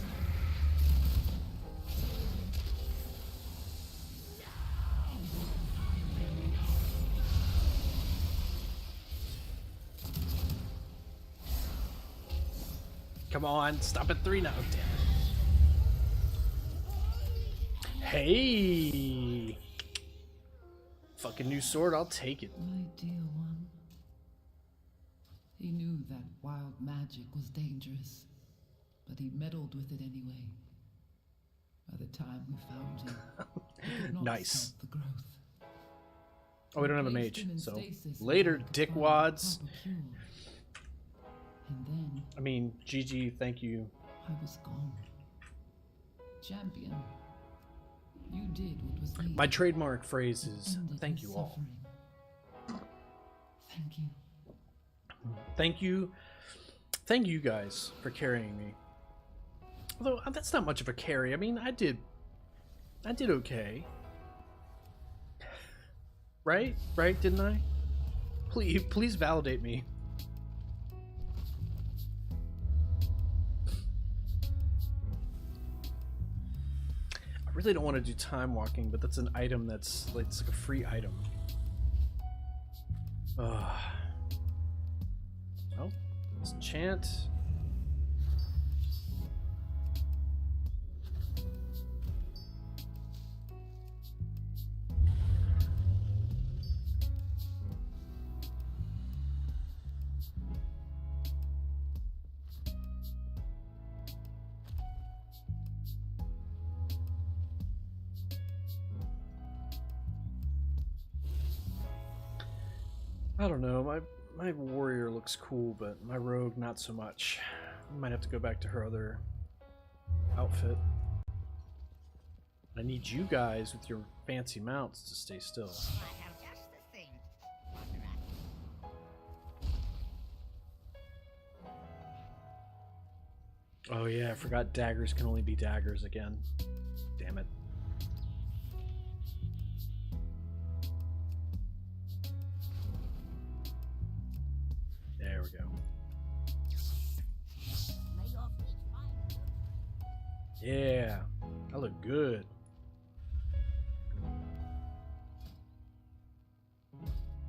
Come on, stop at 3 now. Oh, damn it. Hey! Fucking new sword, I'll take it. My dear one. He knew that wild magic was dangerous, but he meddled with it anyway. By the time we found him, he could not Nice. stop the growth. Oh, we don't have a mage, so later, dickwads. And then I mean, GG, thank you. I was gone. Champion, you did what was needed. My trademark phrase is thank you all. Thank you. Thank you guys for carrying me. Although that's not much of a carry. I mean, I did okay. Right, didn't I? Please validate me. I really don't want to do time walking, but that's an item that's like, it's like a free item. Oh, let's enchant. I don't know, my warrior looks cool, but my rogue not so much. I might have to go back to her other outfit. I need you guys with your fancy mounts to stay still. I have just the thing. Oh yeah, I forgot daggers can only be daggers again. Damn it. There we go. Yeah, I look good.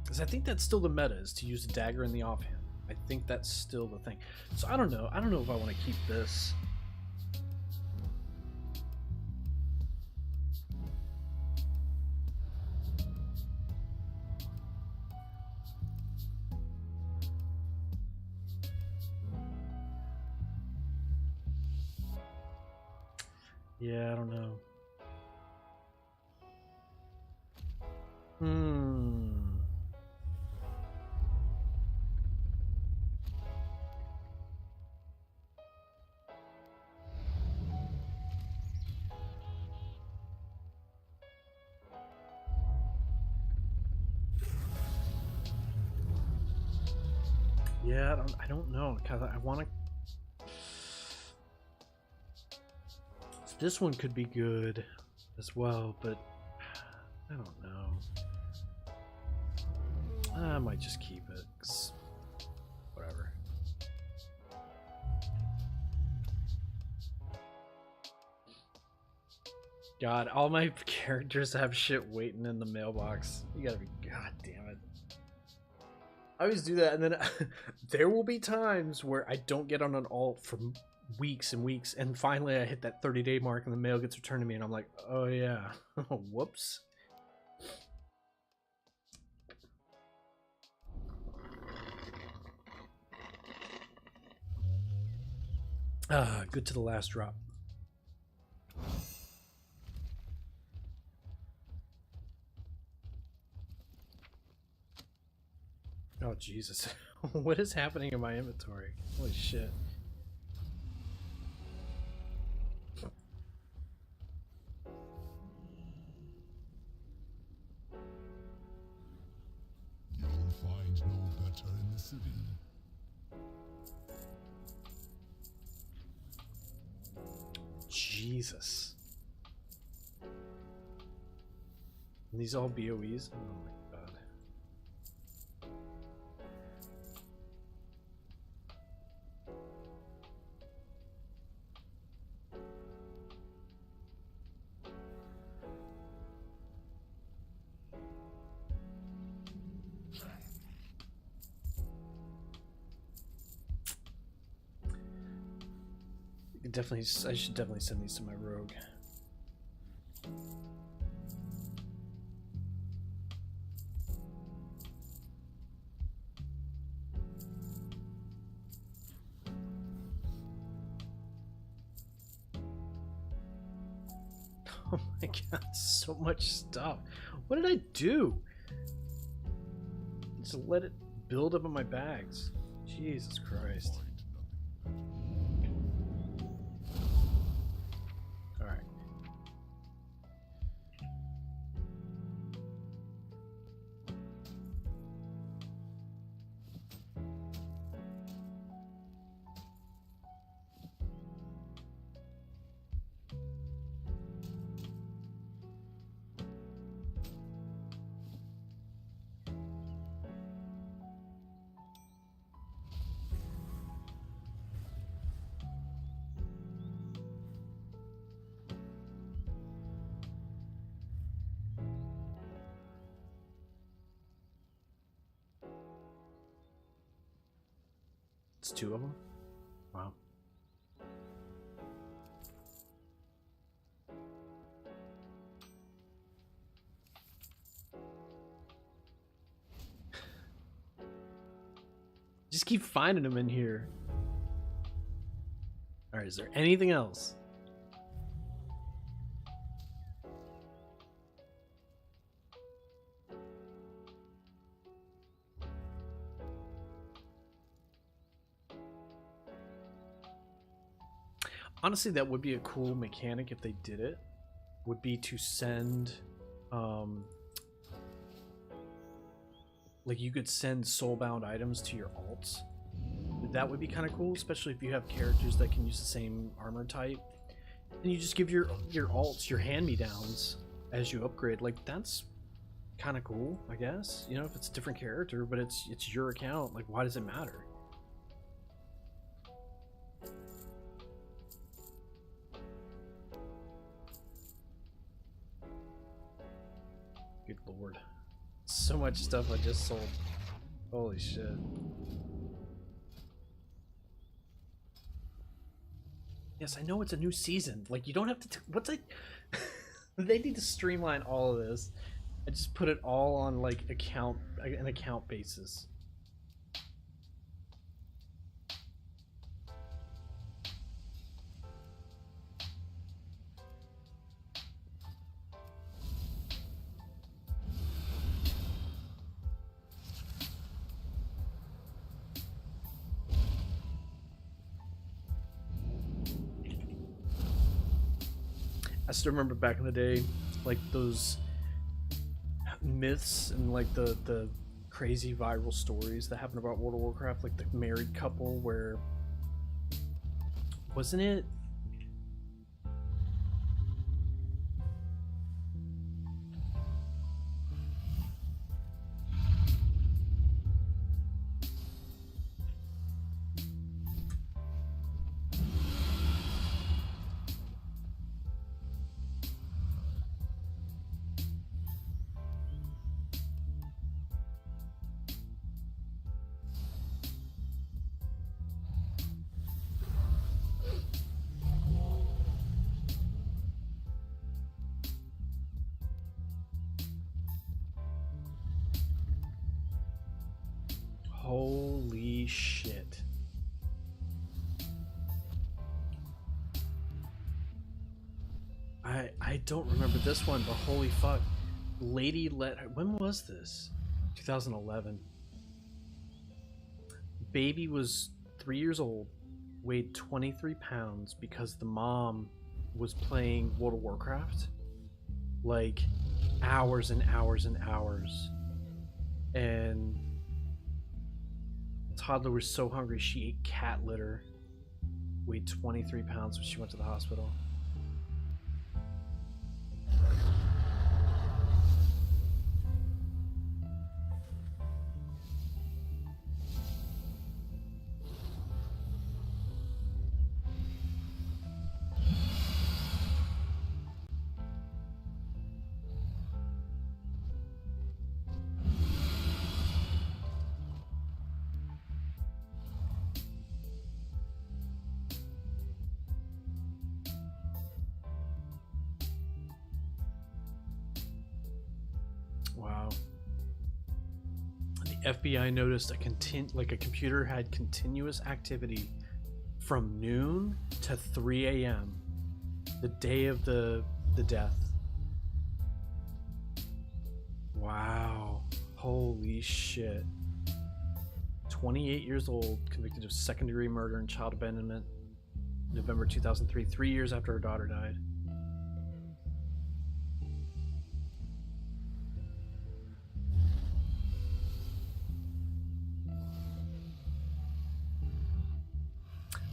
Because I think that's still the meta, is to use a dagger in the offhand. I think that's still the thing. So I don't know. I don't know if I want to keep this. Yeah, I don't know. Yeah, I don't know, because I want to. This one could be good as well, but I don't know. I might just keep it, 'cause whatever. God, all my characters have shit waiting in the mailbox. You gotta be, god damn it. I always do that, and then there will be times where I don't get on an alt for weeks and weeks, and finally I hit that 30-day mark and the mail gets returned to me and I'm like, oh yeah. Whoops. Good to the last drop. Oh Jesus. What is happening in my inventory? Holy shit. You'll find no better in the city. Jesus. And these all BOEs? Oh my god. I should definitely send these to my rogue. Oh my god, so much stuff. What did I do? Just let it build up in my bags. Jesus Christ. Alright. It's 2 of them? Wow. Just keep finding them in here. Alright, is there anything else? Honestly, that would be a cool mechanic if they did it. Would be to send, like you could send soulbound items to your alts. That would be kind of cool, especially if you have characters that can use the same armor type. And you just give your alts your hand-me-downs as you upgrade. Like that's kind of cool, I guess. You know, if it's a different character, but it's your account. Like, why does it matter? Good lord. So much stuff I just sold. Holy shit. Yes, I know it's a new season. Like, you don't have to... They need to streamline all of this. I just put it all on, like, an account basis. I still remember back in the day, like those myths and like the crazy viral stories that happened about World of Warcraft, like the married couple where, wasn't it? Holy shit. I don't remember this one, but holy fuck. Lady let her, when was this? 2011. Baby was 3 years old, weighed 23 pounds because the mom was playing World of Warcraft. Like hours and hours and hours. And toddler was so hungry she ate cat litter. Weighed 23 pounds when she went to the hospital. Wow. The FBI noticed a computer had continuous activity from noon to 3 a.m. the day of the death. Wow. Holy shit. 28 years old, convicted of second-degree murder and child abandonment. November 2003, 3 years after her daughter died.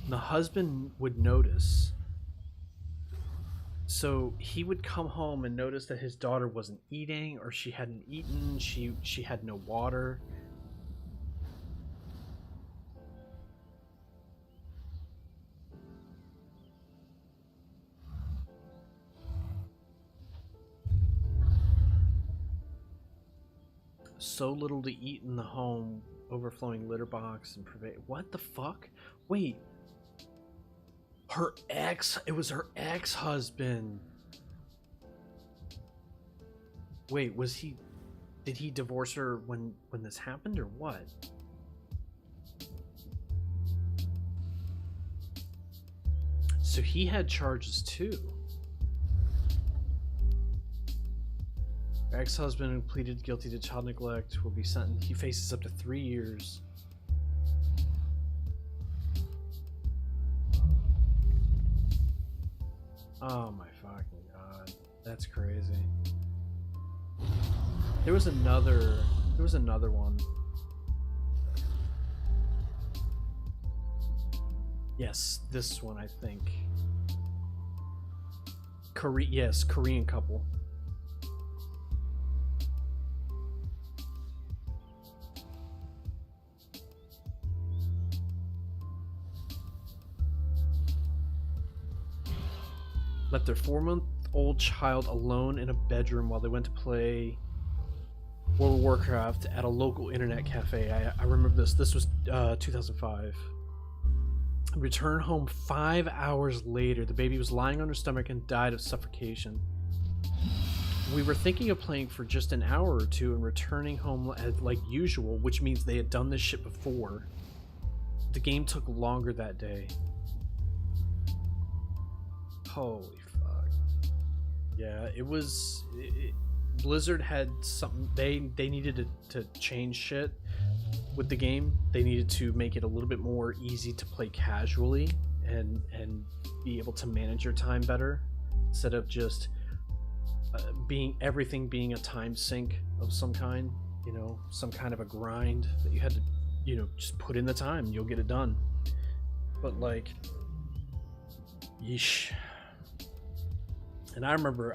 The husband would notice. So he would come home and notice that his daughter wasn't eating, or she hadn't eaten, she had no water. So little to eat in the home, overflowing litter box and what the fuck? Wait. It was her ex-husband. Wait, did he divorce her when this happened or what? So he had charges too. Her ex-husband who pleaded guilty to child neglect will be sentenced. He faces up to 3 years. Oh my fucking god. That's crazy. There was another one. Yes, this one I think. Korean couple. Left their 4-month-old child alone in a bedroom while they went to play World of Warcraft at a local internet cafe. I remember this. This was 2005. Returned home 5 hours later. The baby was lying on her stomach and died of suffocation. We were thinking of playing for just an hour or two and returning home like usual, which means they had done this shit before. The game took longer that day. Holy fuck. Yeah, it was... Blizzard had something... They needed to change shit with the game. They needed to make it a little bit more easy to play casually and be able to manage your time better, instead of just everything being a time sink of some kind, you know, some kind of a grind that you had to, you know, just put in the time and you'll get it done. But like, yeesh. And I remember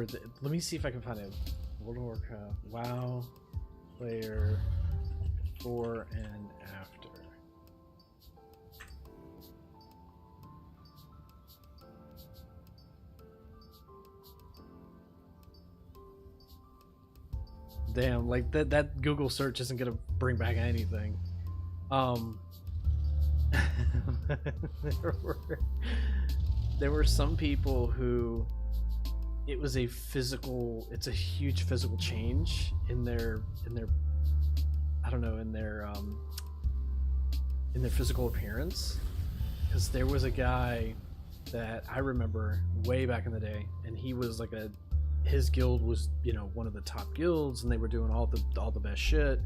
that. Let me see if I can find it. World of Warcraft WoW player before and after. Damn, like that Google search isn't gonna bring back anything. There were some people who it's a huge physical change in their I don't know, in their physical appearance. Because there was a guy that I remember way back in the day, and he was like his guild was, you know, one of the top guilds, and they were doing all the best shit.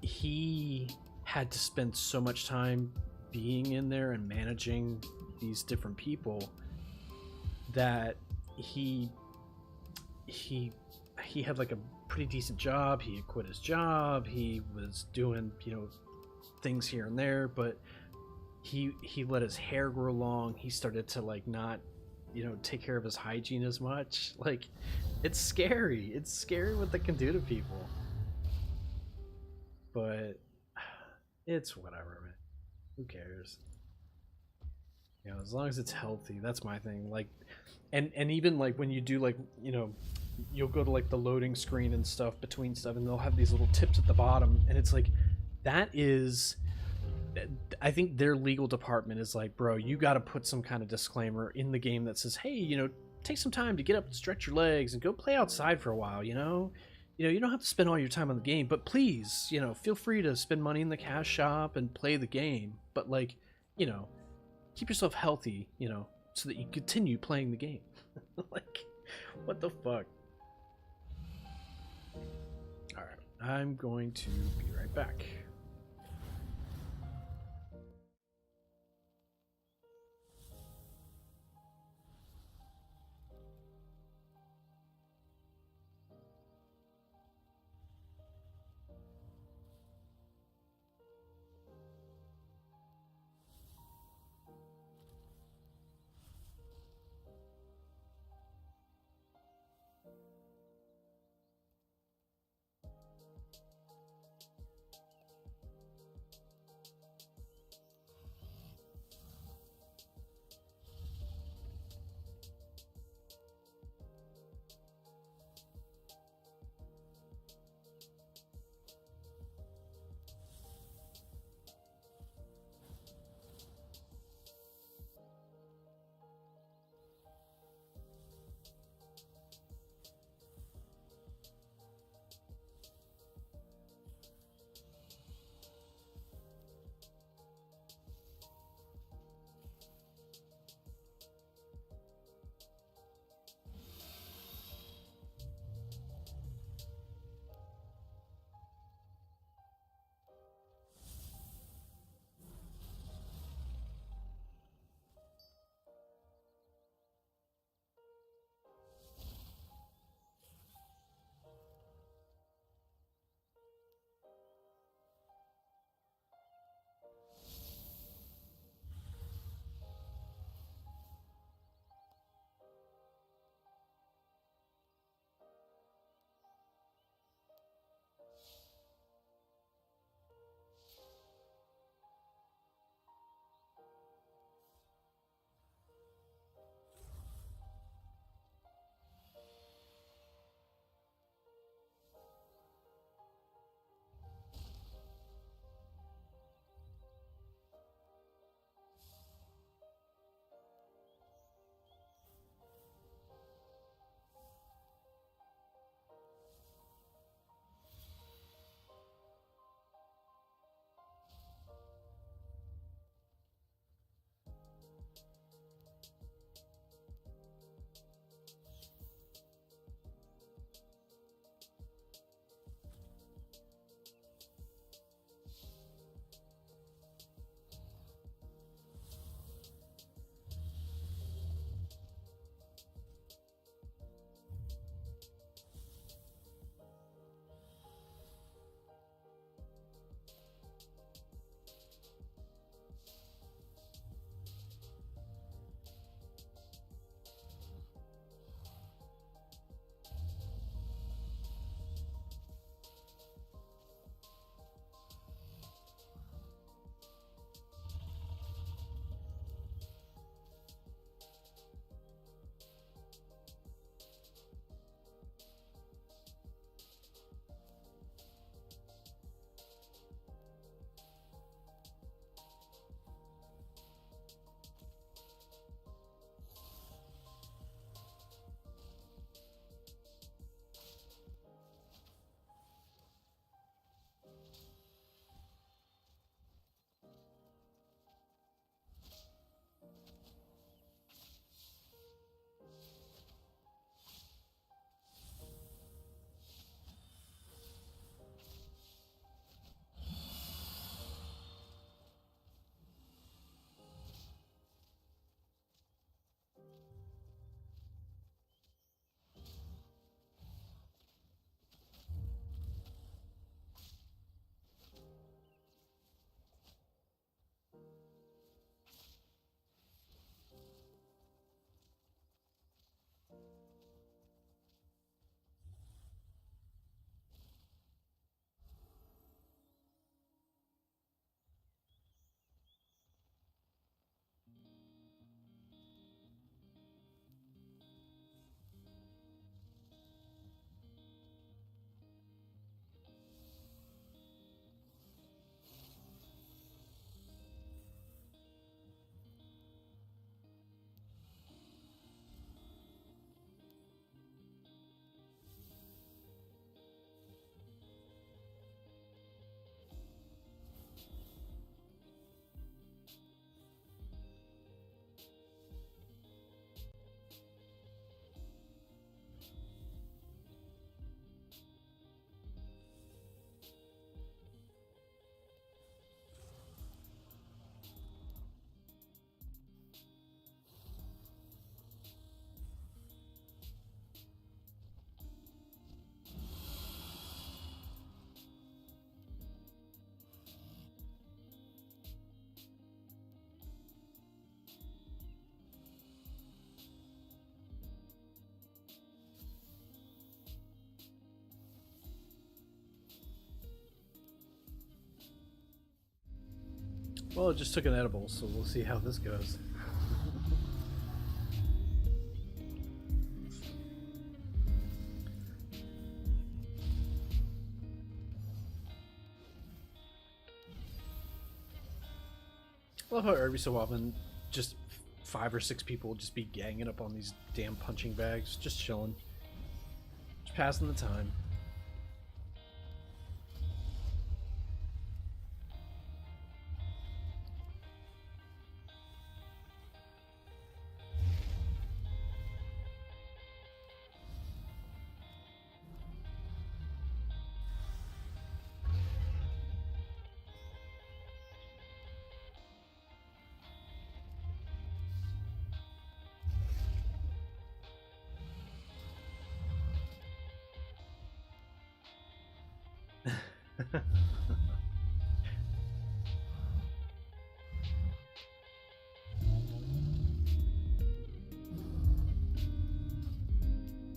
He had to spend so much time being in there and managing these different people that he had like a pretty decent job. He had quit his job. He was doing, you know, things here and there, but he let his hair grow long. He started to like not, you know, take care of his hygiene as much. Like, it's scary. It's scary what they can do to people. But it's whatever, man. Who cares? You know, as long as it's healthy, that's my thing. Like, and even like when you do, like, you know, you'll go to like the loading screen and stuff between stuff, and they'll have these little tips at the bottom, and it's like, that is, I think their legal department is like, bro, you got to put some kind of disclaimer in the game that says, hey, you know, take some time to get up and stretch your legs and go play outside for a while, you know? You don't have to spend all your time on the game, but please, feel free to spend money in the cash shop and play the game. But, like, keep yourself healthy, so that you continue playing the game. Like, what the fuck? Alright, I'm going to be right back. Well, it just took an edible, so we'll see how this goes. I love how every so often, just 5 or 6 people will just be ganging up on these damn punching bags, just chilling, just passing the time.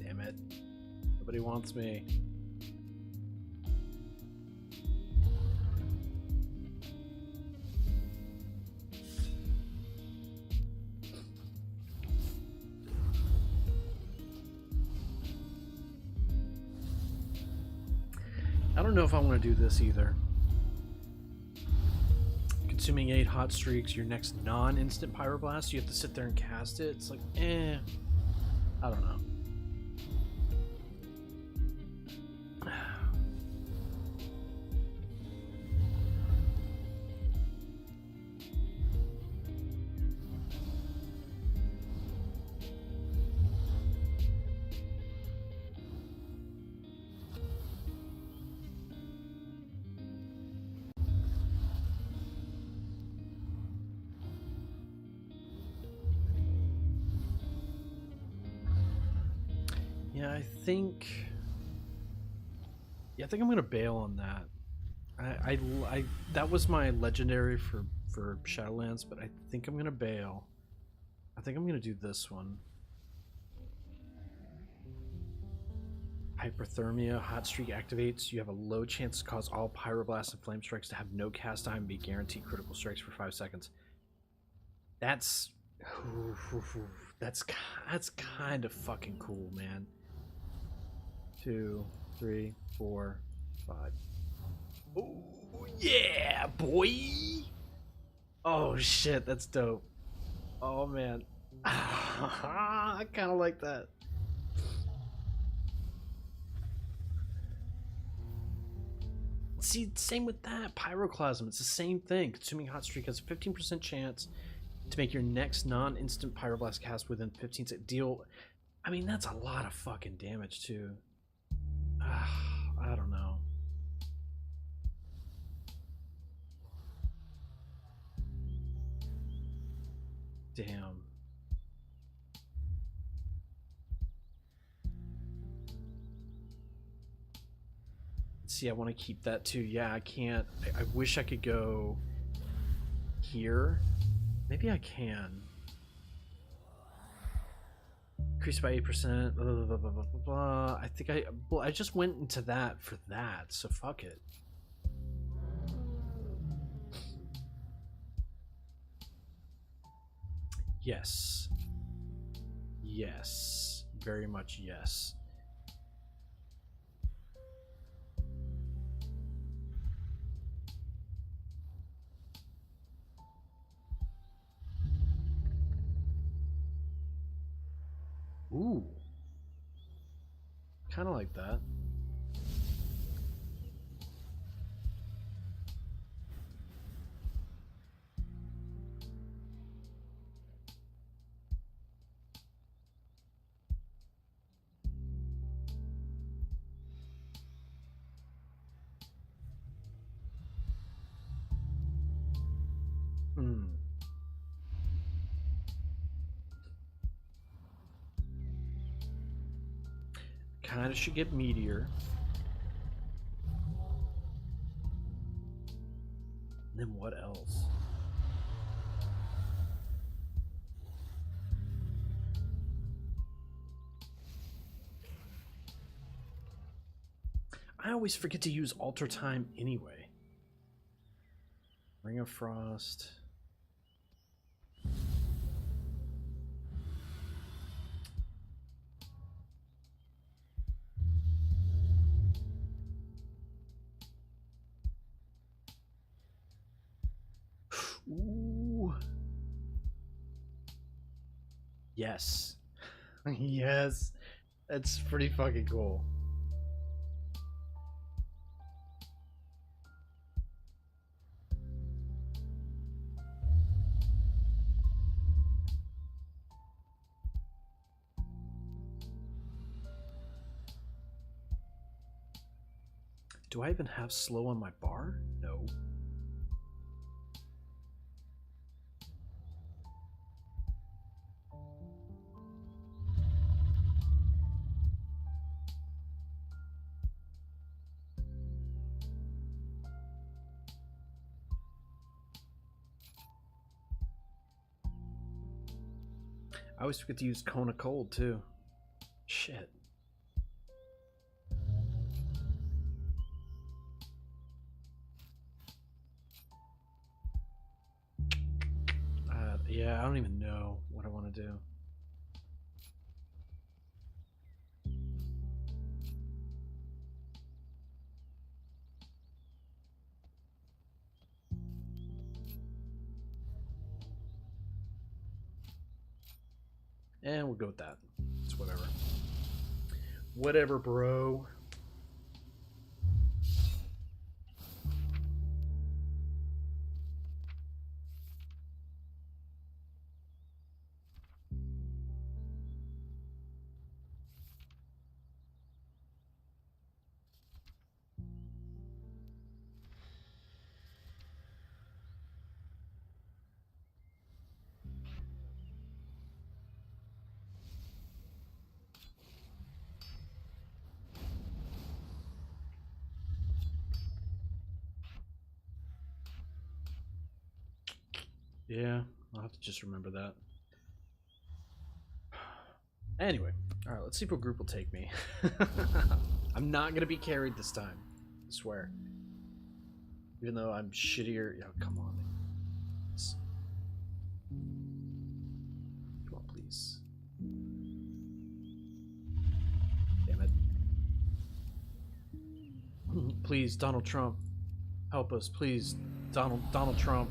Damn it. Nobody wants me. I don't know if I want to do this either. Consuming 8 hot streaks, your next non-instant pyroblast, you have to sit there and cast it. It's like, I don't know. Yeah, I think I'm gonna bail on that. I that was my legendary for Shadowlands, but I think I'm gonna bail. I think I'm gonna do this one. Hyperthermia, hot streak activates. You have a low chance to cause all pyroblasts and flame strikes to have no cast time and be guaranteed critical strikes for 5 seconds. That's kind of fucking cool, man. 2, 3, 4, 5. Oh yeah, boy! Oh shit, that's dope. Oh man, I kind of like that. See, same with that pyroclasm. It's the same thing. Consuming hot streak has a 15% chance to make your next non-instant pyroblast cast within 15 seconds. Deal. I mean, that's a lot of fucking damage too. I don't know. Damn. See, I want to keep that too. Yeah, I can't. I wish I could go here. Maybe I can. Increased by 8%. Blah, blah, blah, blah, blah, blah. I think I just went into that for that, so fuck it. Yes. Yes. Very much yes. Ooh. Kind of like that. Kind of should get Meteor. And then what else? I always forget to use alter time anyway. Ring of Frost. Ooh. Yes. Yes. That's pretty fucking cool. Do I even have slow on my bar? No. I always forget to use Kona Cold too. Shit. Yeah, I don't even know what I want to do. And we'll go with that. It's whatever. Whatever, bro. Yeah, I'll have to just remember that. Anyway, alright, let's see if a group will take me. I'm not gonna be carried this time. I swear. Even though I'm shittier. Oh, come on. Come on, please. Damn it. Please, Donald Trump. Help us, please. Donald Trump.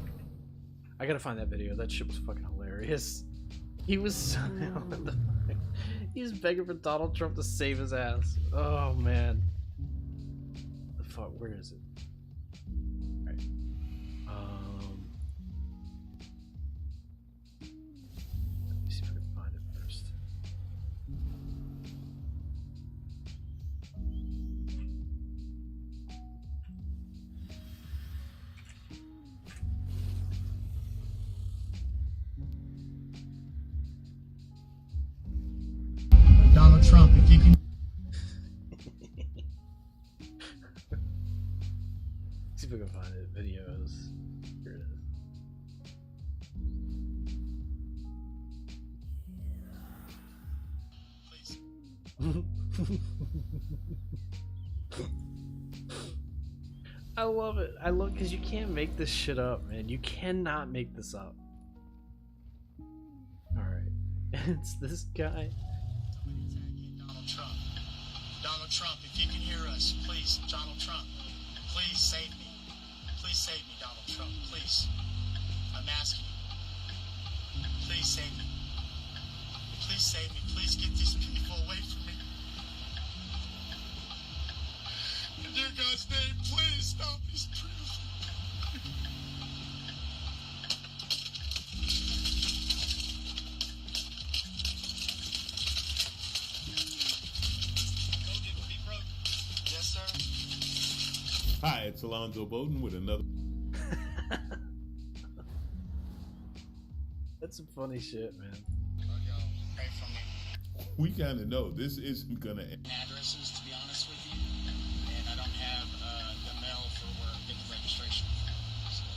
I gotta find that video. That shit was fucking hilarious. He was he's begging for Donald Trump to save his ass. Oh man. The fuck, where is it? Alright. Let me see if I can find it first. Donald Trump, if you can. See if I can find it. Videos. Here it is. I love it. I love because you can't make this shit up, man. You cannot make this up. Alright. It's this guy. Donald Trump, if you can hear us, please, Donald Trump, please save me. Please save me, Donald Trump, please. I'm asking you. Please save me. Please save me. Please get these people away from me. In dear God's name, please stop these people. Hi, it's Alonzo Bowden with another. That's some funny shit, man. Pray for me. We kind of know this isn't gonna end. Addresses, to be honest with you, and I don't have the mail for where I get the registration. So,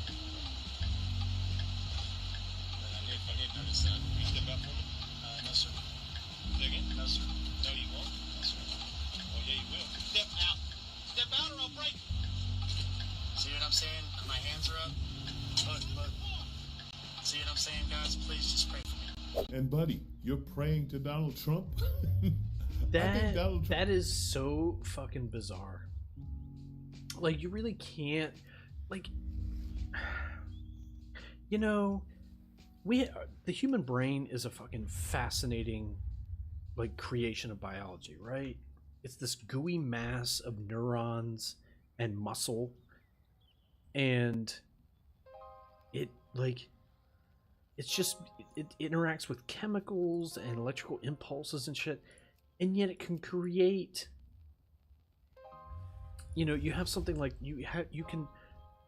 but I did notice that. Will you step out for me? No, sir. Say again? No, sir. No, you won't? No, sir. Oh, yeah, you will. Step out. Step out or I'll break you. See what I'm saying? My hands are up. Look. See what I'm saying, guys? Please just pray for me. And buddy, you're praying to Donald Trump? I think Donald Trump... That is so fucking bizarre. Like, you really can't, like, you know, the human brain is a fucking fascinating, like, creation of biology, right? It's this gooey mass of neurons and muscle, and it interacts with chemicals and electrical impulses and shit, and yet it can create, you know, you have something like you can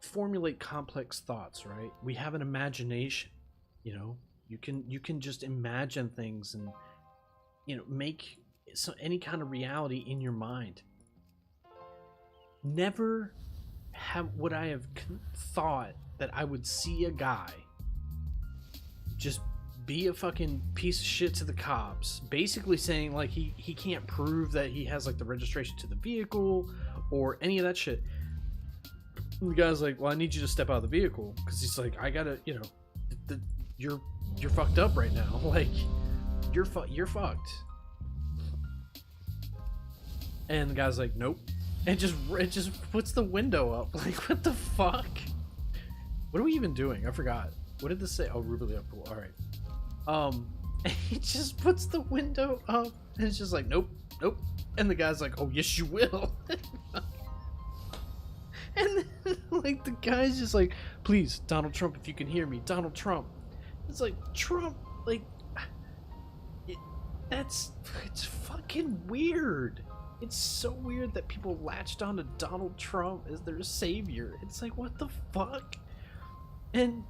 formulate complex thoughts, right? We have an imagination, you know, you can just imagine things and, you know, make any kind of reality in your mind. Never would I have thought that I would see a guy just be a fucking piece of shit to the cops, basically saying like he can't prove that he has like the registration to the vehicle or any of that shit. And the guy's like, well, I need you to step out of the vehicle, because he's like, I gotta, you know, you're fucked up right now. Like, you're fucked. And the guy's like, nope. And it just puts the window up. Like, what the fuck? What are we even doing? I forgot. What did this say? Oh, Ruby Liverpool. All right. He just puts the window up, and it's just like, nope. And the guy's like, oh, yes, you will. And then, like, the guy's just like, please, Donald Trump, if you can hear me, Donald Trump. It's like, Trump, like, it's fucking weird. It's so weird that people latched on to Donald Trump as their savior. It's like, what the fuck? And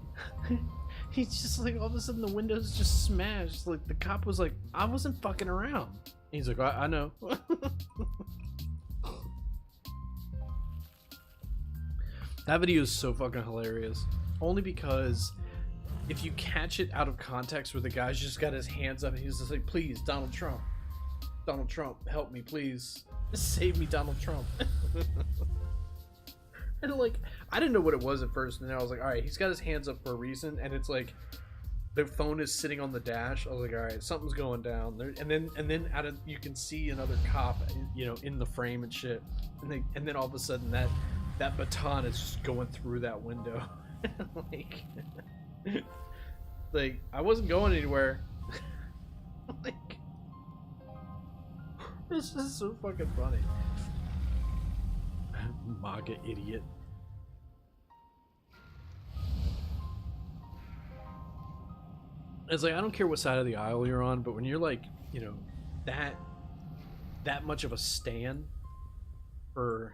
he's just like, all of a sudden the windows just smashed. Like, the cop was like, I wasn't fucking around. And he's like, I know. That video is so fucking hilarious. Only because if you catch it out of context where the guy's just got his hands up and he's just like, please, Donald Trump, help me, please. Save me, Donald Trump. And like, I didn't know what it was at first, and then I was like, alright, he's got his hands up for a reason, and it's like, the phone is sitting on the dash. I was like, alright, something's going down there. And then out of, you can see another cop, you know, in the frame and shit. And then all of a sudden that baton is just going through that window. like I wasn't going anywhere. Like, this is so fucking funny. MAGA idiot. It's like, I don't care what side of the aisle you're on, but when you're like, you know, that much of a stan for...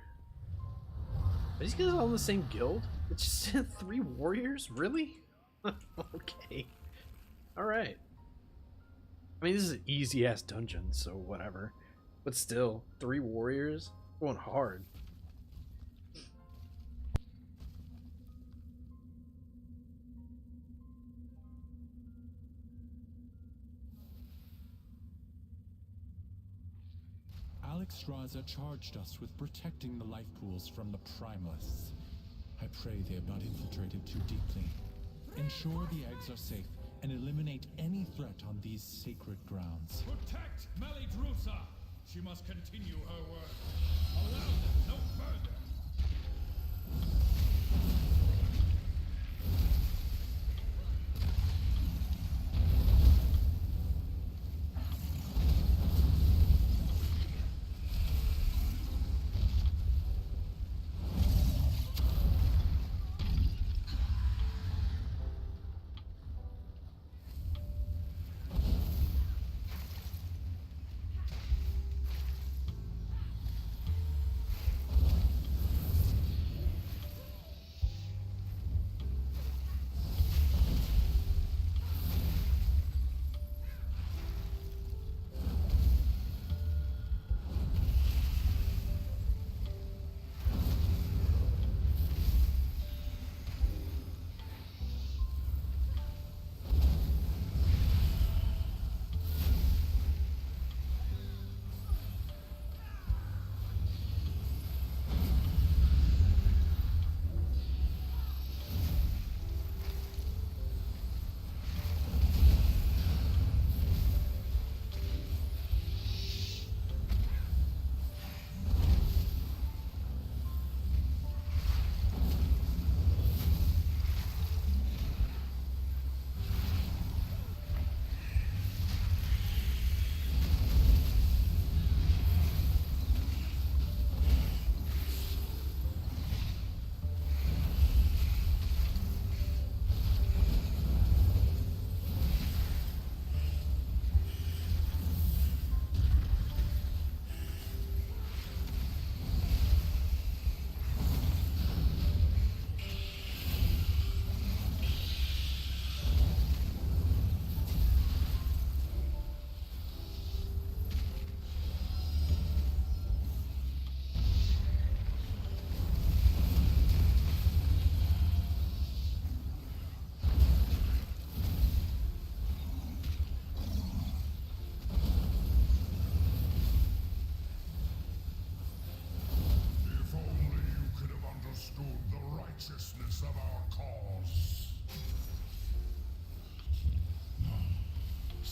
Are these guys all in the same guild? It's just 3 warriors? Really? Okay. Alright. I mean, this is an easy-ass dungeon, so whatever. But still, 3 warriors? Going hard. Alex Straza charged us with protecting the life pools from the primalists. I pray they have not infiltrated too deeply. Ensure the eggs are safe and eliminate any threat on these sacred grounds. Protect Melidrusa! She must continue her work. Allow them no further.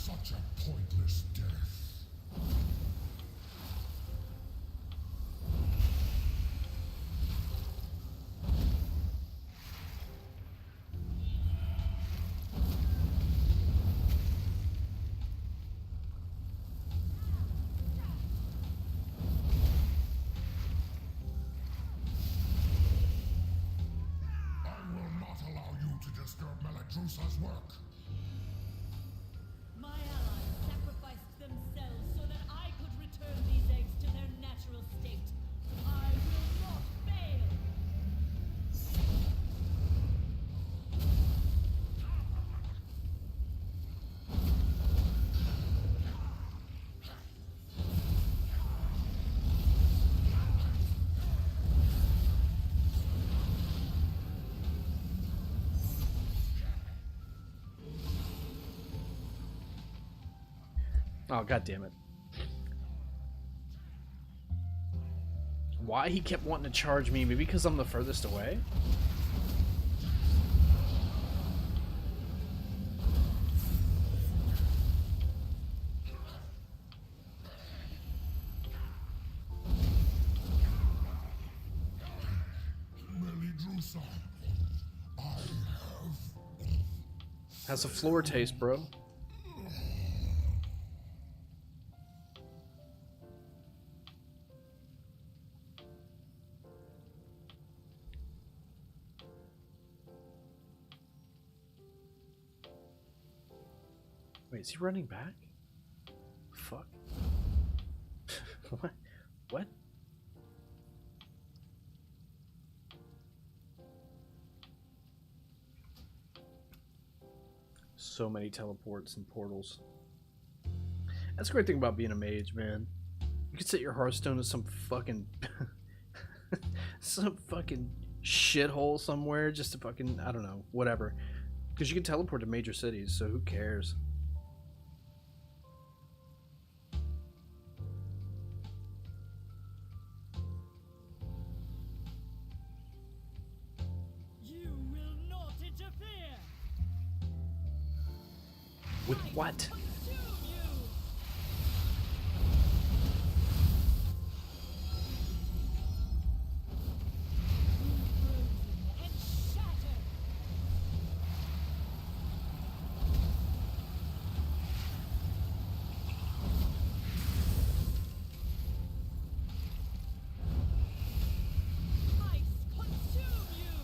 Such a pointless death. Disturb Meladrusa's work. My allies sacrificed themselves so that I could return these eggs to their natural state. I will not fail. Oh, god damn it. Why he kept wanting to charge me? Maybe because I'm the furthest away? Meladrusa, I have... Has a floor taste, bro. Wait, is he running back? Fuck. What? What? So many teleports and portals. That's the great thing about being a mage, man. You could set your Hearthstone to some fucking some fucking shithole somewhere just to fucking, I don't know, whatever. Because you can teleport to major cities, so who cares? You will not interfere. With what? Consume you. And shatter. Ice consume you.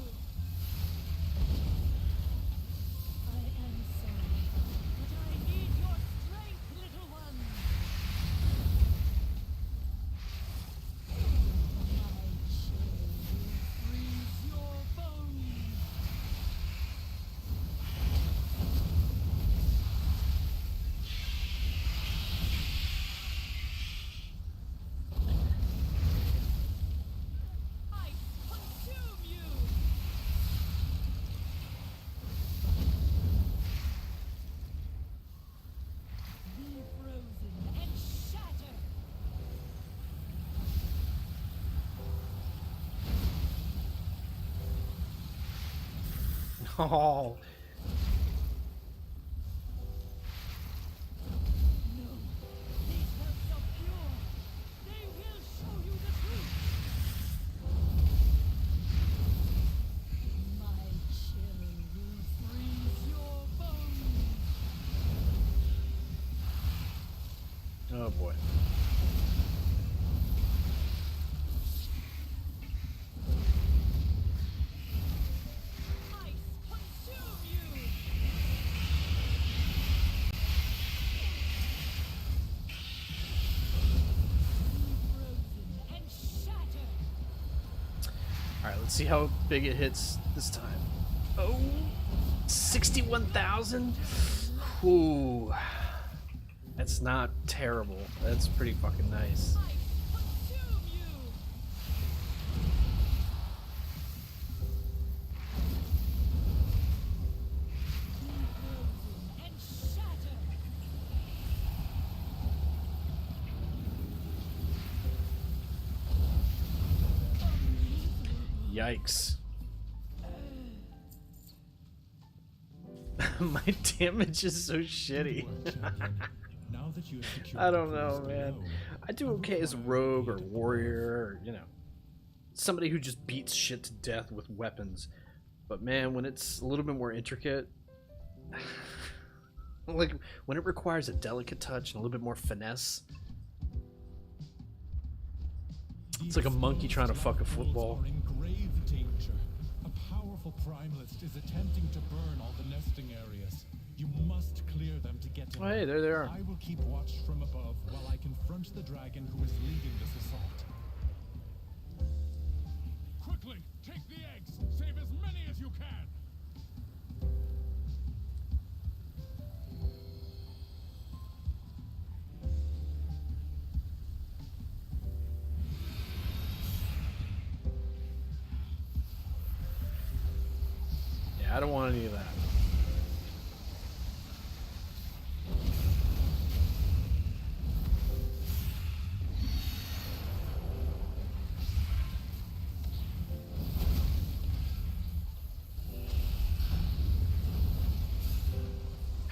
I am sorry, but I need your strength, little one. My chill will freeze your bones. Ice consume you. Be frozen and shatter. Oh, No, these herbs are pure. They will show you the truth. My chill will freeze your bones. oh boy. Ice consume you. Be frozen and shatter. Alright, let's see how big it hits this time. Oh, 61,000? Ooh. That's not terrible. That's pretty fucking nice. Ice consume you. Be frozen and shatter. Yikes. My damage is so shitty. Now that you have secured I don't the know, pools man. below, I do okay as rogue or warrior, or, you know, somebody who just beats shit to death with weapons. But man, when it's a little bit more intricate, like when it requires a delicate touch and a little bit more finesse, it's like a monkey trying to fuck a football. are in grave danger. A powerful primalist is attempting to burn all the nesting areas. You must clear them to get to Oh, hey, there they are. I will keep watch from above while I confront the dragon who is leading this assault. Quickly, take the eggs. Save as many as you can. Yeah, I don't want any of that.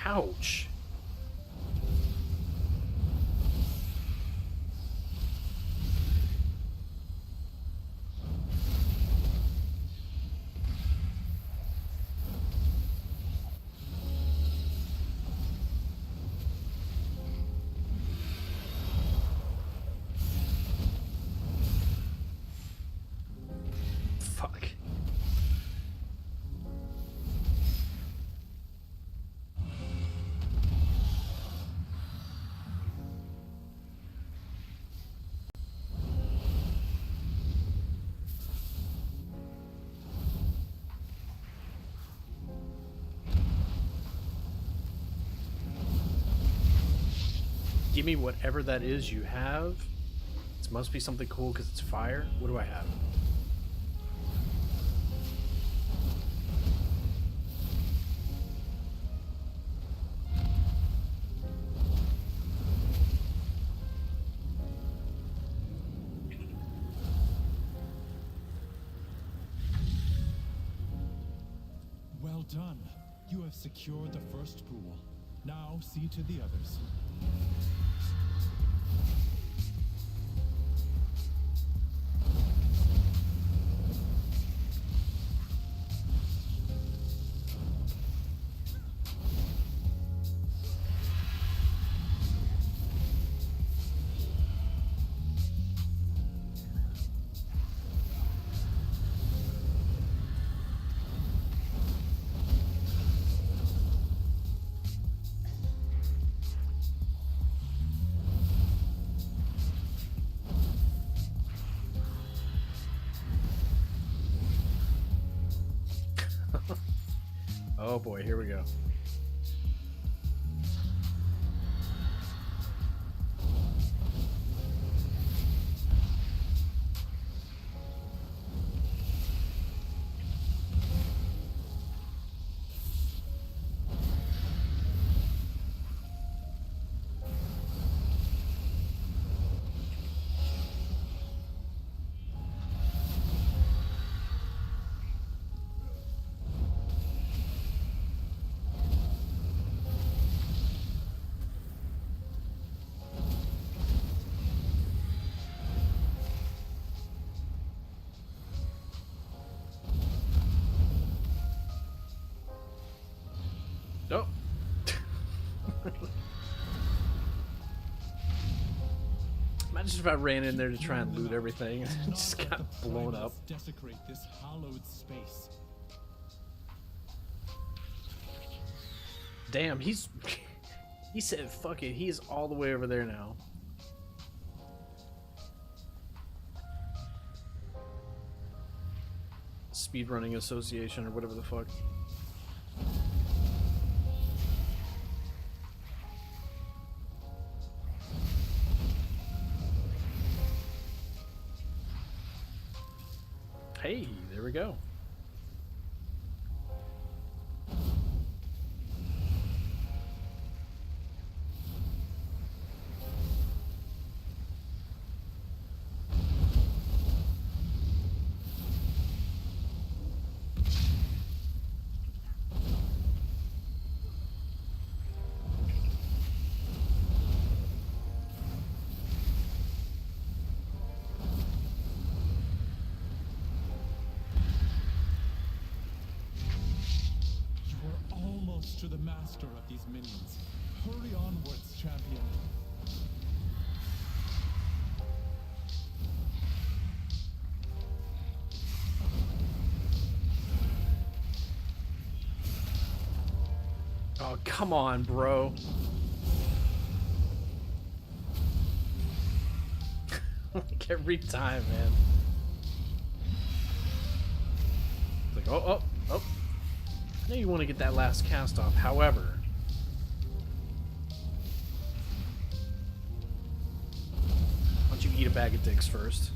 Ouch. Fuck. Give me whatever that is you have. It must be something cool because it's fire. What do I have? Well done. You have secured the first pool. Now see to the others. Oh boy, here we go. Nope. Imagine if I ran in there to try and loot everything and just got blown up. Desecrate this hallowed space. Damn, he said fuck it. He's all the way over there now. Speedrunning Association or whatever the fuck. Hey, there we go. to the master of these minions. Hurry onwards, champion. Oh, come on, bro. Like every time, man. It's like, oh. I know you want to get that last cast off, however. Why don't you eat a bag of dicks first?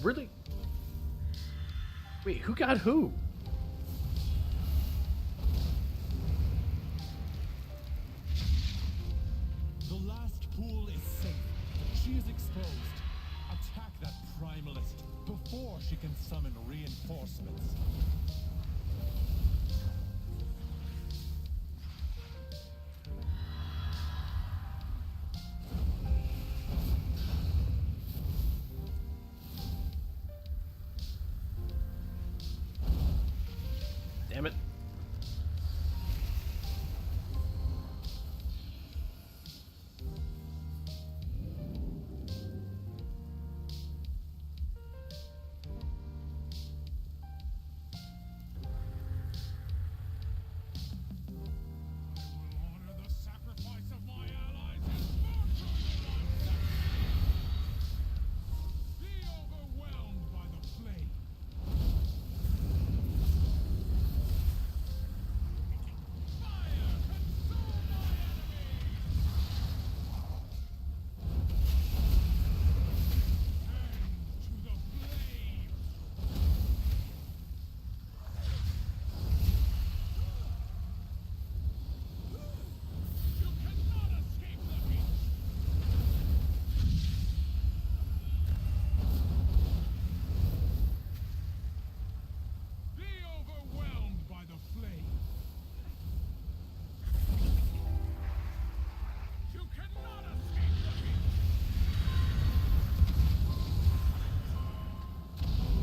Really? Wait, who got who? The last pool is safe. She is exposed. Attack that primalist before she can summon reinforcements. Damn it.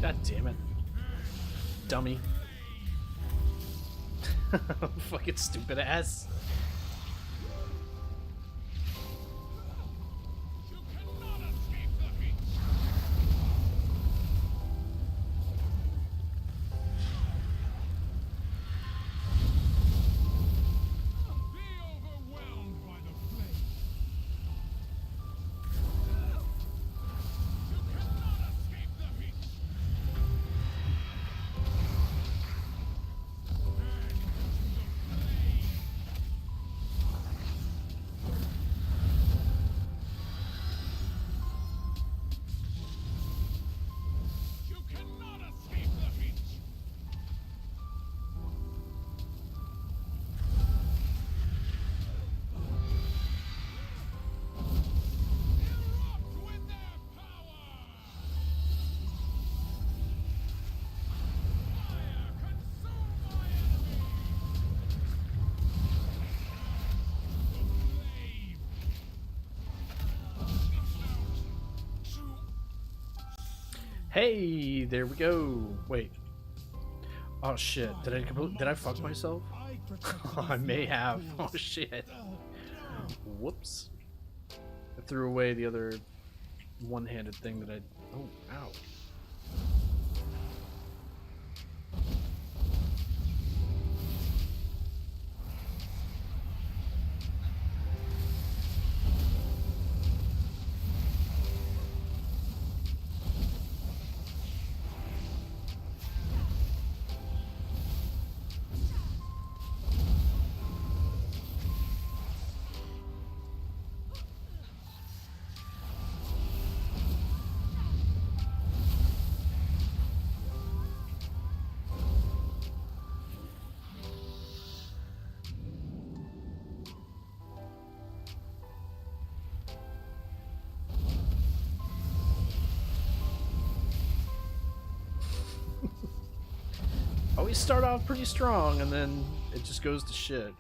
God damn it. Dummy. Fucking stupid ass. Hey, there we go. Wait. Oh shit. Did I fuck myself? I may have. Oh shit. Whoops. I threw away the other one-handed thing that I... Oh, ow. always start off pretty strong, and then it just goes to shit.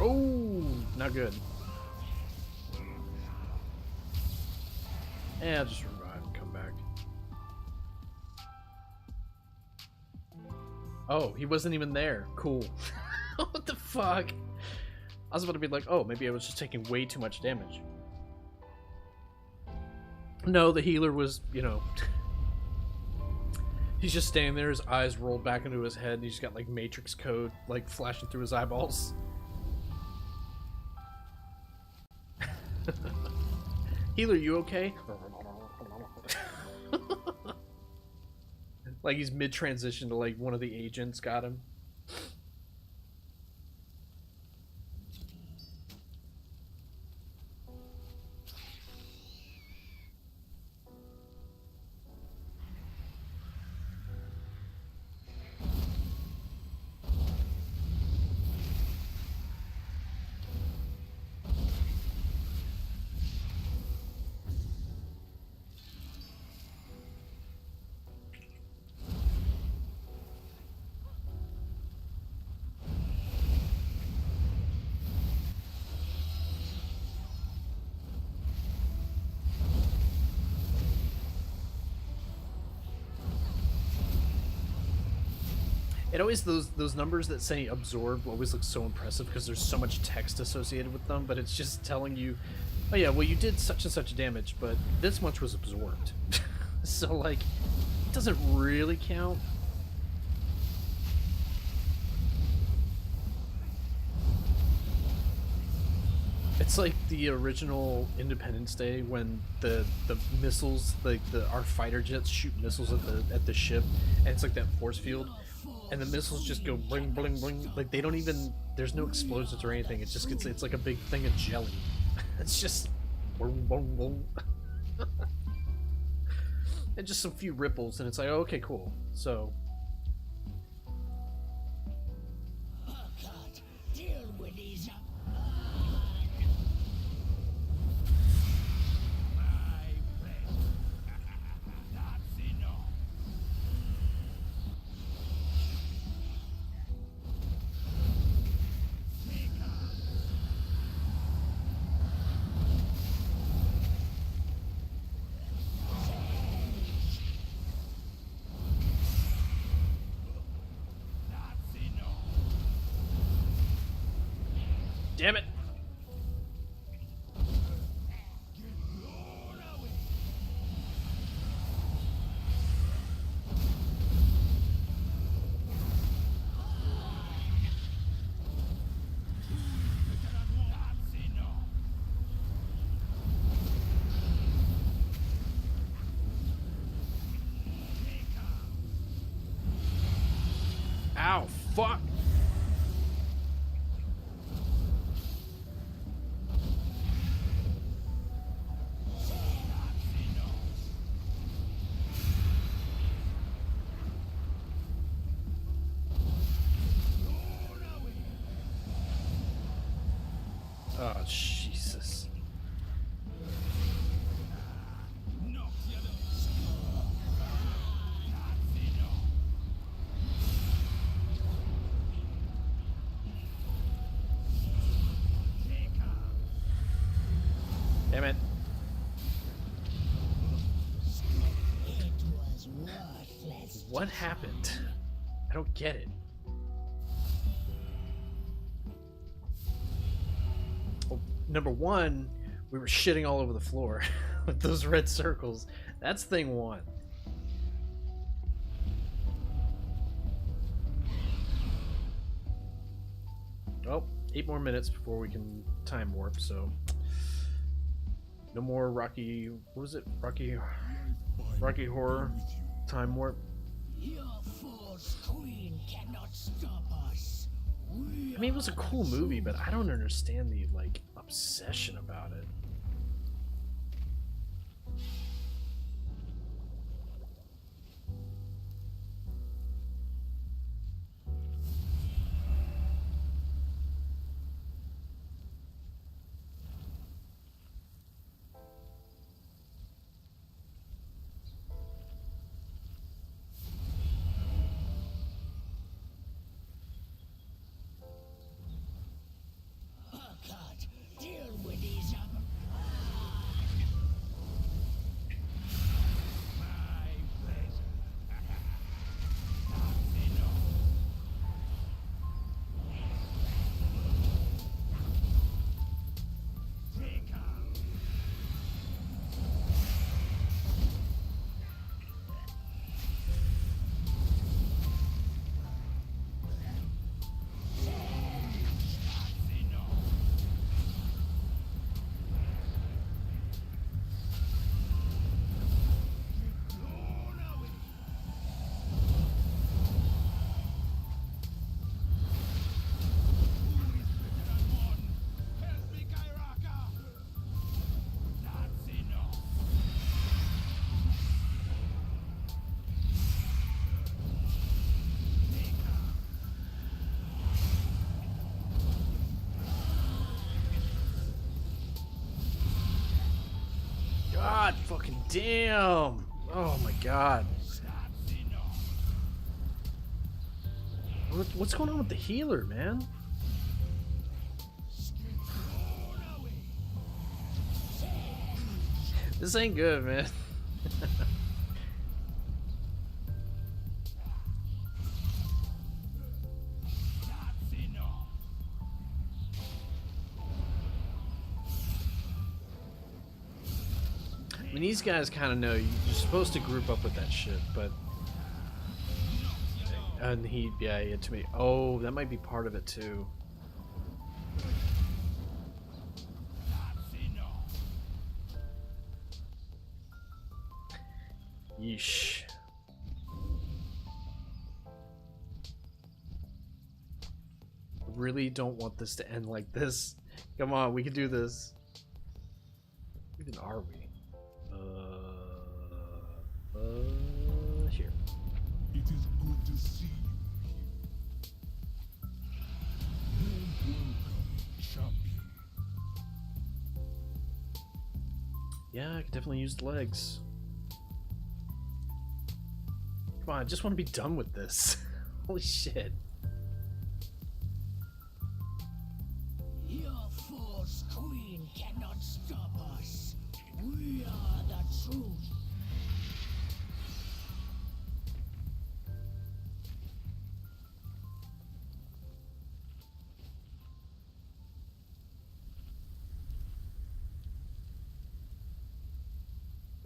Oh, not good. Yeah, I'll just revive and come back. Oh, he wasn't even there. Cool. What the fuck? I was about to be like, oh, maybe I was just taking way too much damage. No, the healer was, you know... He's just standing there, his eyes rolled back into his head, and he's got, like, Matrix code, like, flashing through his eyeballs. Healer, you okay? Like he's mid-transition to like one of the agents got him. It always, those numbers that say absorb always look so impressive because there's so much text associated with them, but it's just telling you, oh yeah, well you did such and such damage, but this much was absorbed. So like, it doesn't really count. It's like the original Independence Day when the missiles, like our fighter jets shoot missiles at the ship, and it's like that force field, and the missiles just go bling bling bling. Like they don't even, there's no explosions or anything. It just gets, it's like a big thing of jelly. It's just boom boom boom. And just a few ripples, and it's like, oh, okay, cool. So. Damn it! Ow, fuck! Oh, Jesus. Damn it. What happened? I don't get it. number one, we were shitting all over the floor with those red circles. That's thing one. Oh, 8 more minutes before we can time warp, so no more Rocky. What was it? Rocky Horror time warp. Your false queen cannot stop us. I mean, it was a cool movie, but I don't understand the like obsession about it. Deal with these God fucking damn! Oh my god. What's going on with the healer, man? This ain't good, man. I mean, these guys kind of know you're supposed to group up with that shit, but... And he, yeah, to me. Oh, that might be part of it, too. Yeesh. Really don't want this to end like this. Come on, we can do this. Even are we? Here. It is good to see you here. Welcome, champion. Yeah, I could definitely use the legs. Come on, I just want to be done with this. Holy shit. Your false queen cannot stop us. We are the truth.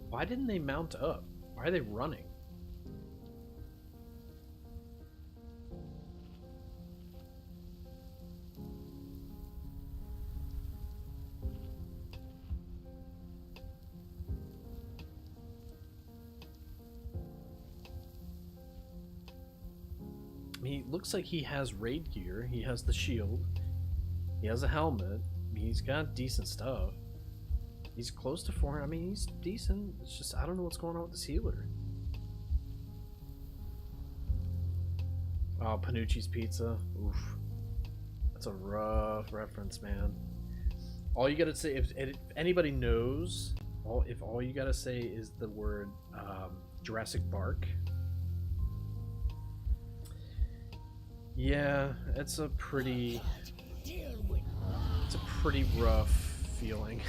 Why didn't they mount up? Why are they running? I mean, it looks like he has raid gear. He has the shield. He has a helmet. He's got decent stuff. He's close to 400. I mean, he's decent. It's just, I don't know what's going on with this healer. Oh, Panucci's Pizza. Oof. That's a rough reference, man. All you gotta say, if anybody knows, if all you gotta say is the word Jurassic Bark. Yeah, it's a pretty rough feeling.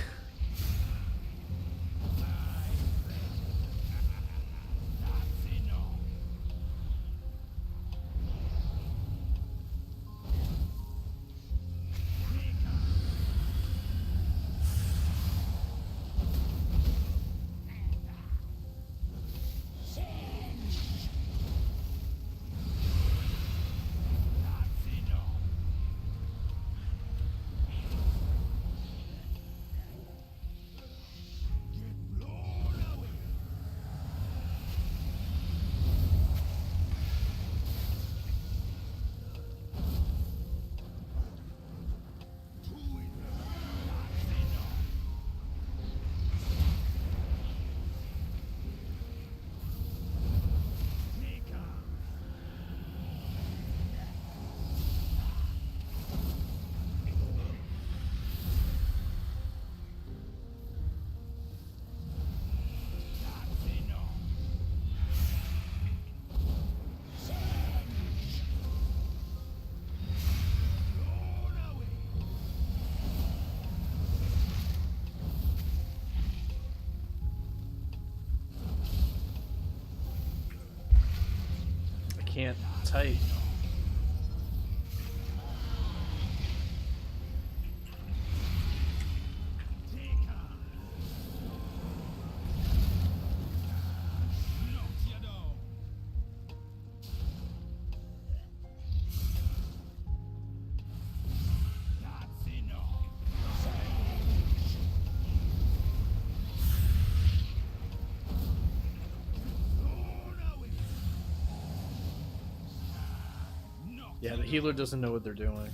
can't type. Yeah, the healer doesn't know what they're doing.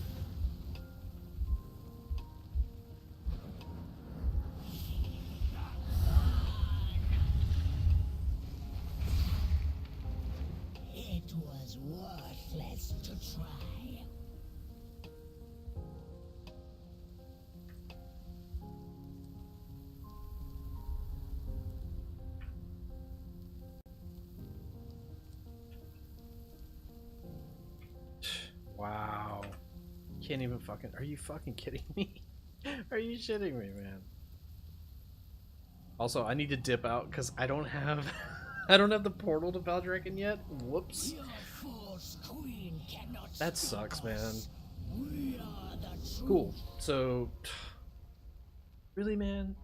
It was worthless to try. Wow. Can't even fucking... Are you fucking kidding me? Are you shitting me, man? Also, I need to dip out because I don't have... I don't have the portal to Valdraken yet. Whoops. That sucks, man. Cool. So... Really, man?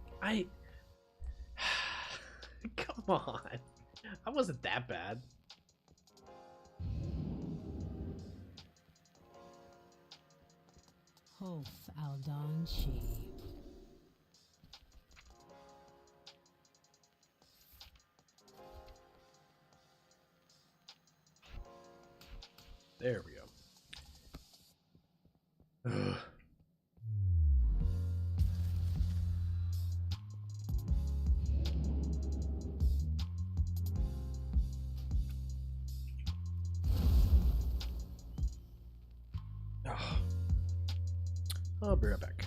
Come on. I wasn't that bad. Hof Aldon Sheep. There we go. Ugh. I'll be right back.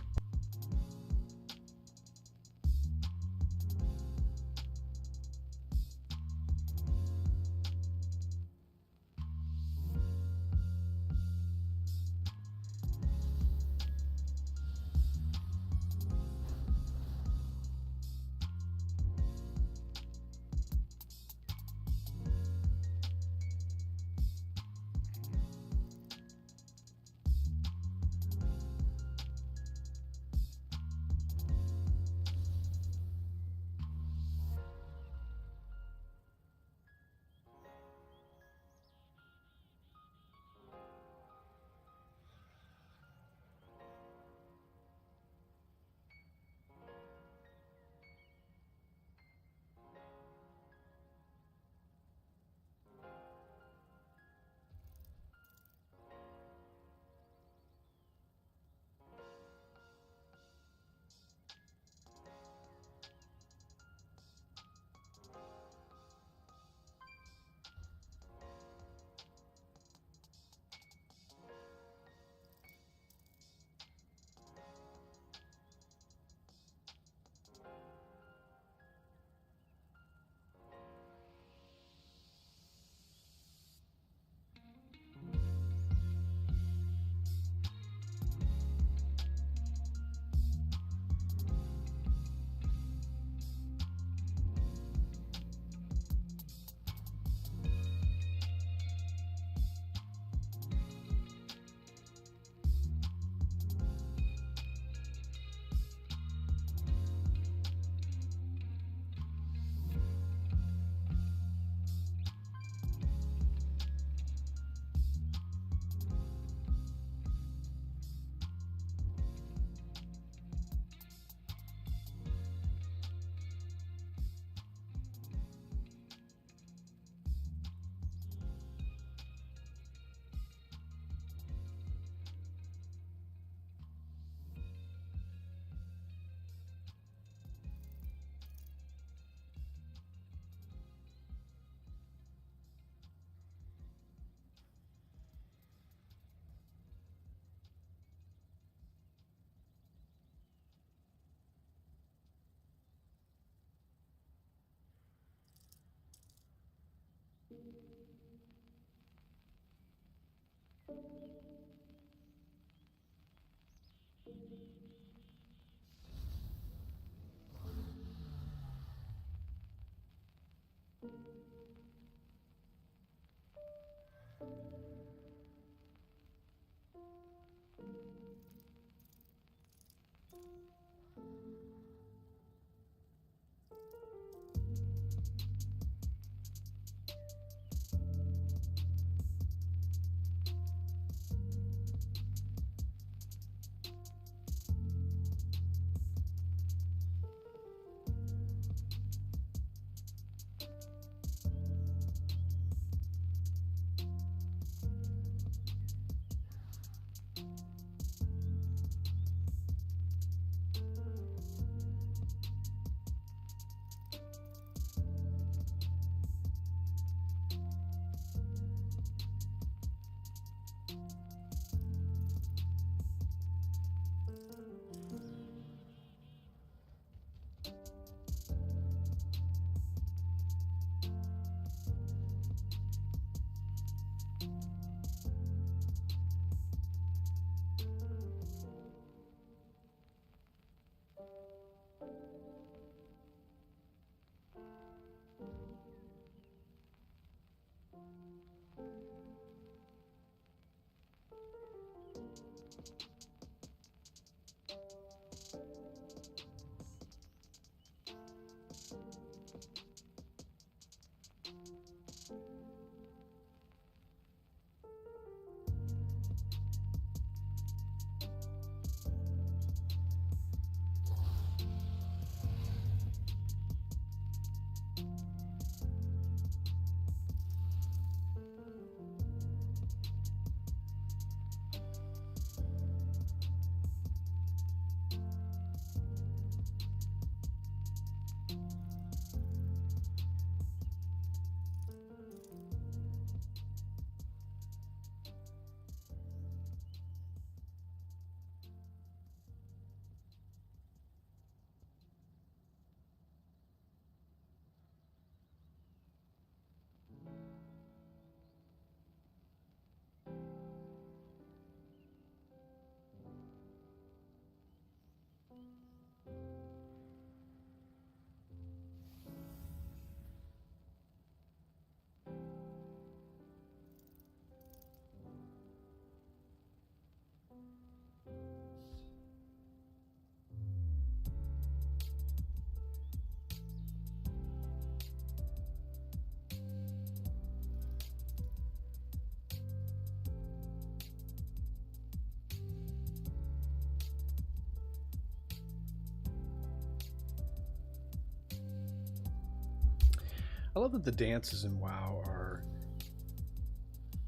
I love that the dances in WoW are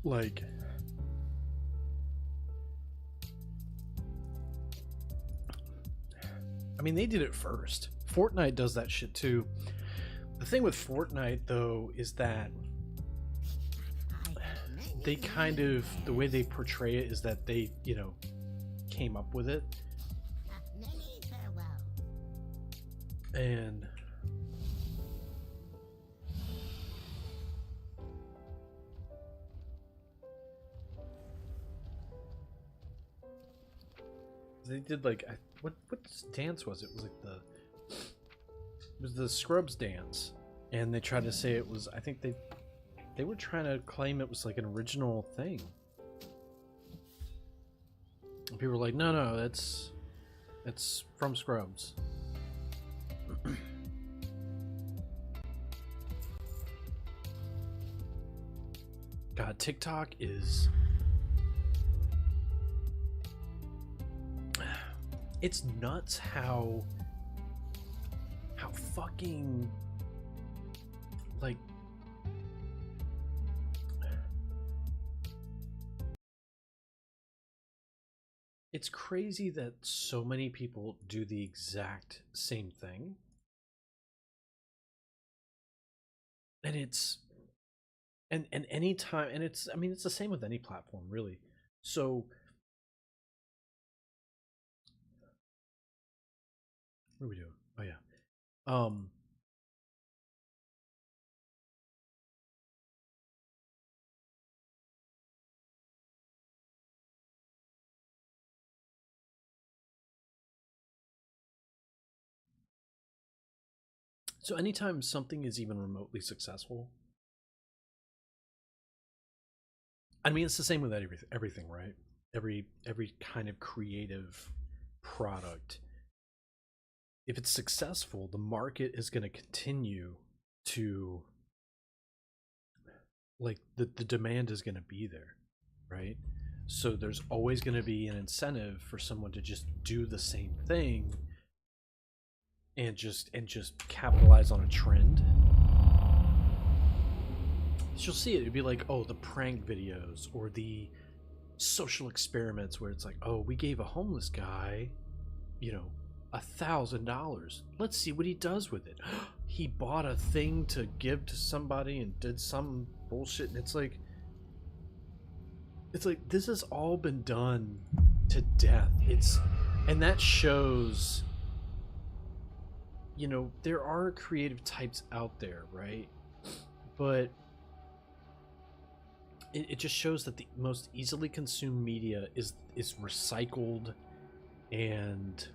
like I mean, they did it first. Fortnite does that shit too. The thing with Fortnite though is that they kind of, the way they portray it is that they, you know, came up with it. And they did like what dance was it? It was like it was the Scrubs dance, and they tried to say it was. I think they were trying to claim it was like an original thing. And people were like, no, it's from Scrubs. God, TikTok is... It's nuts how fucking... like... It's crazy that so many people do the exact same thing. And it's... And any time... And it's... I mean, it's the same with any platform, really. So... What are we doing? Oh, yeah. So anytime something is even remotely successful, I mean, it's the same with everything, right? Every kind of creative product. If it's successful, the market is going to continue to, like, the demand is going to be there, right? So there's always going to be an incentive for someone to just do the same thing and just capitalize on a trend. So you'll see it. It'd be like, oh, the prank videos or the social experiments where it's like, oh, we gave a homeless guy, you know, $1,000. Let's see what he does with it. He bought a thing to give to somebody and did some bullshit, and it's like this has all been done to death. And that shows, you know, there are creative types out there, right? But it just shows that the most easily consumed media is recycled and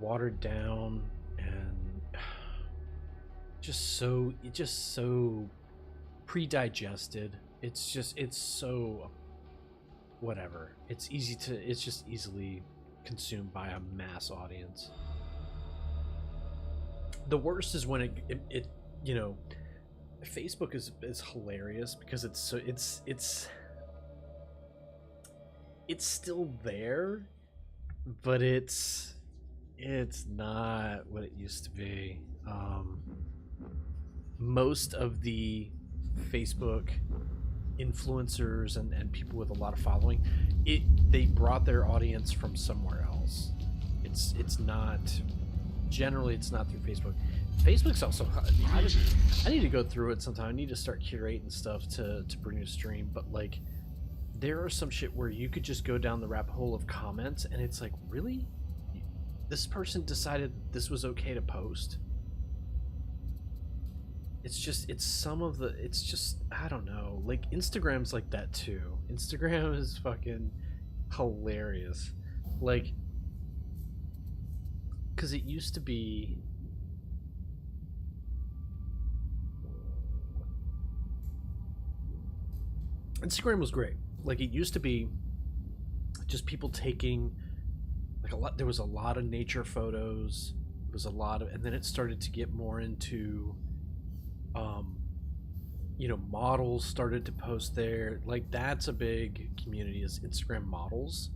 watered down and just so pre-digested. It's so whatever. It's just easily consumed by a mass audience. The worst is when it you know, Facebook is hilarious because it's still there, but it's not what it used to be. Most of the Facebook influencers and people with a lot of following, they brought their audience from somewhere else. It's not, generally it's not through Facebook. Facebook's also, I need to go through it sometime. I need to start curating stuff to bring to stream, but like there are some shit where you could just go down the rabbit hole of comments and it's like, really? This person decided this was okay to post? It's just I don't know. Like Instagram's like that too. Instagram is fucking hilarious. Like, because it used to be, Instagram was great. Like it used to be just people taking like there was a lot of nature photos. It was a lot of, and then it started to get more into you know, models started to post there. Like that's a big community, is Instagram models.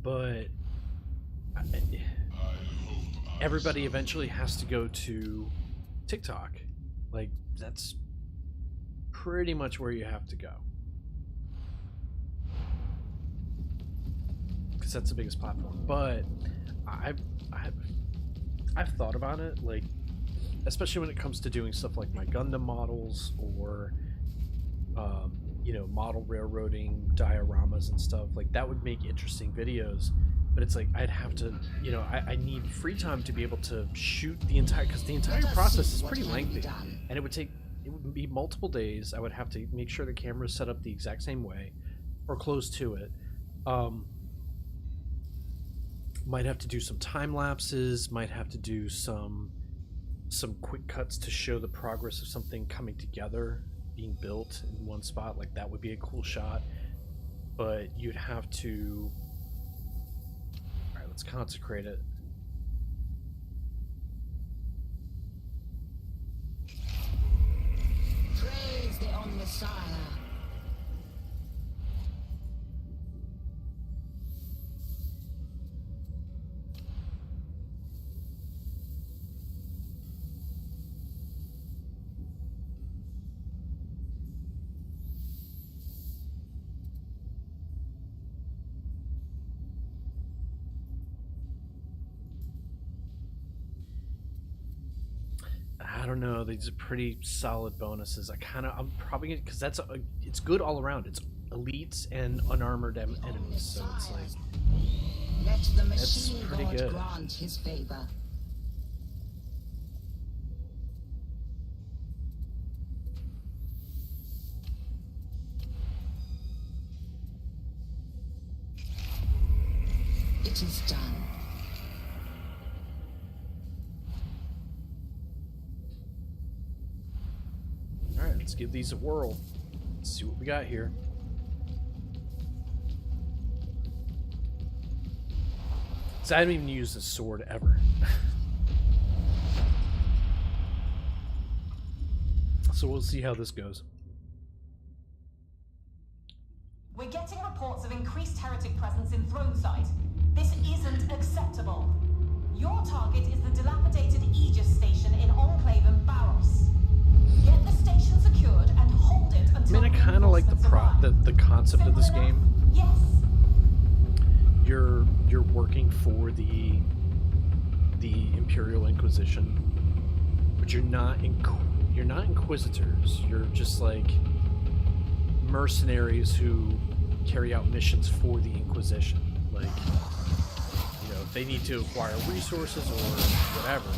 But everybody eventually has to go to TikTok. Like, that's pretty much where you have to go. Because that's the biggest platform. But I've thought about it, like, especially when it comes to doing stuff like my Gundam models or, you know, model railroading dioramas and stuff. Like, that would make interesting videos. But it's like, I'd have to, you know, I need free time to be able to shoot the entire, because the entire process is pretty lengthy. And it would be multiple days. I would have to make sure the camera is set up the exact same way or close to it. Might have to do some time lapses, might have to do some quick cuts to show the progress of something coming together, being built in one spot. Like, that would be a cool shot. But you'd have to, all right, let's consecrate it. Praise the Messiah. I don't know. These are pretty solid bonuses. I'm probably gonna, because it's good all around. It's elites and unarmored enemies, so it's like, Let the that's machine pretty God good. grant his favor. It is done. All right, let's give these a whirl. Let's see what we got here. So I haven't even used this sword ever. So we'll see how this goes. We're getting reports of increased heretic presence in Throneside. This isn't acceptable. Your target is the dilapidated Aegis station in Enclave and Barros. Get the station secured and hold it until I mean, I kind of like the concept of this game. Yes. You're working for the Imperial Inquisition, but you're not inquisitors. You're just like mercenaries who carry out missions for the Inquisition. Like, you know, if they need to acquire resources or whatever.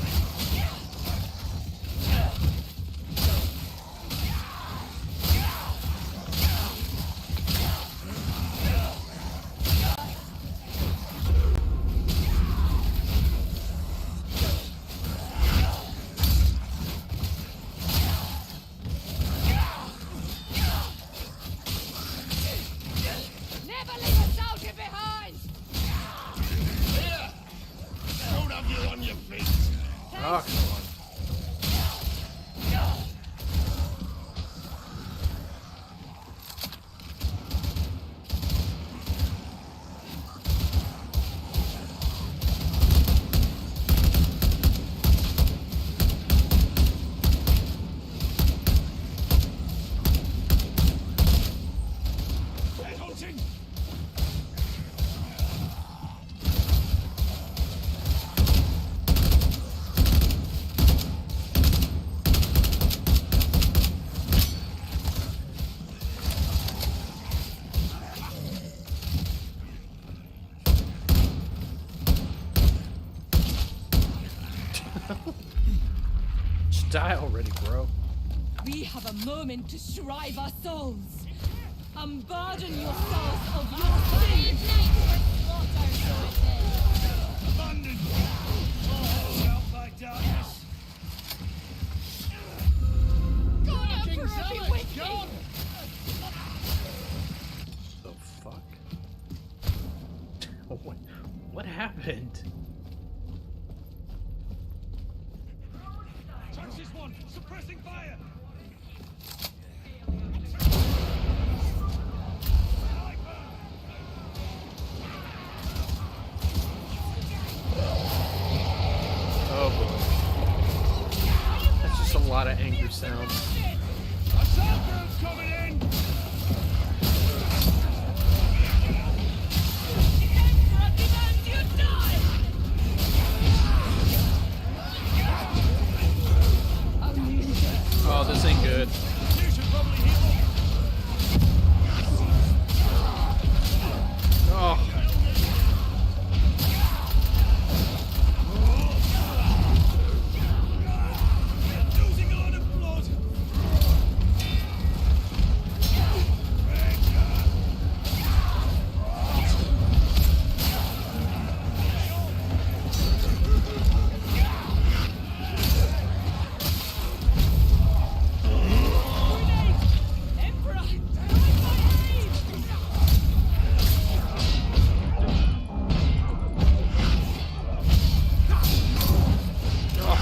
Never leave a soldier behind! Here! Don't have you on your feet! Oh, come on. Headhunting! Just die already, bro. We have a moment to shrive our souls. Unburden yourselves of your sins. Abandoned! Oh, out by darkness! God, Fucking Emperor, be zealots, with me! John! The fuck? What happened? Touch this one! Suppressing fire! lot of angry sounds. Assaulters coming in! Oh, this ain't good. You should probably heal up. Oh. Losing a lot of blood.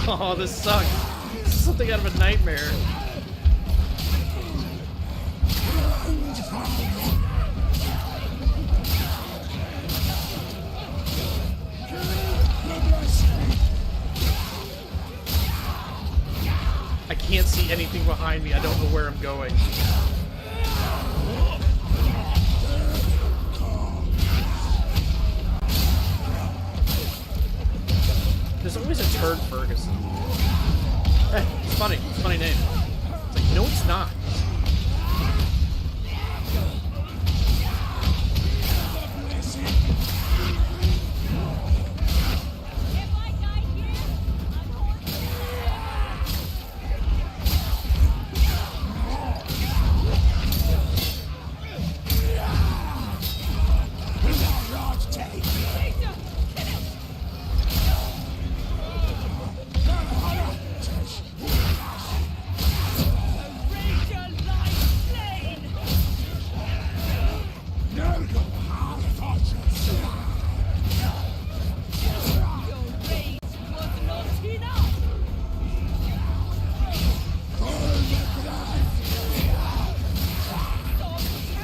Oh, this sucks. This is something out of a nightmare. I can't see anything behind me. I don't know where I'm going. There's always a turd Ferguson. Hey, it's funny. It's a funny name. It's like, no, it's not.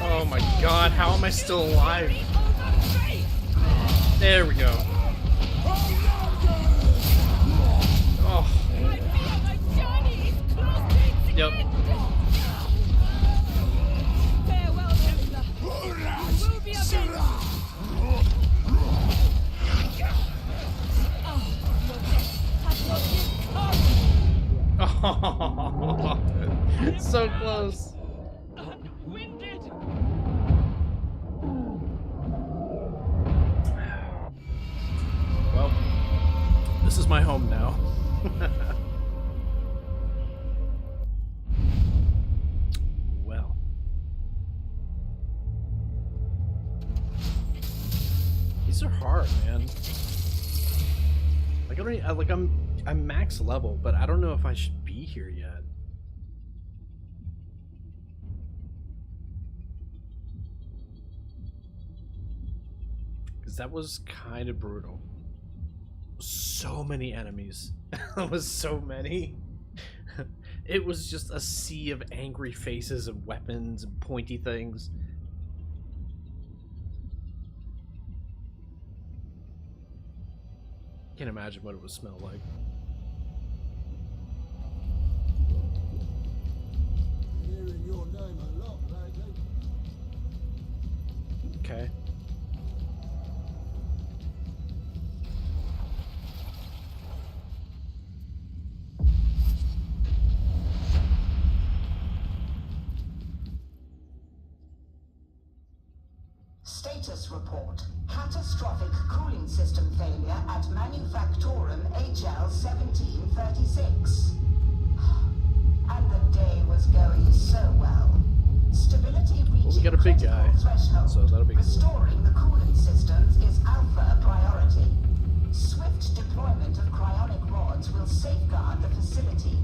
Oh my god, how am I still alive? There we go. Oh. Yep. Oh, so close. Well, this is my home now. Well. These are hard, man. Like I'm max level, but I don't know if I should be here yet. Because that was kind of brutal. So many enemies. That was so many. It was just a sea of angry faces and weapons and pointy things. Can't imagine what it would smell like. Hearing your name a lot lately. Okay. Status report. Catastrophic cooling system failure at Manufactorum HL1736. And the day was going so well. Stability reaching Well, we got a big guy, threshold. so that'll be cool. Restoring the coolant systems is alpha priority. Swift deployment of cryonic rods will safeguard the facility.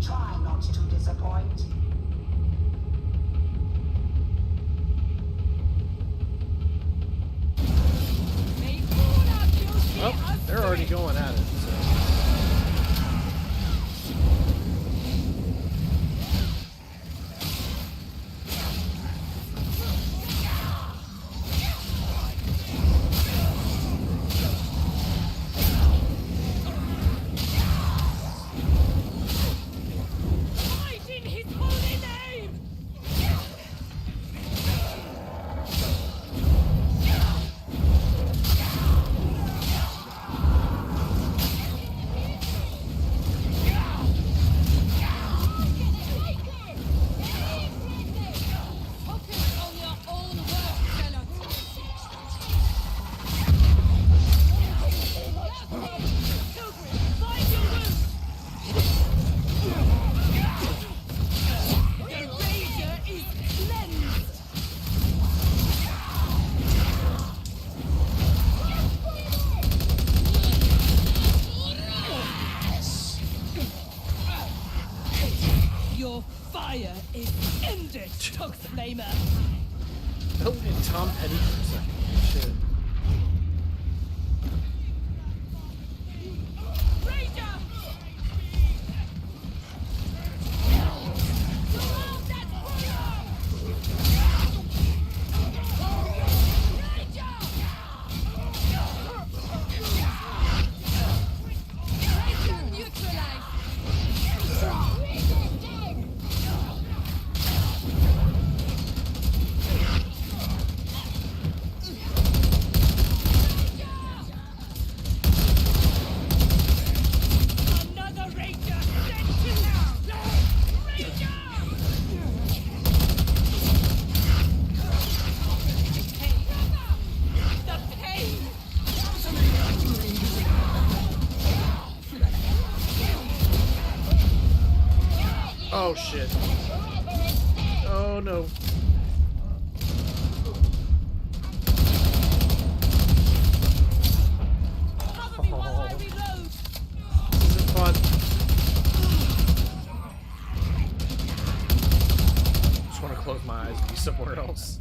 Try not to disappoint. Oh, they're already going at it. So. flamer. Oh, and Tom Petty for a second. Shit. Oh shit. Oh no. Oh. This is fun. Just want to close my eyes and be somewhere else.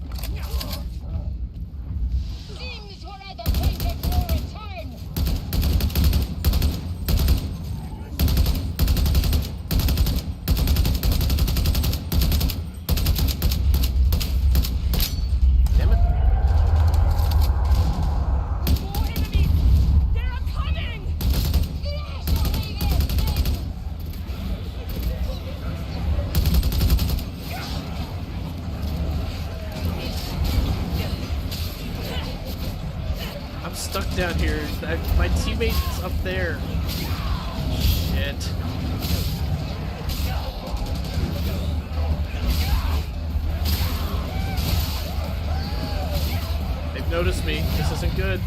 Seems we're at the point of no return. Damn it. More enemies! They're coming! I'm stuck down here. My teammate's up there. Shit. They've noticed me. This isn't good.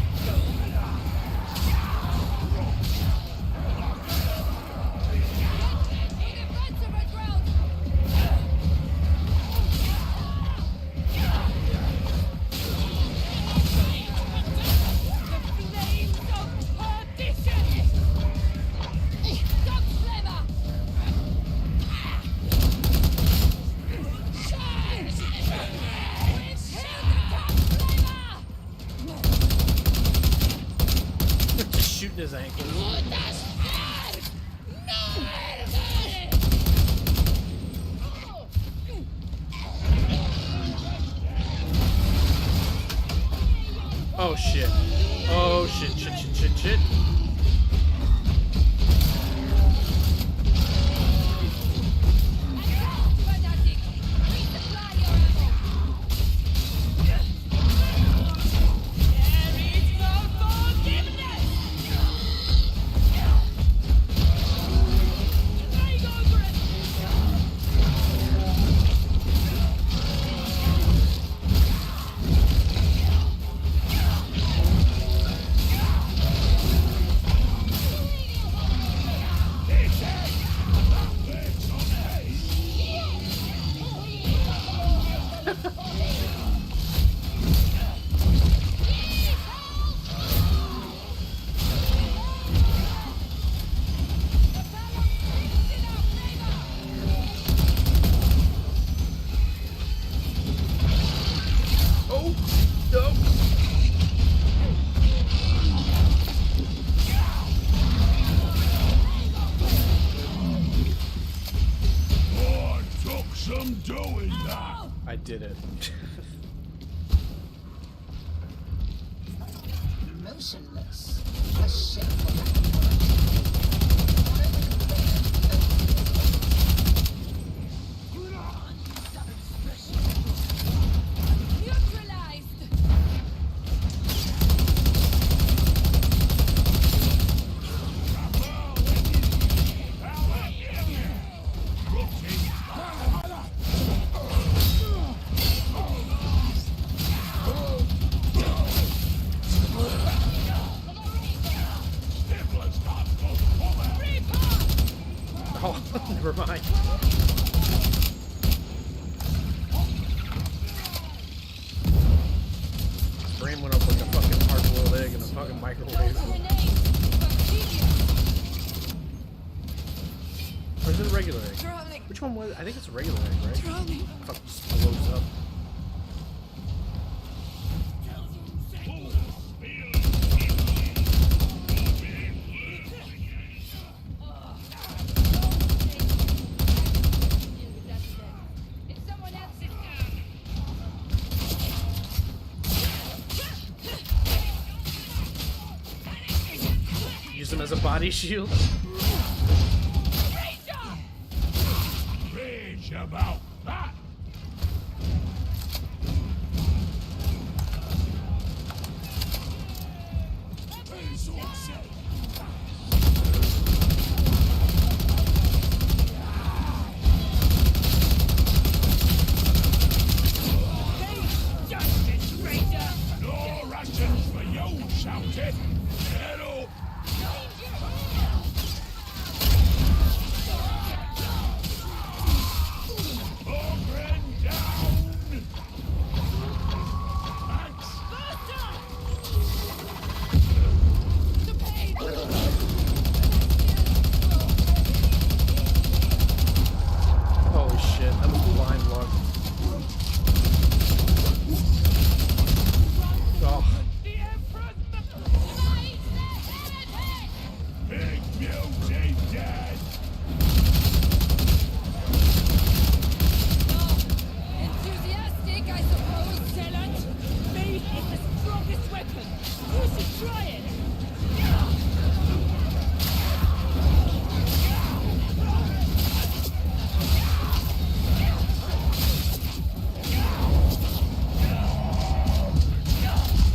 Just shooting his ankles. Oh shit. Oh shit, shit, shit, shit, shit. Oh, no. Oh, it took some doing that. I did it. Motionless. A shameful Neutralized! Oh, never mind. Brain went up like a fucking hard-boiled egg in a fucking microwave. Or is it a regular egg? Which one was it? I think it's a regular egg, right? Fuck, just blows up. use him as a body shield. Rage about that. No rations for you, shouted. Hello. Ogren down. Thanks. Holy shit, that was blind luck. Oh. Big beauty dead. Enthusiastic, I suppose, Zealot. Faith is the strongest weapon. You should try it.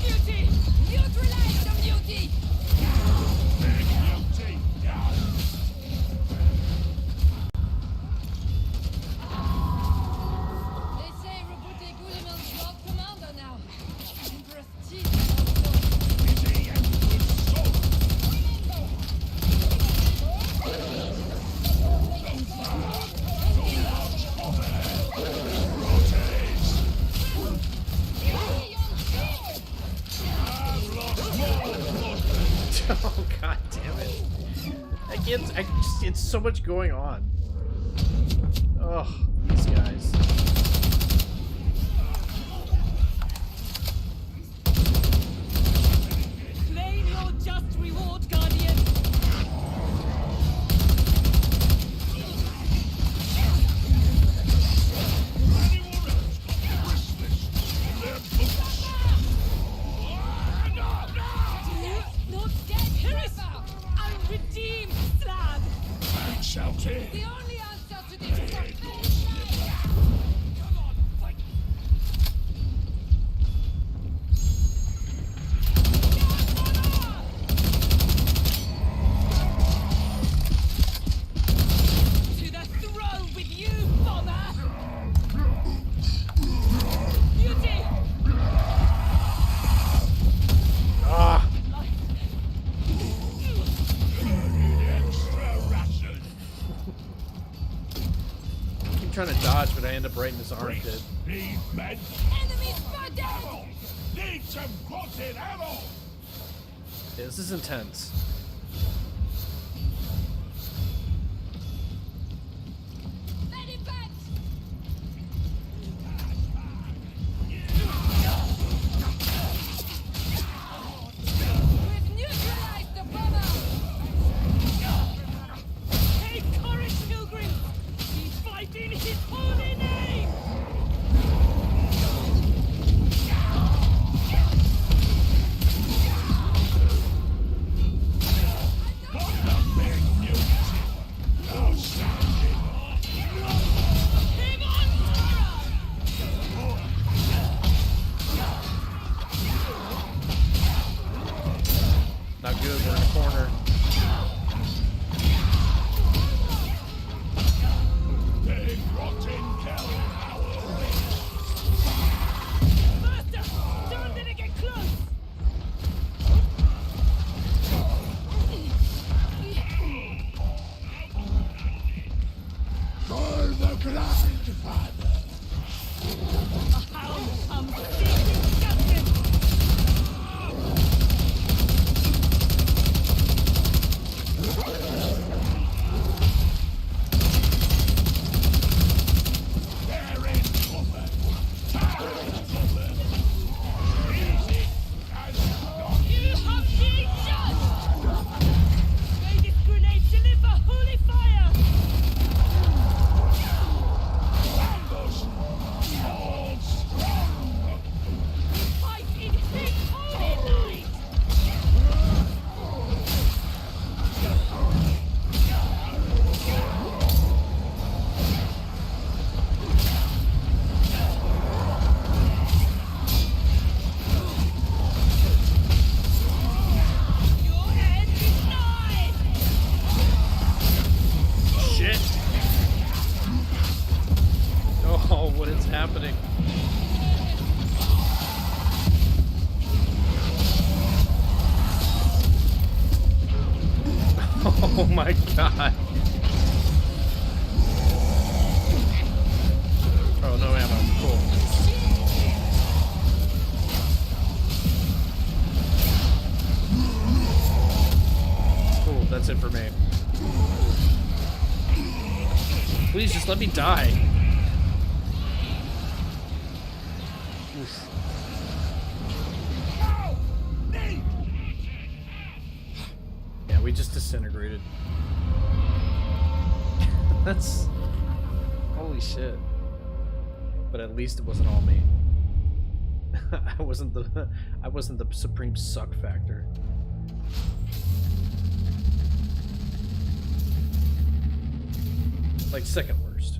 Beauty! Neutralize the beauty! Big beauty down. They say Roboute Gouliman's Lord Commander now. Emperor's chief. Busy and good soul. Oh god damn it. It's so much going on. Oh, these guys. Claim your just reward, Guardian. Not dead forever. I'll redeem Slav. Shouted. The only answer to this. To the throne with you, bomber! Beauty! Ah! Extra ration. I keep trying to dodge, but I end up right in his armpit. Need men. Enemy spotted! Need some quoted ammo. Yeah, this is intense. Medivac! We've neutralized the bomber! Take courage, pilgrims! We fight in his holy name! Not good, we're in a corner. Big rotten cow. Master! Don't let it get close! For the grandfather. A hound comes seeking justice! Oh my god. Oh, no ammo. Cool. Cool, that's it for me. Please just let me die. Oof. Yeah, we just disintegrated. That's... Holy shit. But at least it wasn't all me. I wasn't the supreme suck factor. Like second worst.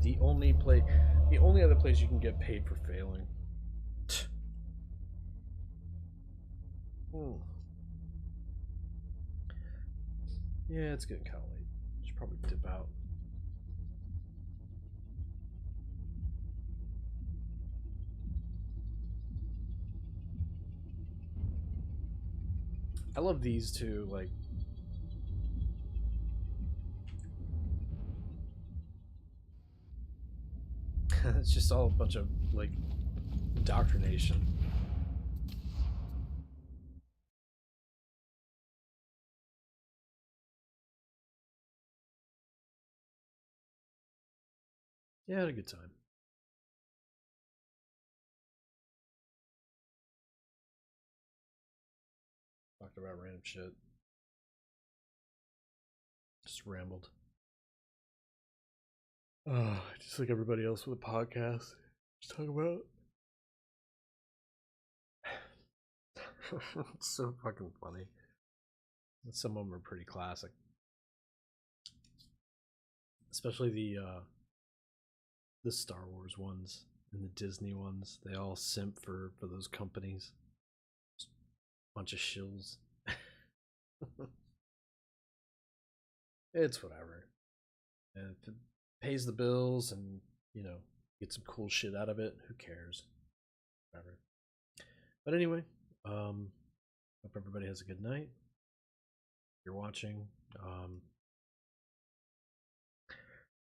the only other place you can get paid for failing. Yeah, it's getting kind of late. Should probably dip out. I love these two, like... It's just all a bunch of, like, indoctrination. Yeah, I had a good time. Talked about random shit. Just rambled. Just like everybody else with a podcast. Just talk about. It's so fucking funny. Some of them are pretty classic. Especially the Star Wars ones and the Disney ones. They all simp for those companies. Just a bunch of shills. It's whatever. And if it pays the bills and, you know, get some cool shit out of it, who cares? Whatever. But anyway, hope everybody has a good night. If you're watching, I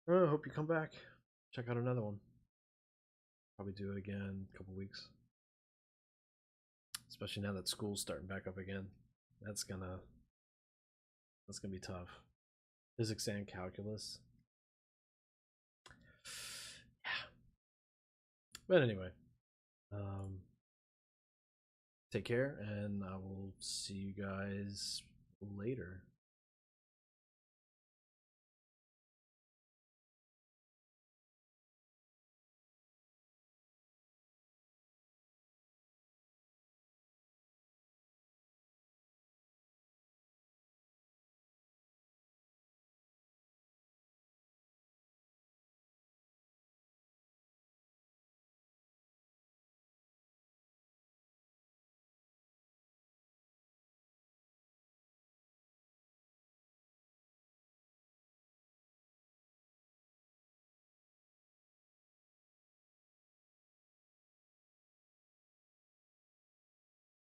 hope you come back. Check out another one. Probably do it again in a couple weeks. Especially now that school's starting back up again. That's gonna be tough. Physics and calculus. Yeah. But anyway, take care, and I will see you guys later.